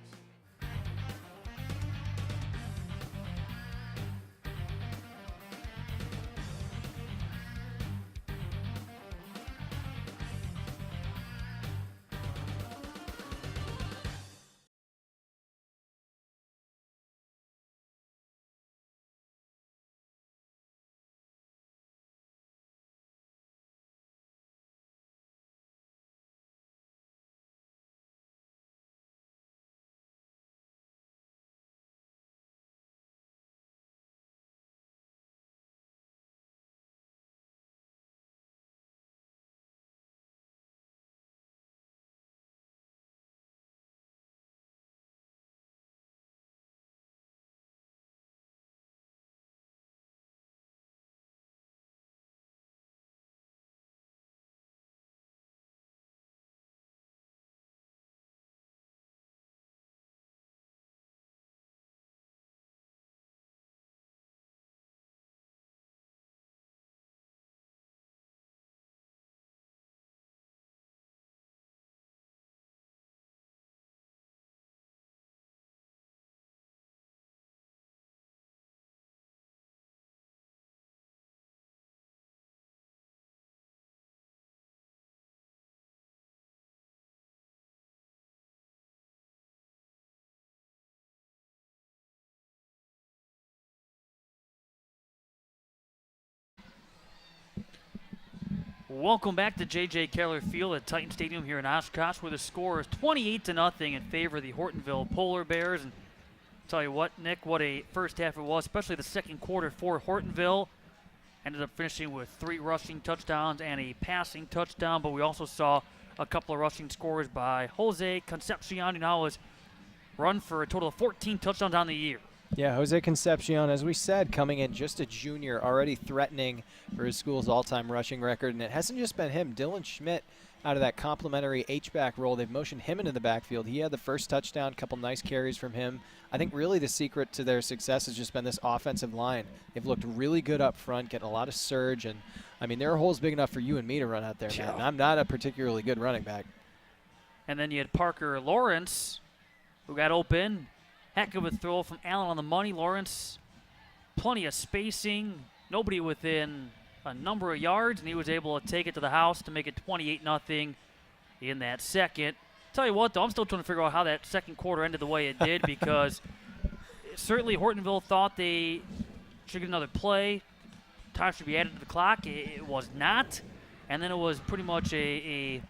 Welcome back to J.J. Keller Field at Titan Stadium here in Oshkosh, where the score is 28-0 in favor of the Hortonville Polar Bears. And tell you what, Nick, what a first half it was, especially the second quarter for Hortonville. Ended up finishing with 3 rushing touchdowns and a passing touchdown, but we also saw a couple of rushing scores by Jose Concepcion, who now has run for a total of 14 touchdowns on the year. Yeah, Jose Concepcion, as we said, coming in just a junior, already threatening for his school's all-time rushing record. And it hasn't just been him. Dylan Schmidt, out of that complimentary H-back role, they've motioned him into the backfield. He had the first touchdown, a couple nice carries from him. I think really the secret to their success has just been this offensive line. They've looked really good up front, getting a lot of surge. And, I mean, there are holes big enough for you and me to run out there, man. And I'm not a particularly good running back. And then you had Parker Lawrence, who got open. Heck of a throw from Allen on the money. Lawrence, plenty of spacing, nobody within a number of yards, and he was able to take it to the house to make it 28-0 in that second. Tell you what, though, I'm still trying to figure out how that second quarter ended the way it did, because certainly Hortonville thought they should get another play. Time should be added to the clock. It was not. And then it was pretty much a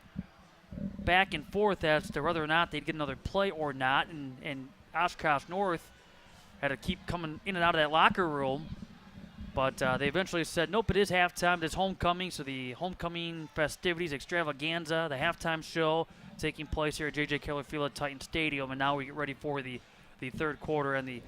back and forth as to whether or not they'd get another play or not. And Oshkosh North had to keep coming in and out of that locker room. But they eventually said, nope, it is halftime. It's homecoming, so the homecoming festivities, extravaganza, the halftime show taking place here at J.J. Keller Field at Titan Stadium. And now we get ready for the third quarter and the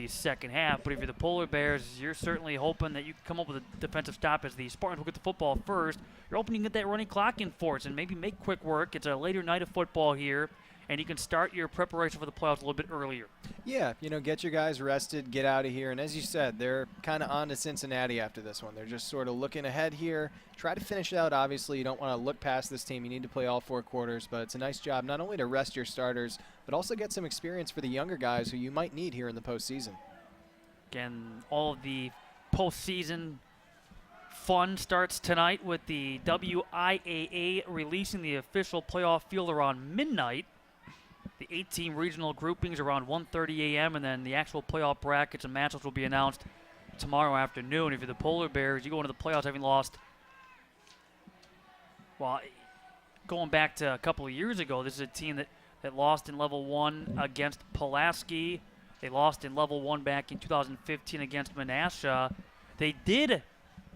second half. But if you're the Polar Bears, you're certainly hoping that you can come up with a defensive stop as the Spartans will get the football first. You're hoping you can get that running clock in for us and maybe make quick work. It's a later night of football here, and you can start your preparation for the playoffs a little bit earlier. Yeah, get your guys rested, get out of here. And as you said, they're kind of on to Cincinnati after this one. They're just sort of looking ahead here. Try to finish it out, obviously. You don't want to look past this team. You need to play all 4 quarters. But it's a nice job not only to rest your starters, but also get some experience for the younger guys who you might need here in the postseason. Again, all of the postseason fun starts tonight with the WIAA releasing the official playoff field around midnight. the 8-team regional groupings around 1:30 a.m., and then the actual playoff brackets and matchups will be announced tomorrow afternoon. If you're the Polar Bears, you go into the playoffs having lost, well, going back to a couple of years ago, this is a team that lost in level 1 against Pulaski. They lost in level 1 back in 2015 against Menasha. They did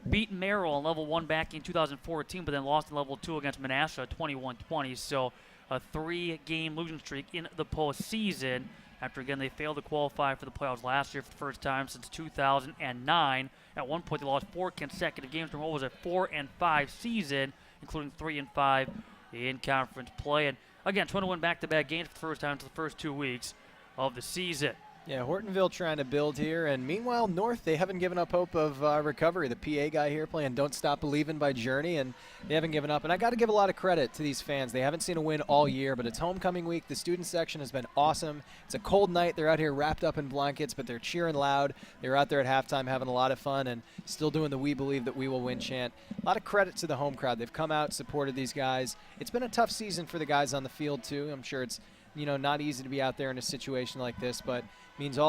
beat Merrill in level 1 back in 2014, but then lost in level 2 against Menasha 21-20. So a 3-game losing streak in the postseason after, again, they failed to qualify for the playoffs last year for the first time since 2009. At one point, they lost 4 consecutive games from what was a 4-5 season, including 3-5 in conference play. And again, trying to win back-to-back games for the first time for the first 2 weeks of the season. Yeah, Hortonville trying to build here, and meanwhile, North, they haven't given up hope of recovery. The PA guy here playing Don't Stop Believin' by Journey, and they haven't given up. And I got to give a lot of credit to these fans. They haven't seen a win all year, but it's homecoming week. The student section has been awesome. It's a cold night. They're out here wrapped up in blankets, but they're cheering loud. They're out there at halftime having a lot of fun and still doing the We Believe That We Will Win chant. A lot of credit to the home crowd. They've come out, supported these guys. It's been a tough season for the guys on the field, too. I'm sure it's, not easy to be out there in a situation like this, but means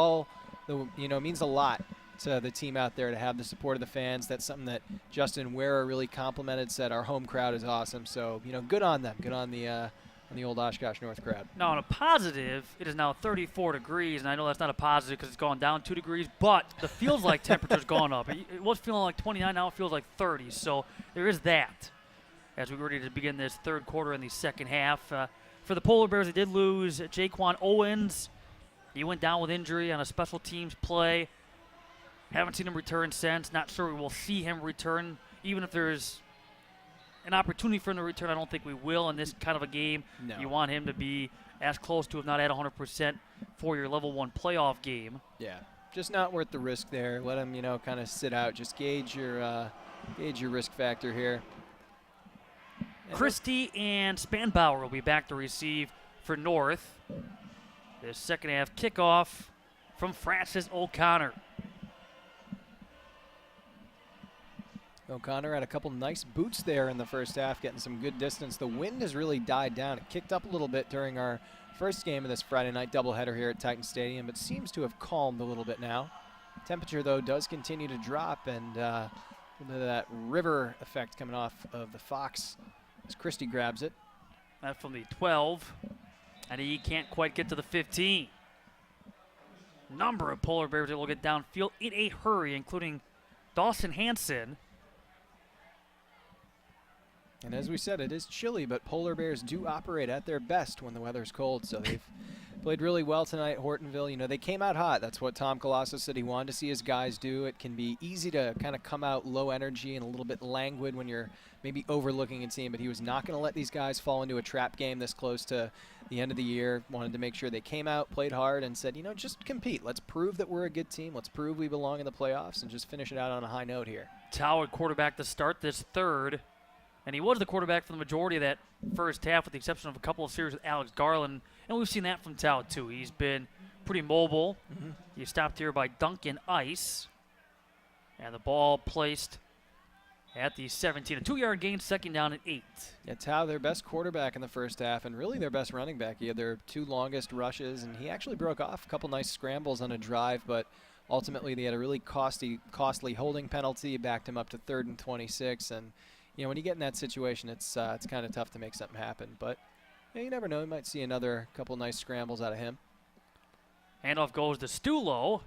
means a lot to the team out there to have the support of the fans. That's something that Justin Wera really complimented, said our home crowd is awesome. So, good on them. Good on the old Oshkosh North crowd. Now, on a positive, it is now 34 degrees, and I know that's not a positive because it's gone down 2 degrees, but the feels like temperature's gone up. It was feeling like 29, now it feels like 30. So there is that as we're ready to begin this third quarter in the second half. For the Polar Bears, they did lose Jaquan Owens. He went down with injury on a special teams play. Haven't seen him return since. Not sure we will see him return. Even if there's an opportunity for him to return, I don't think we will in this kind of a game. No. You want him to be as close to, if not at 100%, for your level 1 playoff game. Yeah, just not worth the risk there. Let him, kind of sit out. Just gauge your risk factor here. Christie and Spanbauer will be back to receive for North. This second half kickoff from Francis O'Connor. O'Connor had a couple nice boots there in the first half, getting some good distance. The wind has really died down. It kicked up a little bit during our first game of this Friday night doubleheader here at Titan Stadium, but seems to have calmed a little bit now. Temperature, though, does continue to drop, and a little bit of that river effect coming off of the Fox as Christie grabs it. That from the 12, and he can't quite get to the 15. Number of Polar Bears able to get downfield in a hurry, including Dawson Hansen. And as we said, it is chilly, but Polar Bears do operate at their best when the weather's cold, so they've played really well tonight. Hortonville, they came out hot. That's what Tom Colosso said he wanted to see his guys do. It can be easy to kind of come out low energy and a little bit languid when you're maybe overlooking a team, but he was not going to let these guys fall into a trap game this close to the end of the year. Wanted to make sure they came out, played hard, and said, just compete. Let's prove that we're a good team. Let's prove we belong in the playoffs and just finish it out on a high note here. Tao at quarterback to start this third. And he was the quarterback for the majority of that first half, with the exception of a couple of series with Alex Garland. And we've seen that from Tao, too. He's been pretty mobile. He stopped here by Duncan Ice. And the ball placed at the 17. A 2-yard gain, second down and 8. Yeah, Tao, their best quarterback in the first half, and really their best running back. He had their 2 longest rushes, and he actually broke off a couple nice scrambles on a drive, but ultimately they had a really costly holding penalty, backed him up to 3rd and 26, and when you get in that situation, it's kind of tough to make something happen. But you never know. You might see another couple nice scrambles out of him. Handoff goes to Stulo.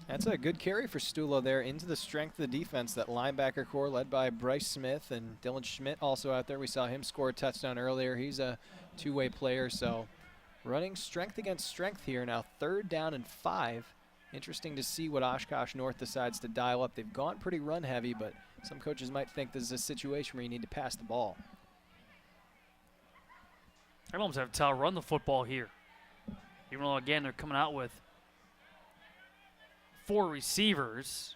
That's a good carry for Stulo there into the strength of the defense. That linebacker core led by Bryce Smith and Dylan Schmidt also out there. We saw him score a touchdown earlier. He's a 2-way player. So running strength against strength here. Now 3rd down and 5. Interesting to see what Oshkosh North decides to dial up. They've gone pretty run heavy, but some coaches might think this is a situation where you need to pass the ball. I'd almost have Tao run the football here. Even though, again, they're coming out with 4 receivers.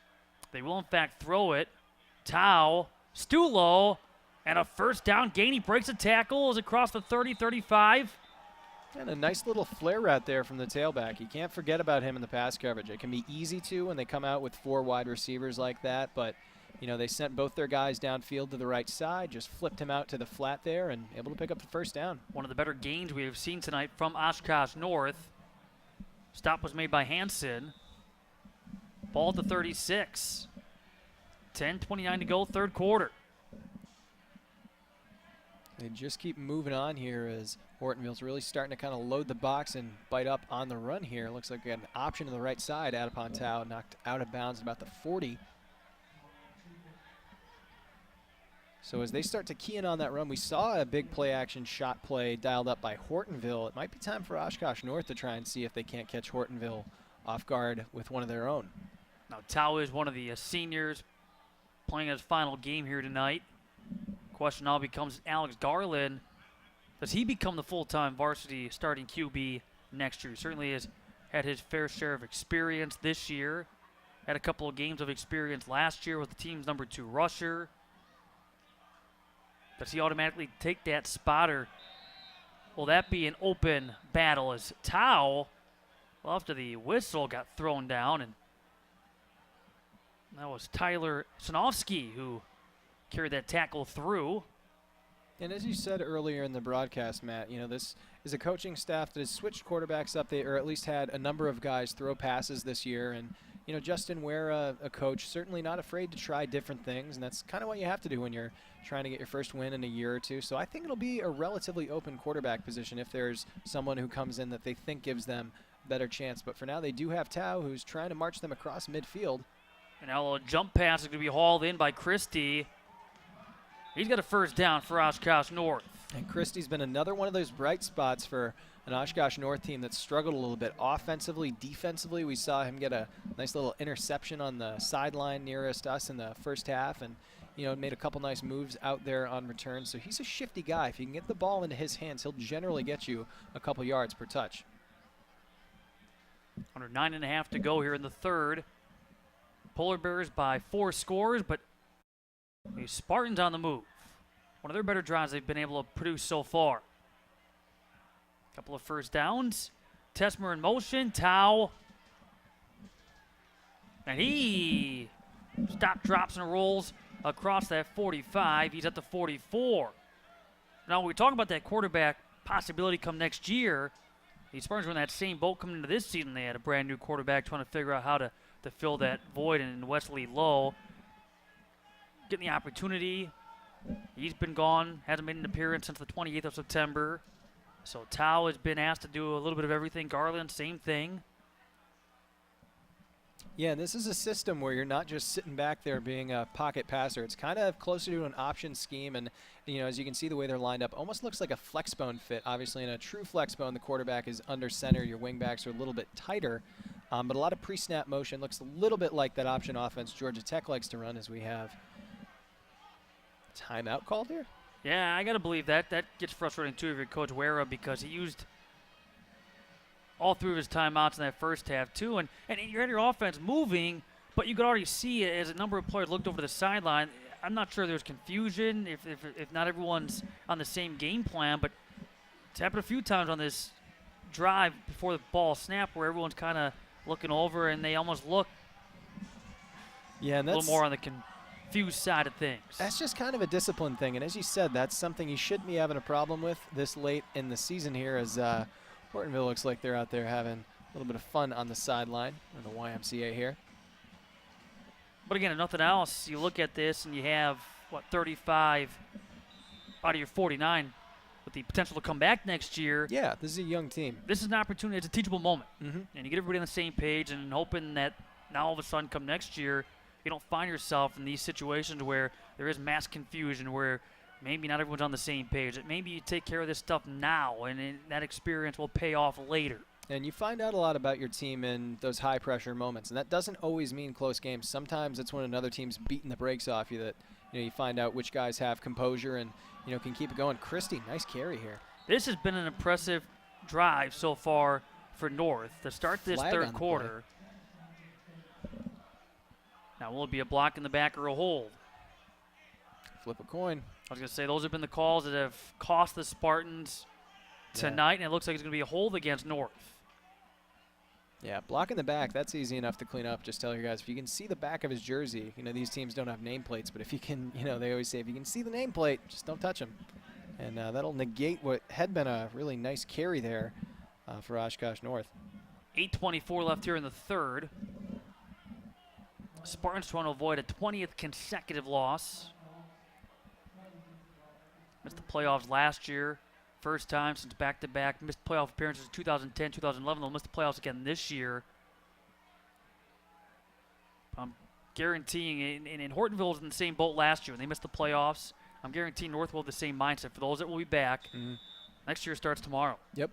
They will, in fact, throw it. Tao, Stulo, and a first down gain. He breaks a tackle, is across the 30, 35. And a nice little flare route there from the tailback. You can't forget about him in the pass coverage. It can be easy to when they come out with 4 wide receivers like that, but you know, they sent both their guys downfield to the right side, just flipped him out to the flat there and able to pick up the first down. One of the better gains we have seen tonight from Oshkosh North. Stop was made by Hansen. Ball at the 36. 10:29 to go, third quarter. They just keep moving on here as Hortonville's really starting to kind of load the box and bite up on the run here. Looks like we got an option to the right side. Adipon Tau knocked out of bounds at about the 40. So as they start to key in on that run, we saw a big play action shot play dialed up by Hortonville. It might be time for Oshkosh North to try and see if they can't catch Hortonville off guard with one of their own. Now Tau is one of the seniors playing his final game here tonight. Question now becomes Alex Garland. Does he become the full-time varsity starting QB next year? He certainly has had his fair share of experience this year. Had a couple of games of experience last year with the team's number 2 rusher. Does he automatically take that spot, or will that be an open battle as Tau, well, after the whistle got thrown down, and that was Tyler Sanofsky who carried that tackle through. And as you said earlier in the broadcast, Matt, you know, this is a coaching staff that has switched quarterbacks up, or at least had a number of guys throw passes this year. And, you know, Justin Ware, a coach, certainly not afraid to try different things. And that's kind of what you have to do when you're trying to get your first win in a year or two. So I think it'll be a relatively open quarterback position if there's someone who comes in that they think gives them a better chance. But for now, they do have Tau, who's trying to march them across midfield. And now a jump pass is going to be hauled in by Christie. He's got a first down for Oshkosh North. And Christie's been another one of those bright spots for an Oshkosh North team that struggled a little bit offensively, defensively. We saw him get a nice little interception on the sideline nearest us in the first half, and, you know, made a couple nice moves out there on return. So he's a shifty guy. If you can get the ball into his hands, he'll generally get you a couple yards per touch. Under 9.5 to go here in the third. Polar Bears by 4 scores, but the Spartans on the move. One of their better drives they've been able to produce so far. Couple of first downs. Tesmer in motion. Tau. And he drops, and rolls across that 45. He's at the 44. Now, when we talk about that quarterback possibility come next year, the Spartans were in that same boat coming into this season. They had a brand new quarterback trying to figure out how to fill that void in Wesley Lowe. Getting the opportunity. He's been gone, hasn't made an appearance since the 28th of September. So Tau has been asked to do a little bit of everything. Garland, same thing. Yeah, and this is a system where you're not just sitting back there being a pocket passer. It's kind of closer to an option scheme, and, you know, as you can see the way they're lined up, almost looks like a flexbone fit. Obviously, in a true flexbone, the quarterback is under center. Your wingbacks are a little bit tighter, but a lot of pre-snap motion. Looks a little bit like that option offense Georgia Tech likes to run, as we have timeout called here? Yeah, I got to believe that. That gets frustrating, too, if you're Coach Wera, because he used all 3 of his timeouts in that first half, too. And you had your offense moving, but you could already see as a number of players looked over the sideline. I'm not sure there's confusion if not everyone's on the same game plan, but it's happened a few times on this drive before the ball snapped where everyone's kind of looking over and they almost look and a little more on the confused side of things. That's just kind of a discipline thing, and as you said, that's something you shouldn't be having a problem with this late in the season here, as Hortonville looks like they're out there having a little bit of fun on the sideline in the YMCA here. But again, if nothing else, you look at this and you have, 35 out of your 49 with the potential to come back next year. Yeah, this is a young team. This is an opportunity. It's a teachable moment. Mm-hmm. And you get everybody on the same page and hoping that now all of a sudden come next year, you don't find yourself in these situations where there is mass confusion, where maybe not everyone's on the same page. That maybe you take care of this stuff now, and that experience will pay off later. And you find out a lot about your team in those high-pressure moments, and that doesn't always mean close games. Sometimes it's when another team's beating the brakes off you that you find out which guys have composure and can keep it going. Christie, nice carry here. This has been an impressive drive so far for North to start this third quarter. Now, will it be a block in the back or a hold? Flip a coin. I was going to say, those have been the calls that have cost the Spartans tonight, and it looks like it's going to be a hold against North. Yeah, blocking the back, that's easy enough to clean up. Just tell your guys, if you can see the back of his jersey, these teams don't have nameplates, but if you can, they always say if you can see the nameplate, just don't touch him. And that'll negate what had been a really nice carry there for Oshkosh North. 8:24 left here in the third. Spartans trying to avoid a 20th consecutive loss. Missed the playoffs last year. First time since back-to-back. Missed playoff appearances in 2010, 2011. They'll miss the playoffs again this year. I'm guaranteeing, and Hortonville was in the same boat last year when they missed the playoffs. I'm guaranteeing North will have the same mindset. For those that will be back, next year starts tomorrow. Yep.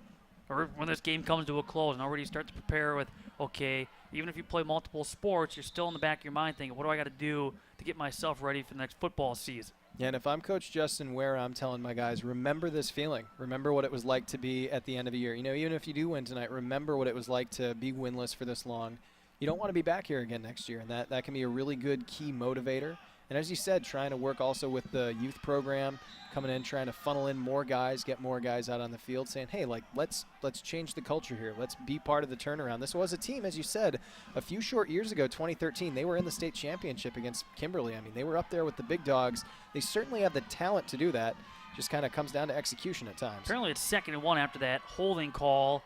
Or when this game comes to a close and already start to prepare with, okay, even if you play multiple sports, you're still in the back of your mind thinking, what do I got to do to get myself ready for the next football season? Yeah, and if I'm Coach Justin Ware, I'm telling my guys, remember this feeling. Remember what it was like to be at the end of a year. Even if you do win tonight, remember what it was like to be winless for this long. You don't want to be back here again next year, and that can be a really good key motivator. And as you said, trying to work also with the youth program, coming in, trying to funnel in more guys, get more guys out on the field, saying, hey, let's change the culture here. Let's be part of the turnaround. This was a team, as you said, a few short years ago, 2013, they were in the state championship against Kimberly. They were up there with the big dogs. They certainly have the talent to do that. Just kind of comes down to execution at times. Apparently it's 2nd and 1 after that holding call,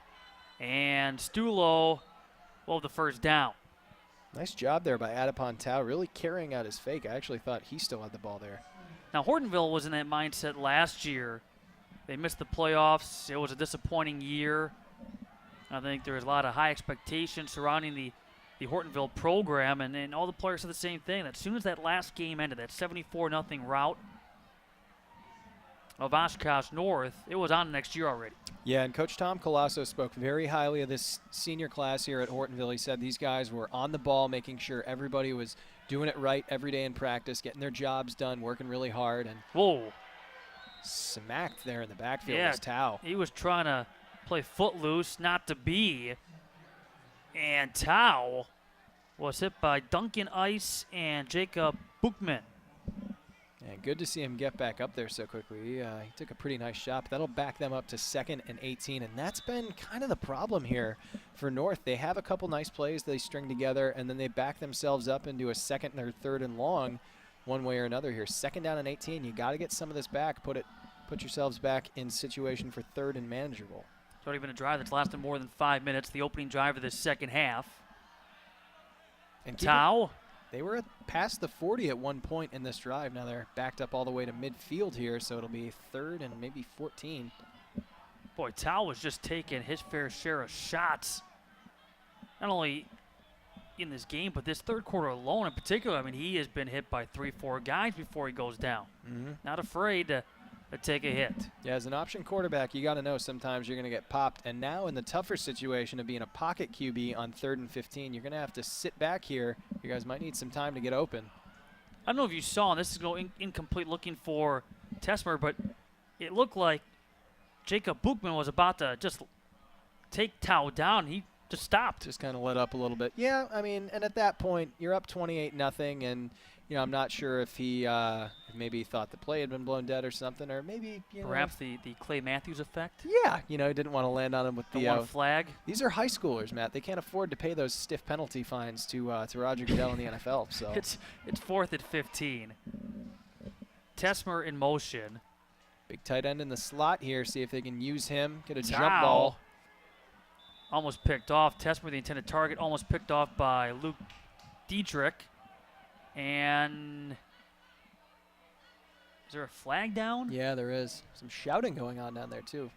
and Stulo will have the first down. Nice job there by Adipon Tau, really carrying out his fake. I actually thought he still had the ball there. Now, Hortonville was in that mindset last year. They missed the playoffs. It was a disappointing year. I think there was a lot of high expectations surrounding the Hortonville program, and all the players said the same thing. As soon as that last game ended, that 74-0 rout of Oshkosh North, it was on next year already. Yeah, and Coach Tom Colasso spoke very highly of this senior class here at Hortonville. He said these guys were on the ball, making sure everybody was doing it right every day in practice, getting their jobs done, working really hard. And whoa, smacked there in the backfield was Tau. He was trying to play footloose, not to be. And Tau was hit by Duncan Ice and Jacob Buchman. And good to see him get back up there so quickly. He took a pretty nice shot. That'll back them up to 2nd and 18, and that's been kind of the problem here for North. They have a couple nice plays they string together, and then they back themselves up into a 2nd or 3rd and long one way or another here. 2nd down and 18. You got to get some of this back. Put yourselves back in situation for 3rd and manageable. It's already been a drive that's lasted more than 5 minutes, the opening drive of the second half. And Tau. They were past the 40 at one point in this drive. Now they're backed up all the way to midfield here, so it'll be 3rd and maybe 14. Boy, Tau was just taking his fair share of shots, not only in this game, but this third quarter alone in particular. He has been hit by 3-4 guys before he goes down. Not afraid to take a hit. Yeah, as an option quarterback, you got to know sometimes you're going to get popped. And now in the tougher situation of being a pocket QB on 3rd and 15, you're going to have to sit back here. You guys might need some time to get open. I don't know if you saw, and this is going incomplete looking for Tesmer, but it looked like Jacob Buchman was about to just take Tau down. He just stopped. Just kind of let up a little bit. Yeah, and at that point, you're up 28-0, and I'm not sure if he maybe thought the play had been blown dead or something, or maybe perhaps the Clay Matthews effect. Yeah, he didn't want to land on him with the one flag. These are high schoolers, Matt. They can't afford to pay those stiff penalty fines to Roger Goodell in the NFL. So it's 4th and 15. Tesmer in motion. Big tight end in the slot here. See if they can use him. Get a jump ball. Almost picked off. Tesmer, the intended target, almost picked off by Luke Dietrich. And is there a flag down? Yeah, there is. Some shouting going on down there, too.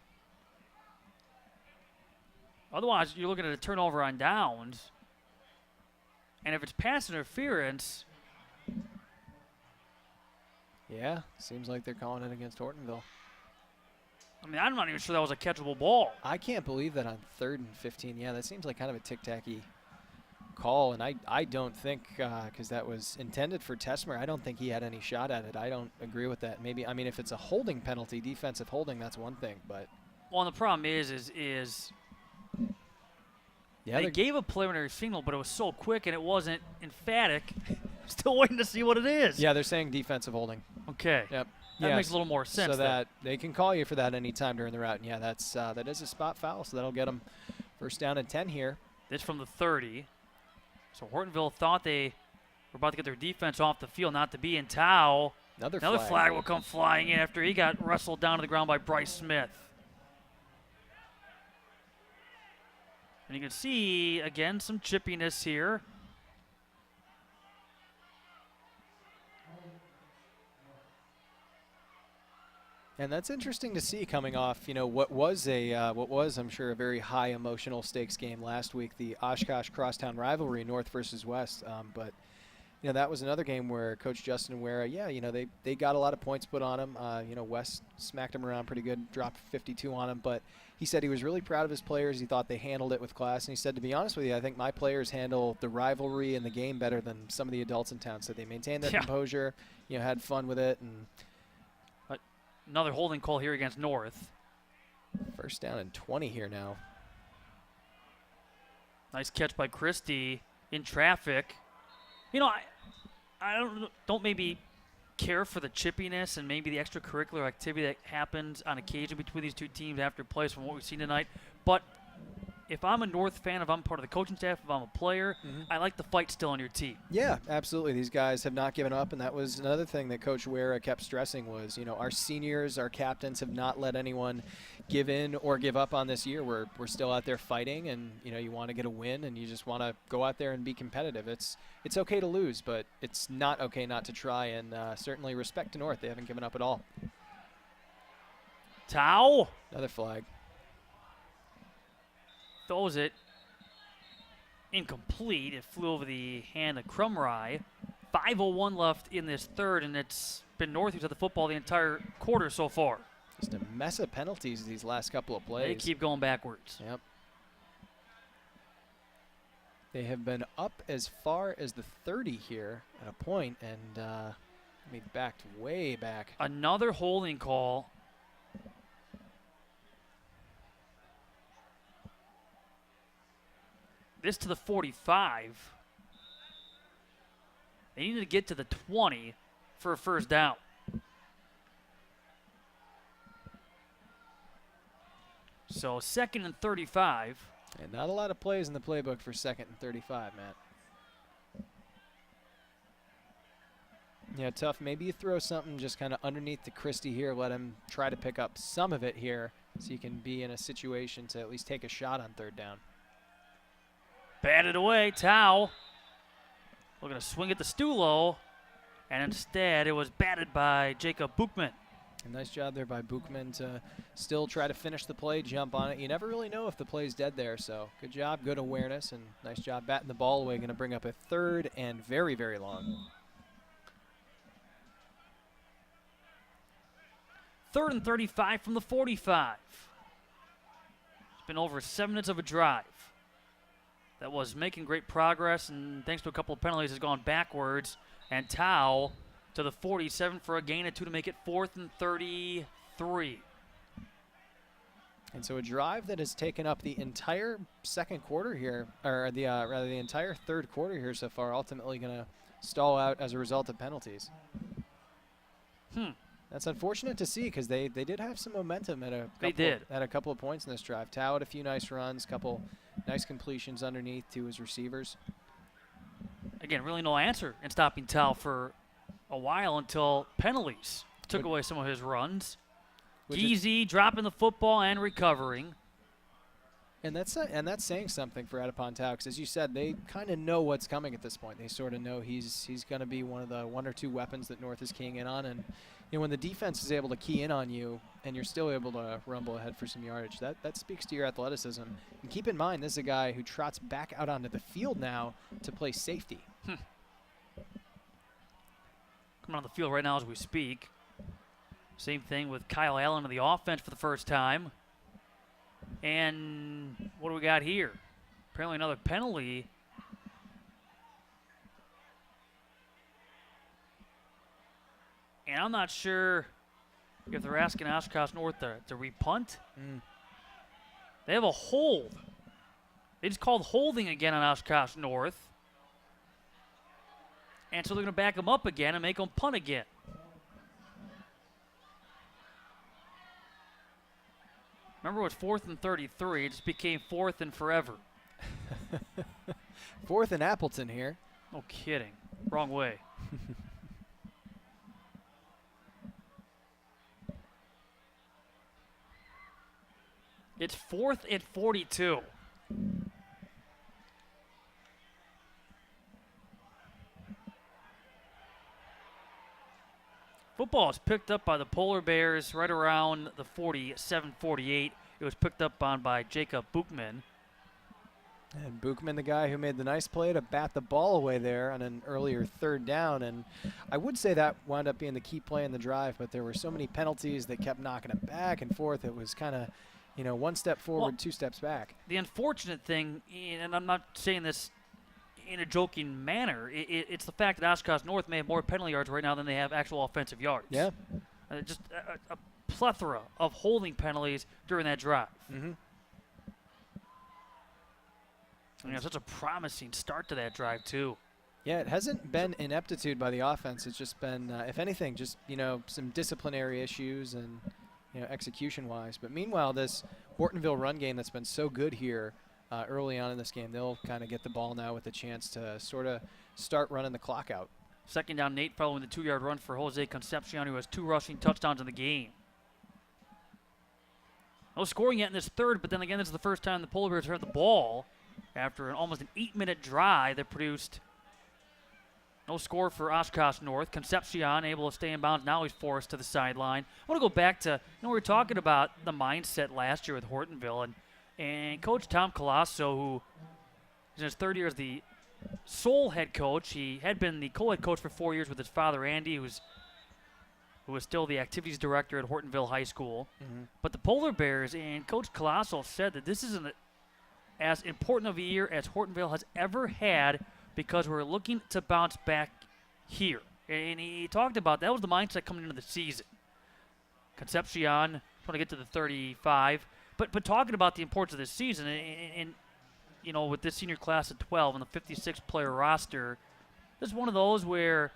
Otherwise, you're looking at a turnover on downs. And if it's pass interference. Yeah, seems like they're calling it against Hortonville. I'm not even sure that was a catchable ball. I can't believe that on 3rd and 15. Yeah, that seems like kind of a tic-tacky call, and I don't think, because that was intended for Tesmer, I don't think he had any shot at it. I don't agree with that. Maybe, if it's a holding penalty, defensive holding, that's one thing, but. Well, the problem is yeah, they gave a preliminary signal, but it was so quick and it wasn't emphatic. Still waiting to see what it is. Yeah, they're saying defensive holding. Okay. Yep. That makes a little more sense. So that they can call you for that anytime during the route. And yeah, that is a spot foul, so that'll get them 1st down and 10 here. This from the 30. So Hortonville thought they were about to get their defense off the field, not to be in. Tao. Another flag will come flying in after he got wrestled down to the ground by Bryce Smith. And you can see, again, some chippiness here. And that's interesting to see coming off, what was I'm sure a very high emotional stakes game last week, the Oshkosh crosstown rivalry, North versus West. But that was another game where Coach Justin Wera, they got a lot of points put on him. West smacked him around pretty good, dropped 52 on him, but he said he was really proud of his players. He thought they handled it with class, and he said, to be honest with you, I think my players handle the rivalry and the game better than some of the adults in town. So they maintained their composure, had fun with it, and another holding call here against North. First down and 20 here now. Nice catch by Christie in traffic. I don't maybe care for the chippiness and maybe the extracurricular activity that happens on occasion between these two teams after plays from what we've seen tonight. But if I'm a North fan, if I'm part of the coaching staff, if I'm a player, I like the fight still on your team. Yeah, absolutely. These guys have not given up, and that was another thing that Coach Wera kept stressing was, our seniors, our captains have not let anyone give in or give up on this year. We're still out there fighting, and, you want to get a win, and you just want to go out there and be competitive. It's okay to lose, but it's not okay not to try, and certainly respect to North. They haven't given up at all. Tao. Another flag. Throws it incomplete. It flew over the hand of Crumry. 5:01 left in this third, and it's been North who's had the football the entire quarter so far. Just a mess of penalties these last couple of plays. They keep going backwards. Yep. They have been up as far as the 30 here at a point, and backed way back. Another holding call. This to the 45. They needed to get to the 20 for a first down. So 2nd and 35. And not a lot of plays in the playbook for 2nd and 35, Matt. Yeah, tough. Maybe you throw something just kind of underneath the Christie here, let him try to pick up some of it here so you can be in a situation to at least take a shot on 3rd down. Batted away, Tao. Looking to swing at the Stulo, and instead it was batted by Jacob Buchman. A nice job there by Buchman to still try to finish the play, jump on it. You never really know if the play's dead there, so good job, good awareness, and nice job batting the ball away. Going to bring up a 3rd and very, very long. 3rd and 35 from the 45. It's been over 7 minutes of a drive that was making great progress, and thanks to a couple of penalties has gone backwards. And Tao to the 47 for a gain of 2 to make it 4th and 33. And so a drive that has taken up the entire second quarter here, or the entire 3rd quarter here so far, ultimately going to stall out as a result of penalties. That's unfortunate to see because they did have some momentum at a couple of points in this drive. Tao had a few nice runs, couple nice completions underneath to his receivers. Again, really no answer in stopping Tao for a while until penalties took away some of his runs. Geezy dropping the football and recovering. And that's saying something for Adipon Tao because, as you said, they kind of know what's coming at this point. They sort of know he's going to be one of the 1 or 2 weapons that North is keying in on. And when the defense is able to key in on you and you're still able to rumble ahead for some yardage, that speaks to your athleticism. And keep in mind, this is a guy who trots back out onto the field now to play safety. Coming on the field right now as we speak. Same thing with Kyle Allen on the offense for the first time. And what do we got here? Apparently another penalty. And I'm not sure if they're asking Oshkosh North to repunt. They have a hold. They just called holding again on Oshkosh North. And so they're going to back them up again and make them punt again. Remember, it was 4th and 33. It just became 4th and forever. Fourth and Appleton here. No kidding. Wrong way. It's 4th and 42. Football is picked up by the Polar Bears right around the 47-48. It was picked up on by Jacob Buchman. And Buchman, the guy who made the nice play to bat the ball away there on an earlier third down. And I would say that wound up being the key play in the drive, but there were so many penalties that kept knocking it back and forth. It was kind of, one step forward, 2 steps back. The unfortunate thing, and I'm not saying this in a joking manner, it's the fact that Oshkosh North may have more penalty yards right now than they have actual offensive yards. Yeah. Just a plethora of holding penalties during that drive. Mm-hmm. Such a promising start to that drive, too. Yeah, it hasn't been ineptitude by the offense. It's just been, if anything, just, some disciplinary issues and, execution-wise. But meanwhile, this Hortonville run game that's been so good here early on in this game, they'll kind of get the ball now with a chance to sort of start running the clock out. 2nd down, 8 following the 2-yard run for Jose Concepcion, who has 2 rushing touchdowns in the game. No scoring yet in this third, but then again, this is the first time the Polar Bears have the ball after almost an 8-minute drive that produced no score for Oshkosh North. Concepcion able to stay in bounds. Now he's forced to the sideline. I want to go back to, we were talking about the mindset last year with Hortonville, and Coach Tom Colasso, who is in his 3rd year as the sole head coach. He had been the co-head coach for 4 years with his father, Andy, who was still the activities director at Hortonville High School. Mm-hmm. But the Polar Bears and Coach Colasso said that this isn't as important of a year as Hortonville has ever had because we're looking to bounce back here. And he talked about that was the mindset coming into the season. Concepcion, trying to get to the 35. But talking about the importance of this season, and with this senior class of 12 and the 56-player roster, this is one of those where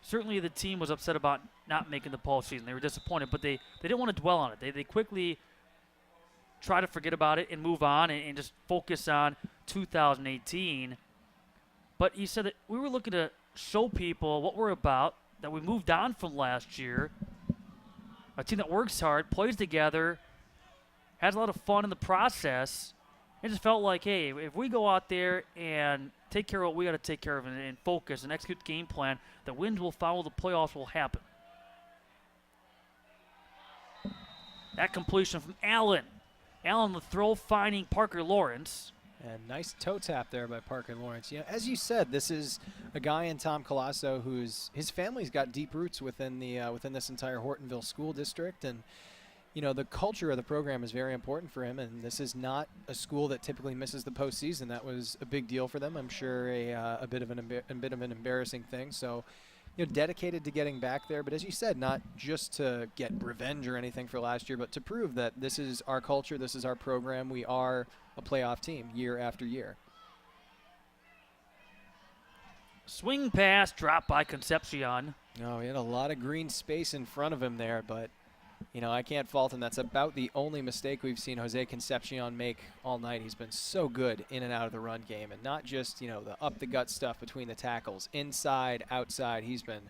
certainly the team was upset about not making the postseason. They were disappointed, but they didn't want to dwell on it. They quickly try to forget about it and move on and just focus on 2018. But he said that we were looking to show people what we're about, that we moved on from last year. A team that works hard, plays together, has a lot of fun in the process. It just felt like, hey, if we go out there and take care of what we got to take care of and focus and execute the game plan, the wins will follow, the playoffs will happen. That completion from Allen. Allen the throw, finding Parker Lawrence. And nice toe tap there by Parker Lawrence. As you said, this is a guy in Tom Colasso his family's got deep roots within this entire Hortonville school district, and the culture of the program is very important for him. And this is not a school that typically misses the postseason. That was a big deal for them. I'm sure a bit of an embarrassing thing. So, dedicated to getting back there. But as you said, not just to get revenge or anything for last year, but to prove that this is our culture, this is our program. We are a playoff team year after year. Swing pass, drop by Concepcion. No, he had a lot of green space in front of him there, but I can't fault him. That's about the only mistake we've seen Jose Concepcion make all night. He's been so good in and out of the run game, and not just, the up-the-gut stuff between the tackles. Inside, outside, he's been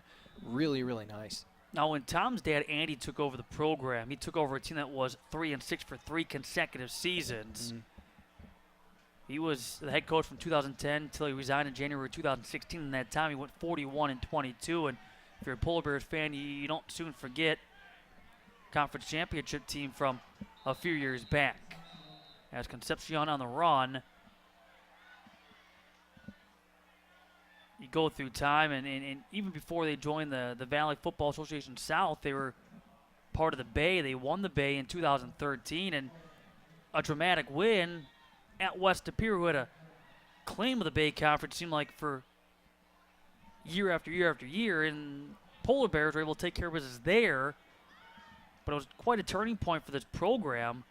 really, really nice. Now, when Tom's dad, Andy, took over the program, he took over a team that was 3-6 for 3 consecutive seasons. Mm-hmm. He was the head coach from 2010 until he resigned in January 2016. In that time, he went 41-22, and if you're a Polar Bears fan, you don't soon forget conference championship team from a few years back. As Concepcion on the run, you go through time, and even before they joined the Valley Football Association South, they were part of the Bay. They won the Bay in 2013, and a dramatic win at West Superior, who had a claim of the Bay Conference, seemed like for year after year after year, and Polar Bears were able to take care of business there. But it was quite a turning point for this program,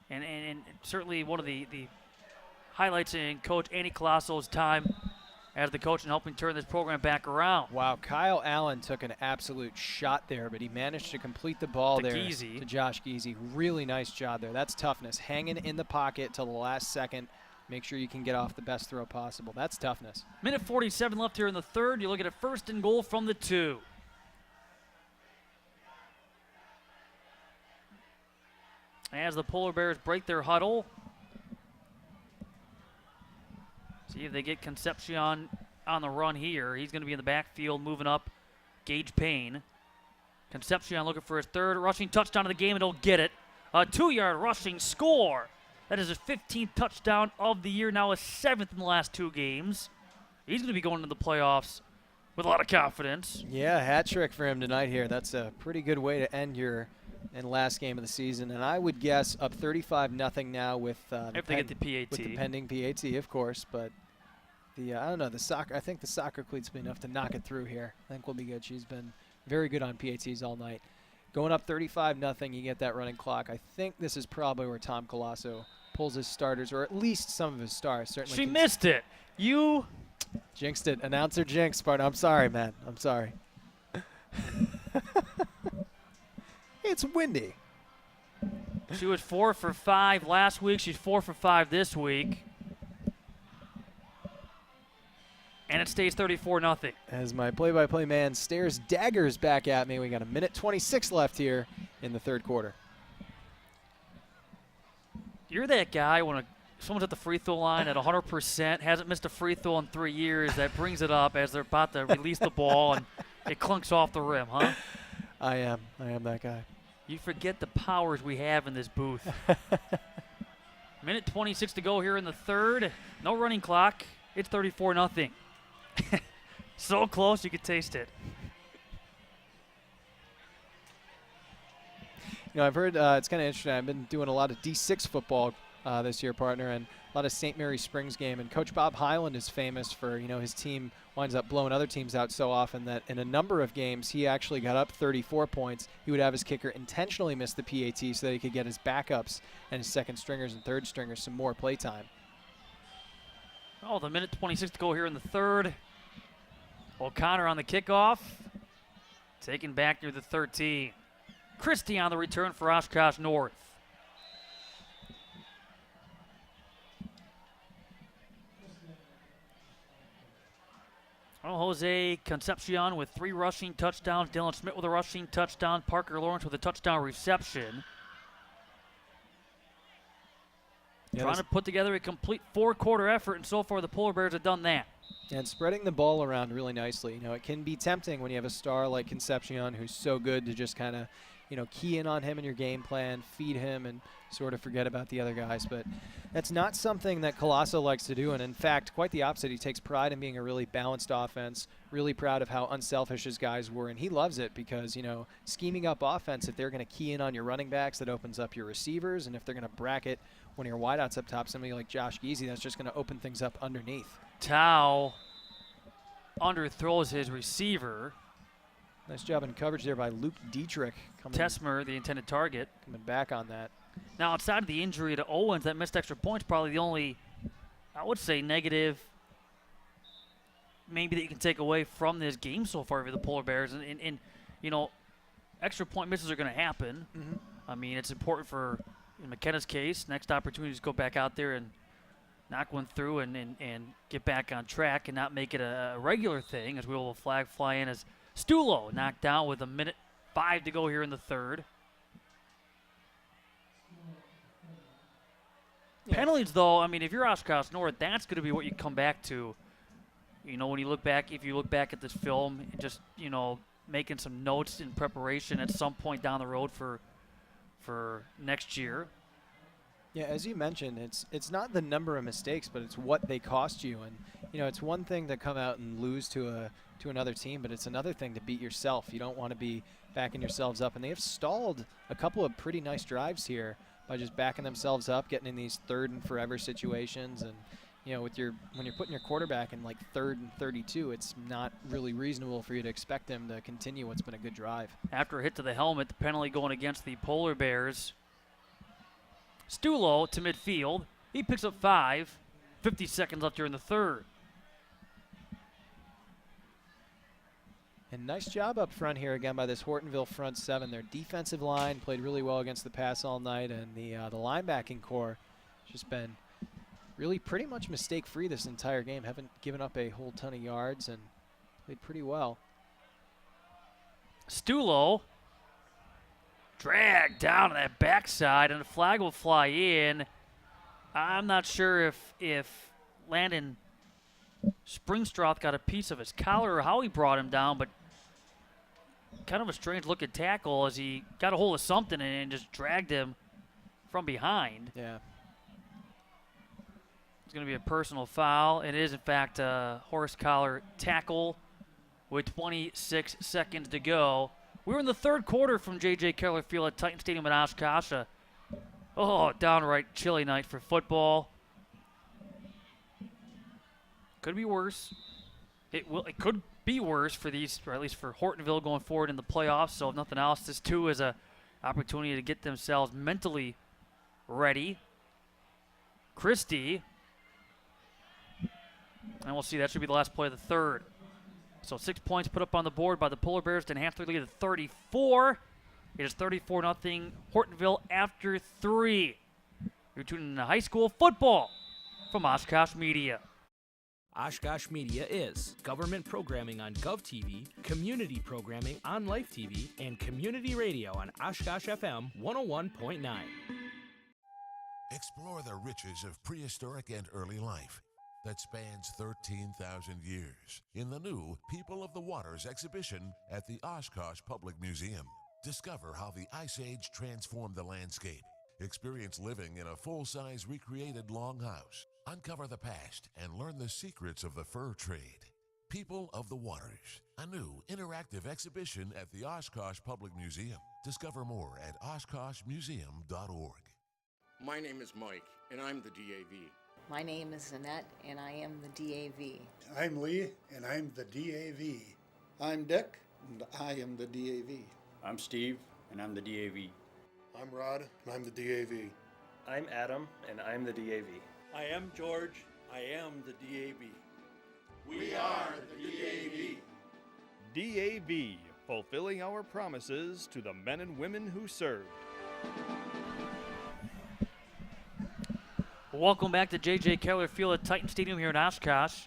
and certainly one of the highlights in Coach Andy Colasso's time as the coach and helping turn this program back around. Wow, Kyle Allen took an absolute shot there, but he managed to complete the ball To there Giese. to Josh Giese. Really nice job there. That's toughness. Hanging in the pocket till the last second. Make sure you can get off the best throw possible. That's toughness. Minute 47 left here in the third. You look at a 1st and goal from the 2. As the Polar Bears break their huddle. See if they get Concepcion on the run here. He's going to be in the backfield moving up. Gage Payne. Concepcion looking for his 3rd rushing touchdown of the game, and he'll get it. A 2-yard rushing score. That is his 15th touchdown of the year, now his 7th in the last 2 games. He's going to be going into the playoffs with a lot of confidence. Yeah, hat trick for him tonight here. That's a pretty good way to end your last game of the season. And I would guess up 35-0 now with if they get the PAT. With the pending PAT, of course. But I don't know, I think the soccer cleats be enough to knock it through here. I think we'll be good. She's been very good on PATs all night. Going up 35-0, you get that running clock. I think this is probably where Tom Colasso pulls his starters, or at least some of his stars. Certainly. She missed it. You jinxed it. Announcer jinx, partner. I'm sorry, man. I'm sorry. It's windy. She was 4 for 5 last week. She's 4 for 5 this week. And it stays 34-0. As my play-by-play man stares daggers back at me, we got a minute 26 left here in the third quarter. You're that guy when someone's at the free throw line at 100%, hasn't missed a free throw in 3 years, that brings it up as they're about to release the ball and it clunks off the rim, huh? I am that guy. You forget the powers we have in this booth. Minute 26 to go here in the third. No running clock. It's 34-0. So close you could taste it. You know, I've heard it's kind of interesting. I've been doing a lot of D6 football this year, partner, and a lot of St. Mary Springs game. And Coach Bob Highland is famous for, his team winds up blowing other teams out so often that in a number of games he actually got up 34 points. He would have his kicker intentionally miss the PAT so that he could get his backups and his second stringers and third stringers some more play time. Oh, the minute 26 to go here in the third. O'Connor on the kickoff. Taken back near the 13. Christie on the return for Oshkosh North. Well, Jose Concepcion with 3 rushing touchdowns. Dylan Schmidt with a rushing touchdown. Parker Lawrence with a touchdown reception. Trying to put together a complete 4-quarter effort, and so far the Polar Bears have done that. And spreading the ball around really nicely. It can be tempting when you have a star like Concepcion who's so good to just kind of, key in on him in your game plan, feed him, and sort of forget about the other guys. But that's not something that Colasso likes to do. And, in fact, quite the opposite. He takes pride in being a really balanced offense, really proud of how unselfish his guys were. And he loves it because, scheming up offense, if they're going to key in on your running backs, that opens up your receivers. And if they're going to bracket one of your wideouts up top, somebody like Josh Giese, that's just going to open things up underneath. Tao underthrows his receiver. Nice job in coverage there by Luke Dietrich. Tesmer, the intended target. Coming back on that. Now, outside of the injury to Owens, that missed extra point's probably the only, I would say, negative maybe that you can take away from this game so far for the Polar Bears. And extra point misses are going to happen. Mm-hmm. I mean, it's important for, in McKenna's case, next opportunity to go back out there and knock one through and get back on track and not make it a regular thing, as we will flag fly in as Stulo knocked down with a minute 5 to go here in the third. Yeah. Penalties, though, I mean, if you're Oshkosh North, that's going to be what you come back to. When you look back, if you look back at this film, and just, making some notes in preparation at some point down the road for next year. Yeah, as you mentioned, it's not the number of mistakes, but it's what they cost you. And it's one thing to come out and lose to another team, but it's another thing to beat yourself. You don't want to be backing yourselves up, and they have stalled a couple of pretty nice drives here by just backing themselves up, getting in these third and forever situations. And when you're putting your quarterback in like 3rd and 32, it's not really reasonable for you to expect him to continue what's been a good drive. After a hit to the helmet, the penalty going against the Polar Bears. Stulo to midfield. He picks up 5. 50 seconds left here in the third. And nice job up front here again by this Hortonville front seven. Their defensive line played really well against the pass all night, and the linebacking core just been really pretty much mistake-free this entire game. Haven't given up a whole ton of yards and played pretty well. Stulo dragged down on that backside, and the flag will fly in. I'm not sure if Landon Springstroth got a piece of his collar or how he brought him down, but kind of a strange-looking tackle as he got a hold of something and just dragged him from behind. Yeah. It's going to be a personal foul. It is, in fact, a horse collar tackle with 26 seconds to go. We were in the third quarter from J.J. Keller Field at Titan Stadium in Oshkosh. Downright chilly night for football. Could be worse. It could be worse for these, or at least for Hortonville going forward in the playoffs. So if nothing else, this too is a opportunity to get themselves mentally ready. Christie, and we'll see, that should be the last play of the third. So 6 points put up on the board by the Polar Bears to enhance their lead to 34. It is 34-0 Hortonville after 3. You're tuning in to high school football from Oshkosh Media. Oshkosh Media is government programming on GovTV, community programming on Life TV, and community radio on Oshkosh FM 101.9. Explore the riches of prehistoric and early life that spans 13,000 years in the new People of the Waters exhibition at the Oshkosh Public Museum. Discover how the Ice Age transformed the landscape. Experience living in a full-size recreated longhouse. Uncover the past and learn the secrets of the fur trade. People of the Waters, a new interactive exhibition at the Oshkosh Public Museum. Discover more at oshkoshmuseum.org. My name is Mike, and I'm the DAV. My name is Annette, and I am the DAV. I'm Lee, and I'm the DAV. I'm Dick, and I am the DAV. I'm Steve, and I'm the DAV. I'm Rod, and I'm the DAV. I'm Adam, and I'm the DAV. I am George. I am the DAV. We are the DAV. DAV, fulfilling our promises to the men and women who served. Welcome back to J.J. Keller Field at Titan Stadium here in Oshkosh.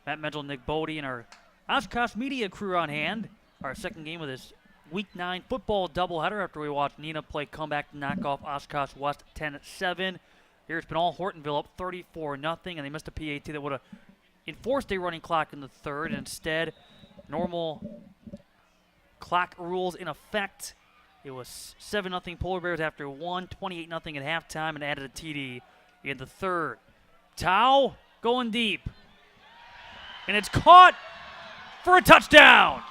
Matt Menzel, Nick Bodie, and our Oshkosh Media crew on hand. Our second game of this Week 9 football doubleheader after we watched Neenah play comeback to knock off Oshkosh West 10-7. Here it's been all Hortonville up 34-0, and they missed a PAT that would have enforced a running clock in the third. Instead, normal clock rules in effect. It was 7-0 Polar Bears after 1, 28-0 at halftime, and added a TD in the third. Tau going deep. And it's caught for a touchdown.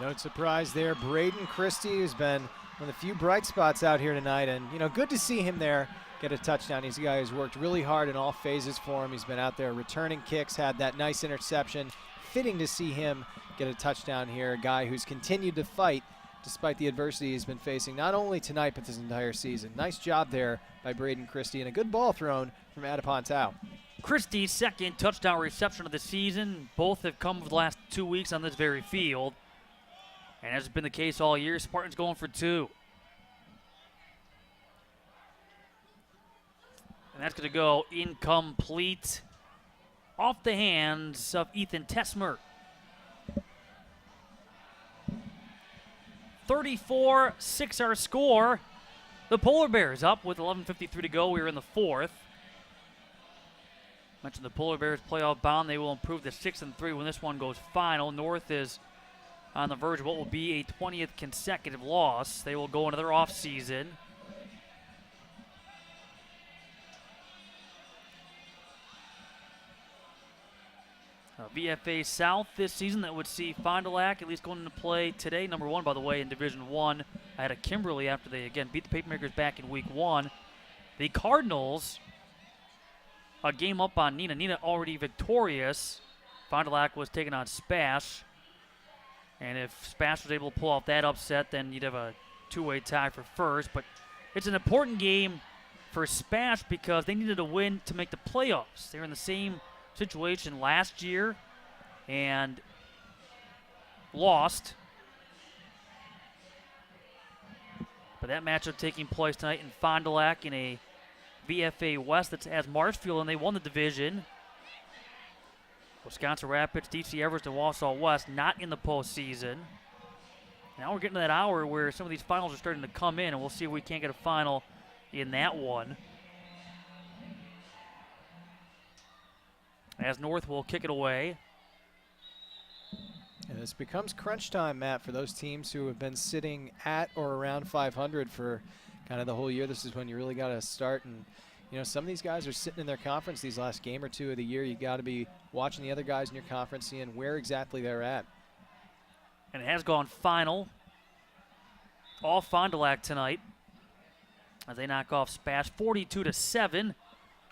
No surprise there. Braden Christie has been one of the few bright spots out here tonight. And, good to see him there get a touchdown. He's a guy who's worked really hard in all phases for him. He's been out there returning kicks, had that nice interception. Fitting to see him get a touchdown here. A guy who's continued to fight despite the adversity he's been facing, not only tonight, but this entire season. Nice job there by Braden Christie, and a good ball thrown from Adipon Tau. Christie's second touchdown reception of the season. Both have come over the last 2 weeks on this very field. And as has been the case all year, Spartans going for 2. And that's going to go incomplete off the hands of Ethan Tesmer. 34-6 our score. The Polar Bears up with 11:53 to go. We are in the fourth. Mentioned the Polar Bears playoff bound. They will improve to 6-3 when this one goes final. North is on the verge of what will be a 20th consecutive loss. They will go into their offseason. VFA South this season that would see Fond du Lac at least going into play today. Number 1, by the way, in Division 1 ahead of Kimberly after they, again, beat the Papermakers back in Week 1. The Cardinals, a game up on Neenah. Neenah already victorious. Fond du Lac was taking on Spash. And if Spash was able to pull off that upset, then you'd have a two-way tie for first. But it's an important game for Spash because they needed a win to make the playoffs. They were in the same situation last year, and lost. But that matchup taking place tonight in Fond du Lac in a VFA West that has Marshfield, and they won the division. Wisconsin Rapids, DC Everest, and Wausau West not in the postseason. Now we're getting to that hour where some of these finals are starting to come in, and we'll see if we can't get a final in that one. As North will kick it away. And this becomes crunch time, Matt, for those teams who have been sitting at or around 500 for kind of the whole year. This is when you really got to start. And, you know, some of these guys are sitting in their conference these last game or two of the year. You got to be watching the other guys in your conference, seeing where exactly they're at. And it has gone final. All Fond du Lac tonight as they knock off Spash 42-7.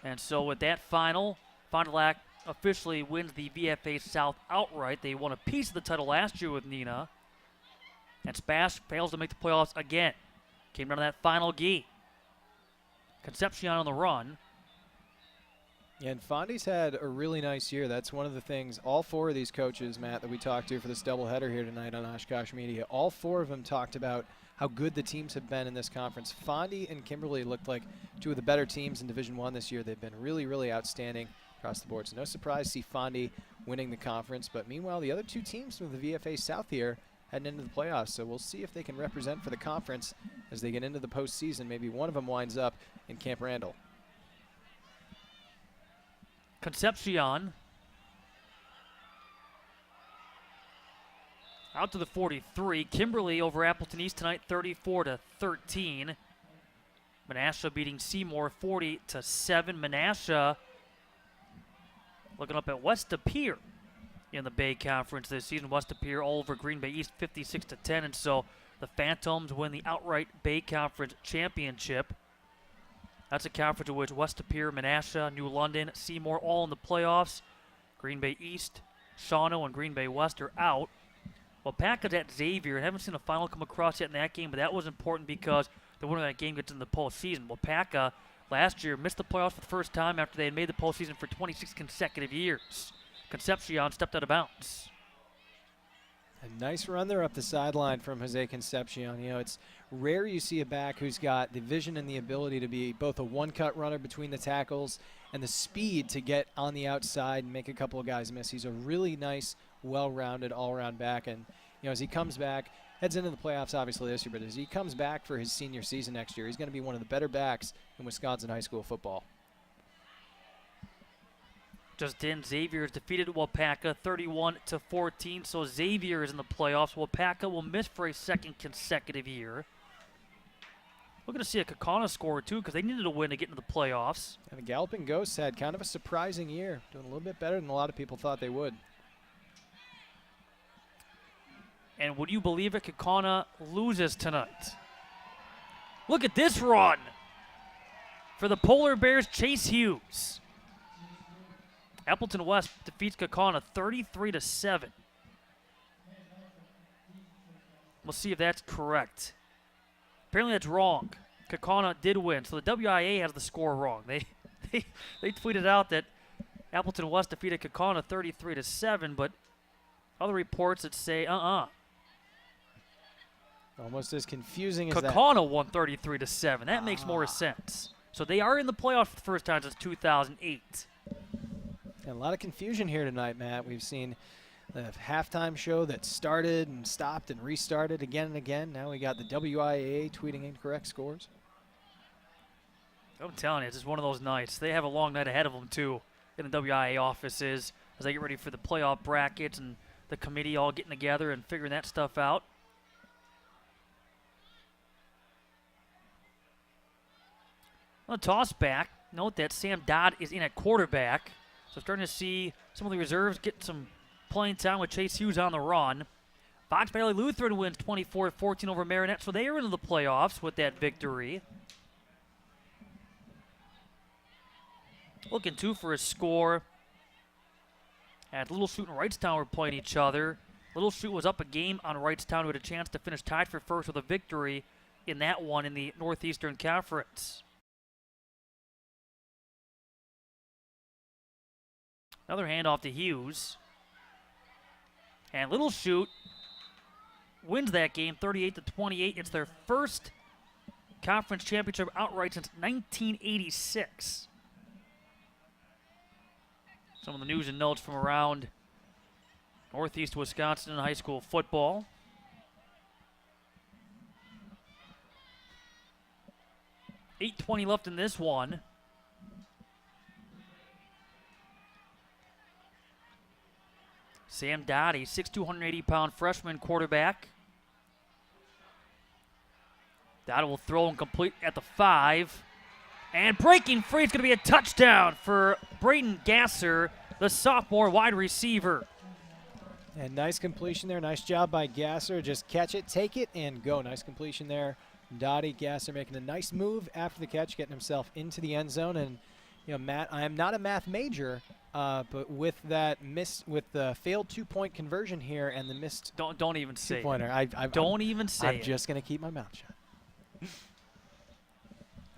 And so with that final, Fond du Lac officially wins the VFA South outright. They won a piece of the title last year with Neenah. And Spash fails to make the playoffs again. Came down to that final game. Concepcion on the run. Yeah, and Fondy's had a really nice year. That's one of the things all four of these coaches, Matt, that we talked to for this doubleheader here tonight on Oshkosh Media, all four of them talked about how good the teams have been in this conference. Fondy and Kimberly looked like two of the better teams in Division I this year. They've been really, really outstanding across the board. So no surprise to see Fondy winning the conference. But meanwhile, the other two teams from the VFA South here heading into the playoffs. So we'll see if they can represent for the conference as they get into the postseason. Maybe one of them winds up in Camp Randall. Concepcion out to the 43. Kimberly over Appleton East tonight, 34-13. Menasha beating Seymour 40-7. Menasha looking up at West De Pere in the Bay Conference this season. West De Pere all over Green Bay East 56-10, and so the Phantoms win the outright Bay Conference championship. That's a conference in which West De Pere, Menasha, New London, Seymour all in the playoffs. Green Bay East, Shawano, and Green Bay West are out. Well, Packard's at Xavier. I haven't seen a final come across yet in that game, but that was important because the winner of that game gets in the postseason. Well, Packer last year missed the playoffs for the first time after they had made the postseason for 26 consecutive years. Concepcion stepped out of bounds. A nice run there up the sideline from Jose Concepcion. You know, it's rare you see a back who's got the vision and the ability to be both a one-cut runner between the tackles and the speed to get on the outside and make a couple of guys miss. He's a really nice, well-rounded, all-around back. And, you know, as he comes back, heads into the playoffs obviously this year, but as he comes back for his senior season next year, he's going to be one of the better backs in Wisconsin high school football. Just in, Xavier is defeated Wapaka 31-14, so Xavier is in the playoffs. Wapaka will miss for a second consecutive year. We're going to see a Kakana score, too, because they needed a win to get into the playoffs. And the Galloping Ghosts had kind of a surprising year, doing a little bit better than a lot of people thought they would. And would you believe it, Kakana loses tonight? Look at this run for the Polar Bears, Chase Hughes. Appleton West defeats Kakana 33-7. We'll see if that's correct. Apparently that's wrong. Kakana did win, so the WIA has the score wrong. They tweeted out that Appleton West defeated Kakana 33-7, but other reports that say Almost as confusing as that. Kakana won 33-7. That makes more sense. So they are in the playoffs for the first time since 2008. And a lot of confusion here tonight, Matt. We've seen the halftime show that started and stopped and restarted again and again. Now we got the WIAA tweeting incorrect scores. I'm telling you, it's just one of those nights. They have a long night ahead of them, too, in the WIAA offices as they get ready for the playoff brackets and the committee all getting together and figuring that stuff out. On the toss back, note that Sam Dodd is in at quarterback. So starting to see some of the reserves get some playing time with Chase Hughes on the run. Fox Valley Lutheran wins 24-14 over Marinette, so they are into the playoffs with that victory. Looking too for a score. And Little Chute and Wrightstown were playing each other. Little Chute was up a game on Wrightstown, who had a chance to finish tied for first with a victory in that one in the Northeastern Conference. Another handoff to Hughes. And Little Chute wins that game 38-28. It's their first conference championship outright since 1986. Some of the news and notes from around Northeast Wisconsin in high school football. .8:20 left in this one. Sam Dottie, 6'2", 180-pound freshman quarterback. Dottie will throw and complete at the 5. And breaking free, it's going to be a touchdown for Braden Gasser, the sophomore wide receiver. And nice completion there. Nice job by Gasser. Just catch it, take it, and go. Nice completion there. Dottie Gasser making a nice move after the catch, getting himself into the end zone. And, you know, Matt, I am not a math major, but with that with the failed 2-point conversion here and the missed don't even say two-pointer, I'm just going to keep my mouth shut.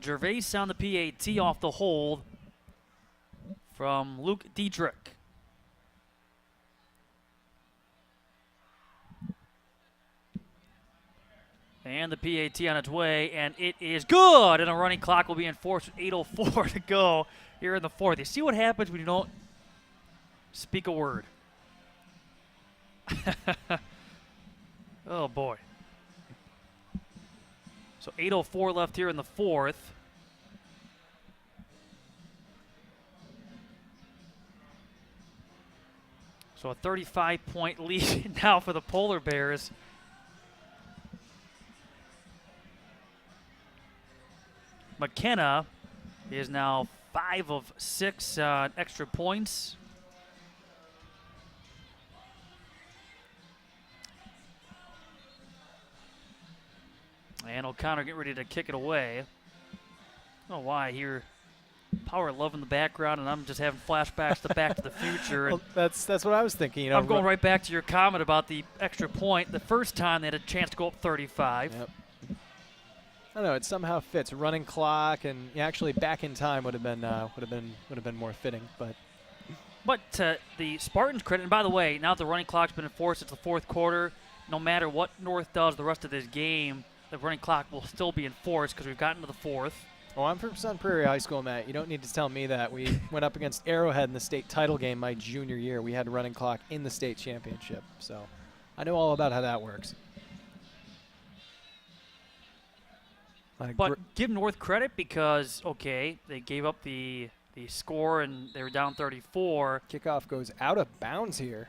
Gervais on the PAT off the hold from Luke Diedrich. And the PAT on its way, and it is good. And a running clock will be enforced with 8:04 to go here in the fourth. You see what happens when you don't speak a word. Oh, boy. So 8:04 left here in the fourth. So a 35-point lead now for the Polar Bears. McKenna is now 5 of 6 extra points. And O'Connor getting ready to kick it away. I don't know why I hear Power Love in the background, and I'm just having flashbacks to Back to the Future. Well, that's what I was thinking. You know, I'm going right back to your comment about the extra point. The first time they had a chance to go up 35. Yep. I don't know. It somehow fits. Running clock and actually back in time would have been more fitting. But to the Spartans' credit, and by the way, now the running clock's been enforced, it's the fourth quarter. No matter what North does the rest of this game, the running clock will still be enforced because we've gotten to the fourth. Oh, I'm from Sun Prairie High School, Matt. You don't need to tell me that. We went up against Arrowhead in the state title game my junior year. We had a running clock in the state championship, so I know all about how that works. But give North credit because, okay, they gave up the score and they were down 34. Kickoff goes out of bounds here.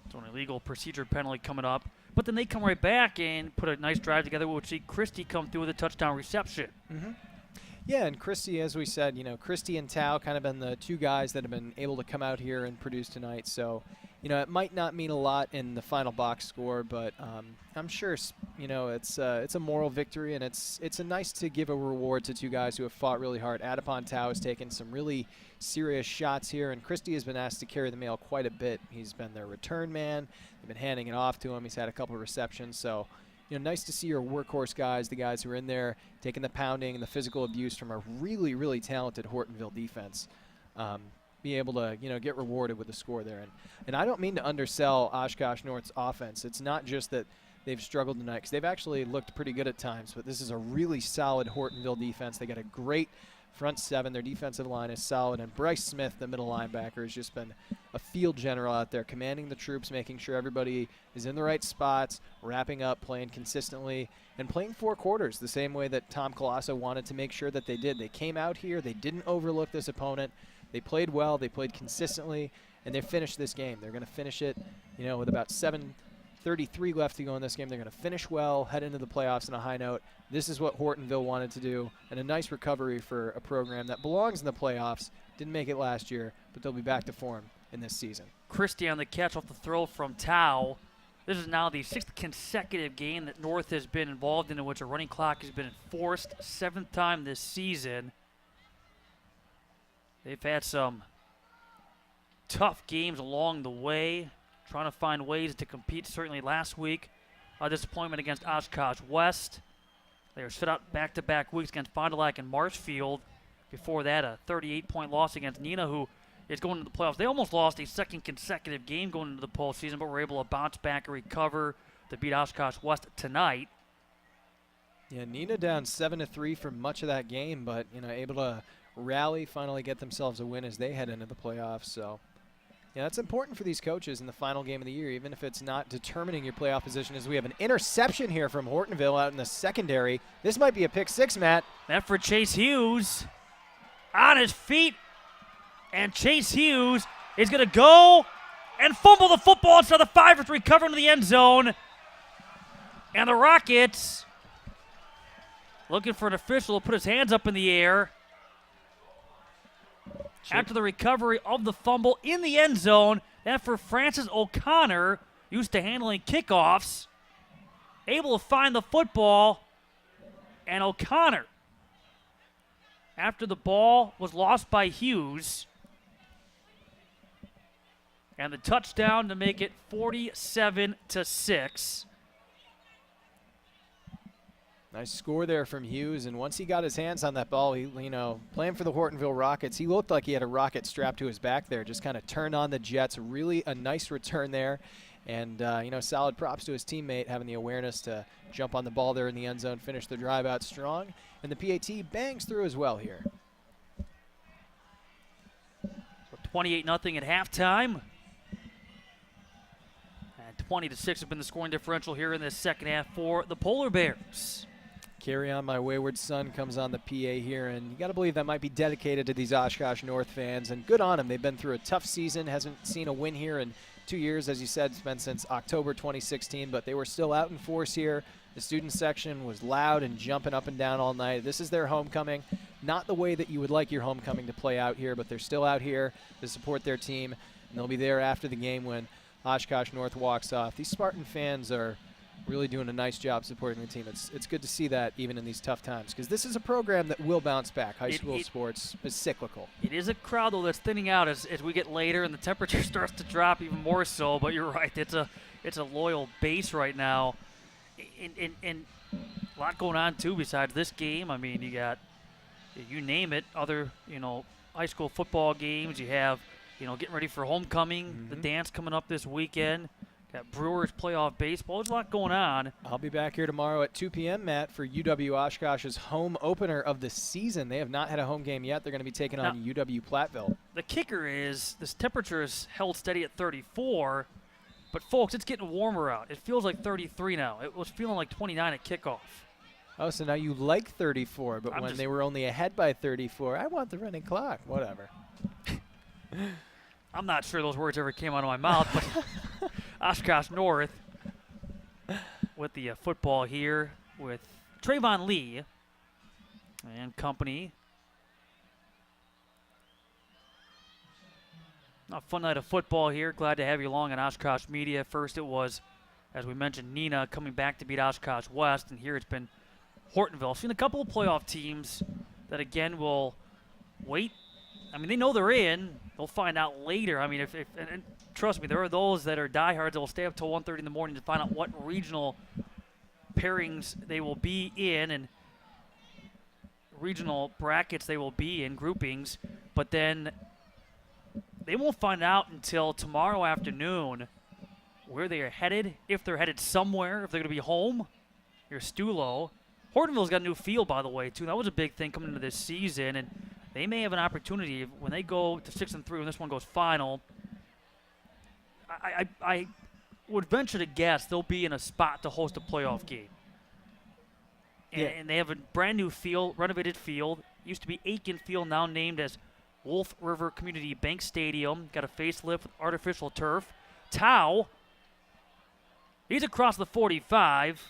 It's an illegal procedure penalty coming up. But then they come right back and put a nice drive together. We'll see Christie come through with a touchdown reception. Mm-hmm. Yeah, and Christie, as we said, you know, Christie and Tao kind of been the two guys that have been able to come out here and produce tonight. So, you know, it might not mean a lot in the final box score, but I'm sure, you know, it's a moral victory, and it's a nice to give a reward to two guys who have fought really hard. Adipon Tao has taken some really serious shots here, and Christie has been asked to carry the mail quite a bit. He's been their return man. They've been handing it off to him. He's had a couple of receptions, so you know, nice to see your workhorse guys, the guys who are in there taking the pounding and the physical abuse from a really, really talented Hortonville defense. Be able to, you know, get rewarded with the score there. And I don't mean to undersell Oshkosh North's offense. It's not just that they've struggled tonight, because they've actually looked pretty good at times, but this is a really solid Hortonville defense. They got a great front seven. Their defensive line is solid, and Bryce Smith, the middle linebacker, has just been a field general out there, commanding the troops, making sure everybody is in the right spots, wrapping up, playing consistently, and playing 4 quarters the same way that Tom Colosso wanted to make sure that they did. They came out here, they didn't overlook this opponent, they played well, they played consistently, and they finished this game. They're going to finish it, you know, with about 7:33 left to go in this game. They're going to finish well, head into the playoffs on a high note. This is what Hortonville wanted to do, and a nice recovery for a program that belongs in the playoffs. Didn't make it last year, but they'll be back to form in this season. Christie on the catch off the throw from Tao. This is now the 6th consecutive game that North has been involved in which a running clock has been enforced. 7th time this season. They've had some tough games along the way, trying to find ways to compete. Certainly last week, a disappointment against Oshkosh West. They were shut out back-to-back weeks against Fond du Lac and Marshfield. Before that, a 38-point loss against Neenah, who is going into the playoffs. They almost lost a 2nd consecutive game going into the postseason, but were able to bounce back and recover. to beat Oshkosh West tonight. Yeah, Neenah down 7-3 for much of that game, but able to rally, finally get themselves a win as they head into the playoffs. So, yeah, that's important for these coaches in the final game of the year, even if it's not determining your playoff position. As we have an interception here from Hortonville out in the secondary. This might be a pick six, Matt. That for Chase Hughes on his feet, and Chase Hughes is going to go and fumble the football inside the 5 as recover into the end zone. And the Rockets looking for an official to put his hands up in the air. After the recovery of the fumble in the end zone, that for Francis O'Connor, used to handling kickoffs, able to find the football, and O'Connor, after the ball was lost by Hughes, and the touchdown to make it 47-6. Nice score there from Hughes, and once he got his hands on that ball, he, playing for the Hortonville Rockets, he looked like he had a rocket strapped to his back there, just kind of turned on the Jets. Really a nice return there, and, solid props to his teammate having the awareness to jump on the ball there in the end zone, finish the drive out strong, and the PAT bangs through as well here. So 28-0 at halftime. And 20-6 has been the scoring differential here in the second half for the Polar Bears. Carry On My Wayward Son comes on the PA here, and you got to believe that might be dedicated to these Oshkosh North fans, and good on them. They've been through a tough season, hasn't seen a win here in 2 years. As you said, it's been since October 2016, but they were still out in force here. The student section was loud and jumping up and down all night. This is their homecoming. Not the way that you would like your homecoming to play out here, but they're still out here to support their team, and they'll be there after the game when Oshkosh North walks off. These Spartan fans are really doing a nice job supporting the team. It's good to see that even in these tough times, because this is a program that will bounce back. High school sports is cyclical. It is a crowd, though, that's thinning out as we get later and the temperature starts to drop even more so, but you're right. It's a loyal base right now. And a lot going on, too, besides this game. I mean, you got, you name it, other, high school football games. You have, getting ready for homecoming, the dance coming up this weekend. Got Brewers playoff baseball. There's a lot going on. I'll be back here tomorrow at 2 p.m., Matt, for UW Oshkosh's home opener of the season. They have not had a home game yet. They're going to be taking on UW Platteville. The kicker is this temperature is held steady at 34, but, folks, it's getting warmer out. It feels like 33 now. It was feeling like 29 at kickoff. Oh, so now you like 34, but when they were only ahead by 34, I want the running clock. Whatever. I'm not sure those words ever came out of my mouth, but Oshkosh North with the football here with Trayvon Lee and company. A fun night of football here. Glad to have you along on Oshkosh Media. First it was, as we mentioned, Neenah coming back to beat Oshkosh West, and here it's been Hortonville. Seen a couple of playoff teams that, again, will wait. I mean, they know they're in. They'll find out later. I mean, and trust me, there are those that are diehards that will stay up till 1:30 in the morning to find out what regional pairings they will be in and regional brackets they will be in, groupings. But then they won't find out until tomorrow afternoon where they are headed, if they're headed somewhere, if they're going to be home. Here's Stulo. Hortonville's got a new field, by the way, too. That was a big thing coming into this season, and they may have an opportunity when they go to 6-3 when this one goes final. I would venture to guess they'll be in a spot to host a playoff game. And they have a brand new field, renovated field. Used to be Aiken Field, now named as Wolf River Community Bank Stadium. Got a facelift with artificial turf. Tau, he's across the 45.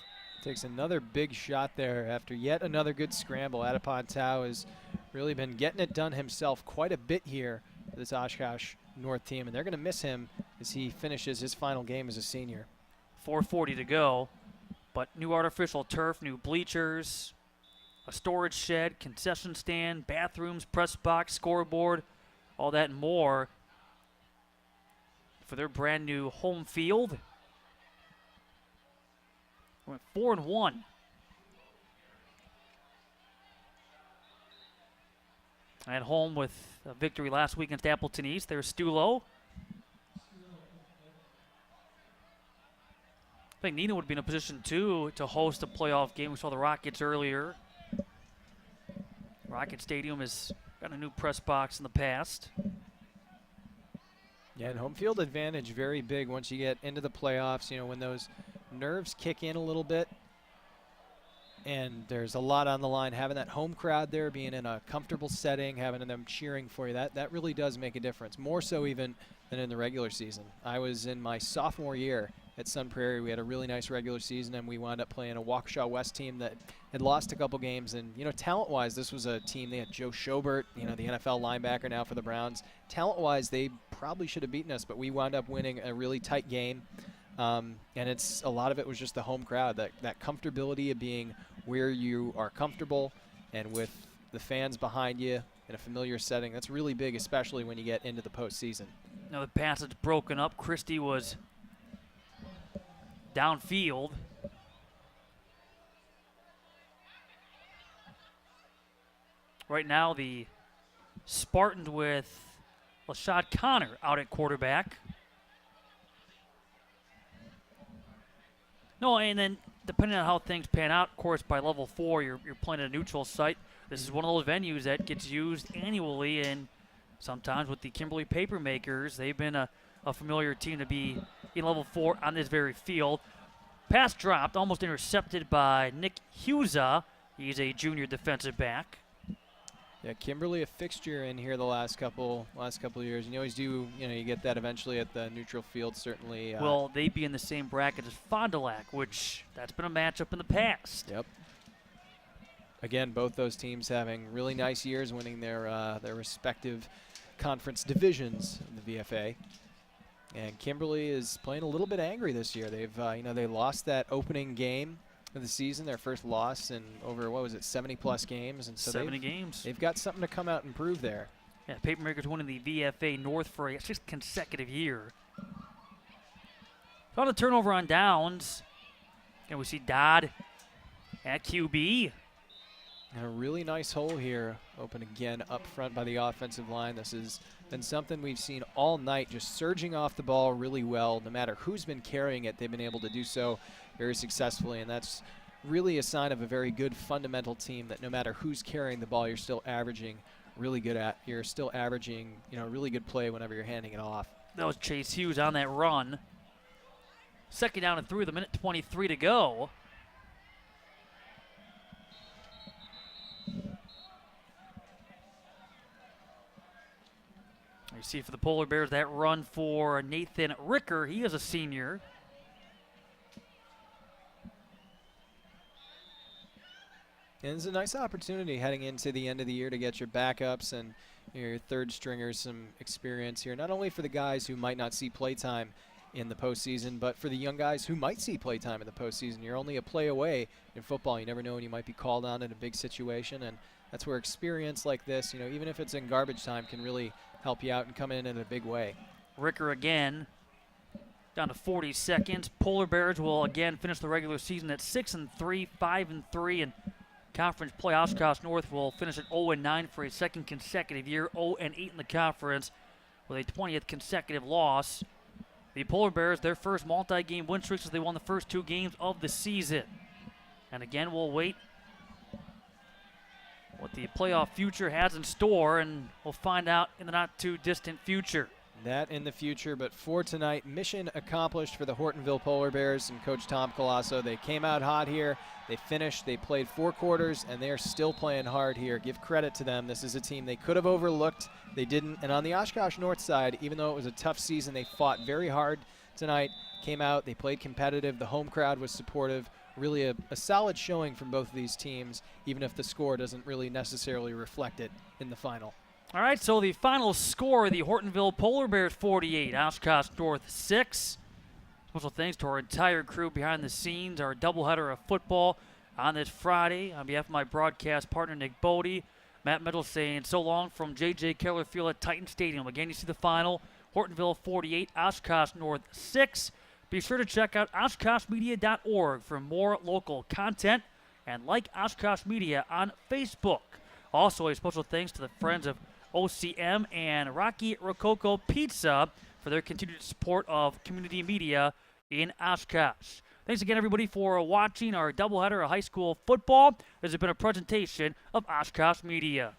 Takes another big shot there after yet another good scramble. Adipon Tau has really been getting it done himself quite a bit here for this Oshkosh North team, and they're going to miss him as he finishes his final game as a senior. 4:40 to go, but new artificial turf, new bleachers, a storage shed, concession stand, bathrooms, press box, scoreboard, all that and more for their brand new home field. Went 4-1. At home with a victory last week against Appleton East. There's Stulo. I think Neenah would be in a position, too, to host a playoff game. We saw the Rockets earlier. Rocket Stadium has got a new press box in the past. Yeah, and home field advantage very big once you get into the playoffs. You know, when those nerves kick in a little bit and there's a lot on the line, having that home crowd there, being in a comfortable setting, having them cheering for you, that really does make a difference, more so even than in the regular season. I was in my sophomore year at Sun Prairie. We had a really nice regular season, and we wound up playing a Waukesha West team that had lost a couple games. And, you know, talent-wise, this was a team. They had Joe Schobert, you know, the NFL linebacker now for the Browns. Talent-wise, they probably should have beaten us, but we wound up winning a really tight game. And a lot of it was just the home crowd, that comfortability of being where you are comfortable and with the fans behind you in a familiar setting. That's really big, especially when you get into the postseason. Now the pass is broken up. Christie was downfield. Right now the Spartans with Lashad Connor out at quarterback. No, and then depending on how things pan out, of course, by level 4, you're playing at a neutral site. This is one of those venues that gets used annually, and sometimes with the Kimberly Papermakers, they've been a familiar team to be in level 4 on this very field. Pass dropped, almost intercepted by Nick Husa. He's a junior defensive back. Yeah, Kimberly a fixture in here the last couple of years. And you always do, you know, you get that eventually at the neutral field, certainly. Will they be in the same bracket as Fond du Lac, which that's been a matchup in the past. Yep. Again, both those teams having really nice years, winning their respective conference divisions in the VFA. And Kimberly is playing a little bit angry this year. They've, they lost that opening game of the season, their first loss in over, 70-plus games. And so 70 games. They've got something to come out and prove there. Yeah, Papermakers winning the VFA North for a 6th consecutive year. On a turnover on downs. And we see Dodd at QB. And a really nice hole here, open again up front by the offensive line. This has been something we've seen all night, just surging off the ball really well. No matter who's been carrying it, they've been able to do so very successfully, and that's really a sign of a very good fundamental team, that no matter who's carrying the ball, you're still averaging really good really good play whenever you're handing it off. That was Chase Hughes on that run. 2nd down and 3 with a minute 23 to go. You see for the Polar Bears that run for Nathan Ricker. He is a senior. And it's a nice opportunity heading into the end of the year to get your backups and your third stringers some experience here, not only for the guys who might not see playtime in the postseason, but for the young guys who might see playtime in the postseason. You're only a play away in football. You never know when you might be called on in a big situation, and that's where experience like this, even if it's in garbage time, can really help you out and come in a big way. Ricker again, down to 40 seconds. Polar Bears will again finish the regular season at 6-3, 5-3, and conference play. Oshkosh North will finish at 0-9 for a 2nd consecutive year, 0-8 in the conference with a 20th consecutive loss. The Polar Bears, their first multi-game win streak as they won the first 2 games of the season. And again, we'll wait what the playoff future has in store, and we'll find out in the not-too-distant future. That in the future, but for tonight, mission accomplished for the Hortonville Polar Bears and Coach Tom Colasso. They came out hot here. They finished. They played 4 quarters, and they are still playing hard here. Give credit to them. This is a team they could have overlooked. They didn't. And on the Oshkosh North side, even though it was a tough season, they fought very hard tonight, came out, they played competitive. The home crowd was supportive. Really a solid showing from both of these teams, even if the score doesn't really necessarily reflect it in the final. All right, so the final score, the Hortonville Polar Bears 48, Oshkosh North 6. Special thanks to our entire crew behind the scenes, our doubleheader of football on this Friday. On behalf of my broadcast partner, Nick Bodie, Matt Mitchell saying so long from J.J. Keller Field at Titan Stadium. Again, you see the final, Hortonville 48, Oshkosh North 6. Be sure to check out OshkoshMedia.org for more local content, and like Oshkosh Media on Facebook. Also, a special thanks to the friends of OCM and Rocky Rococo Pizza for their continued support of community media in Oshkosh. Thanks again, everybody, for watching our doubleheader of high school football. This has been a presentation of Oshkosh Media.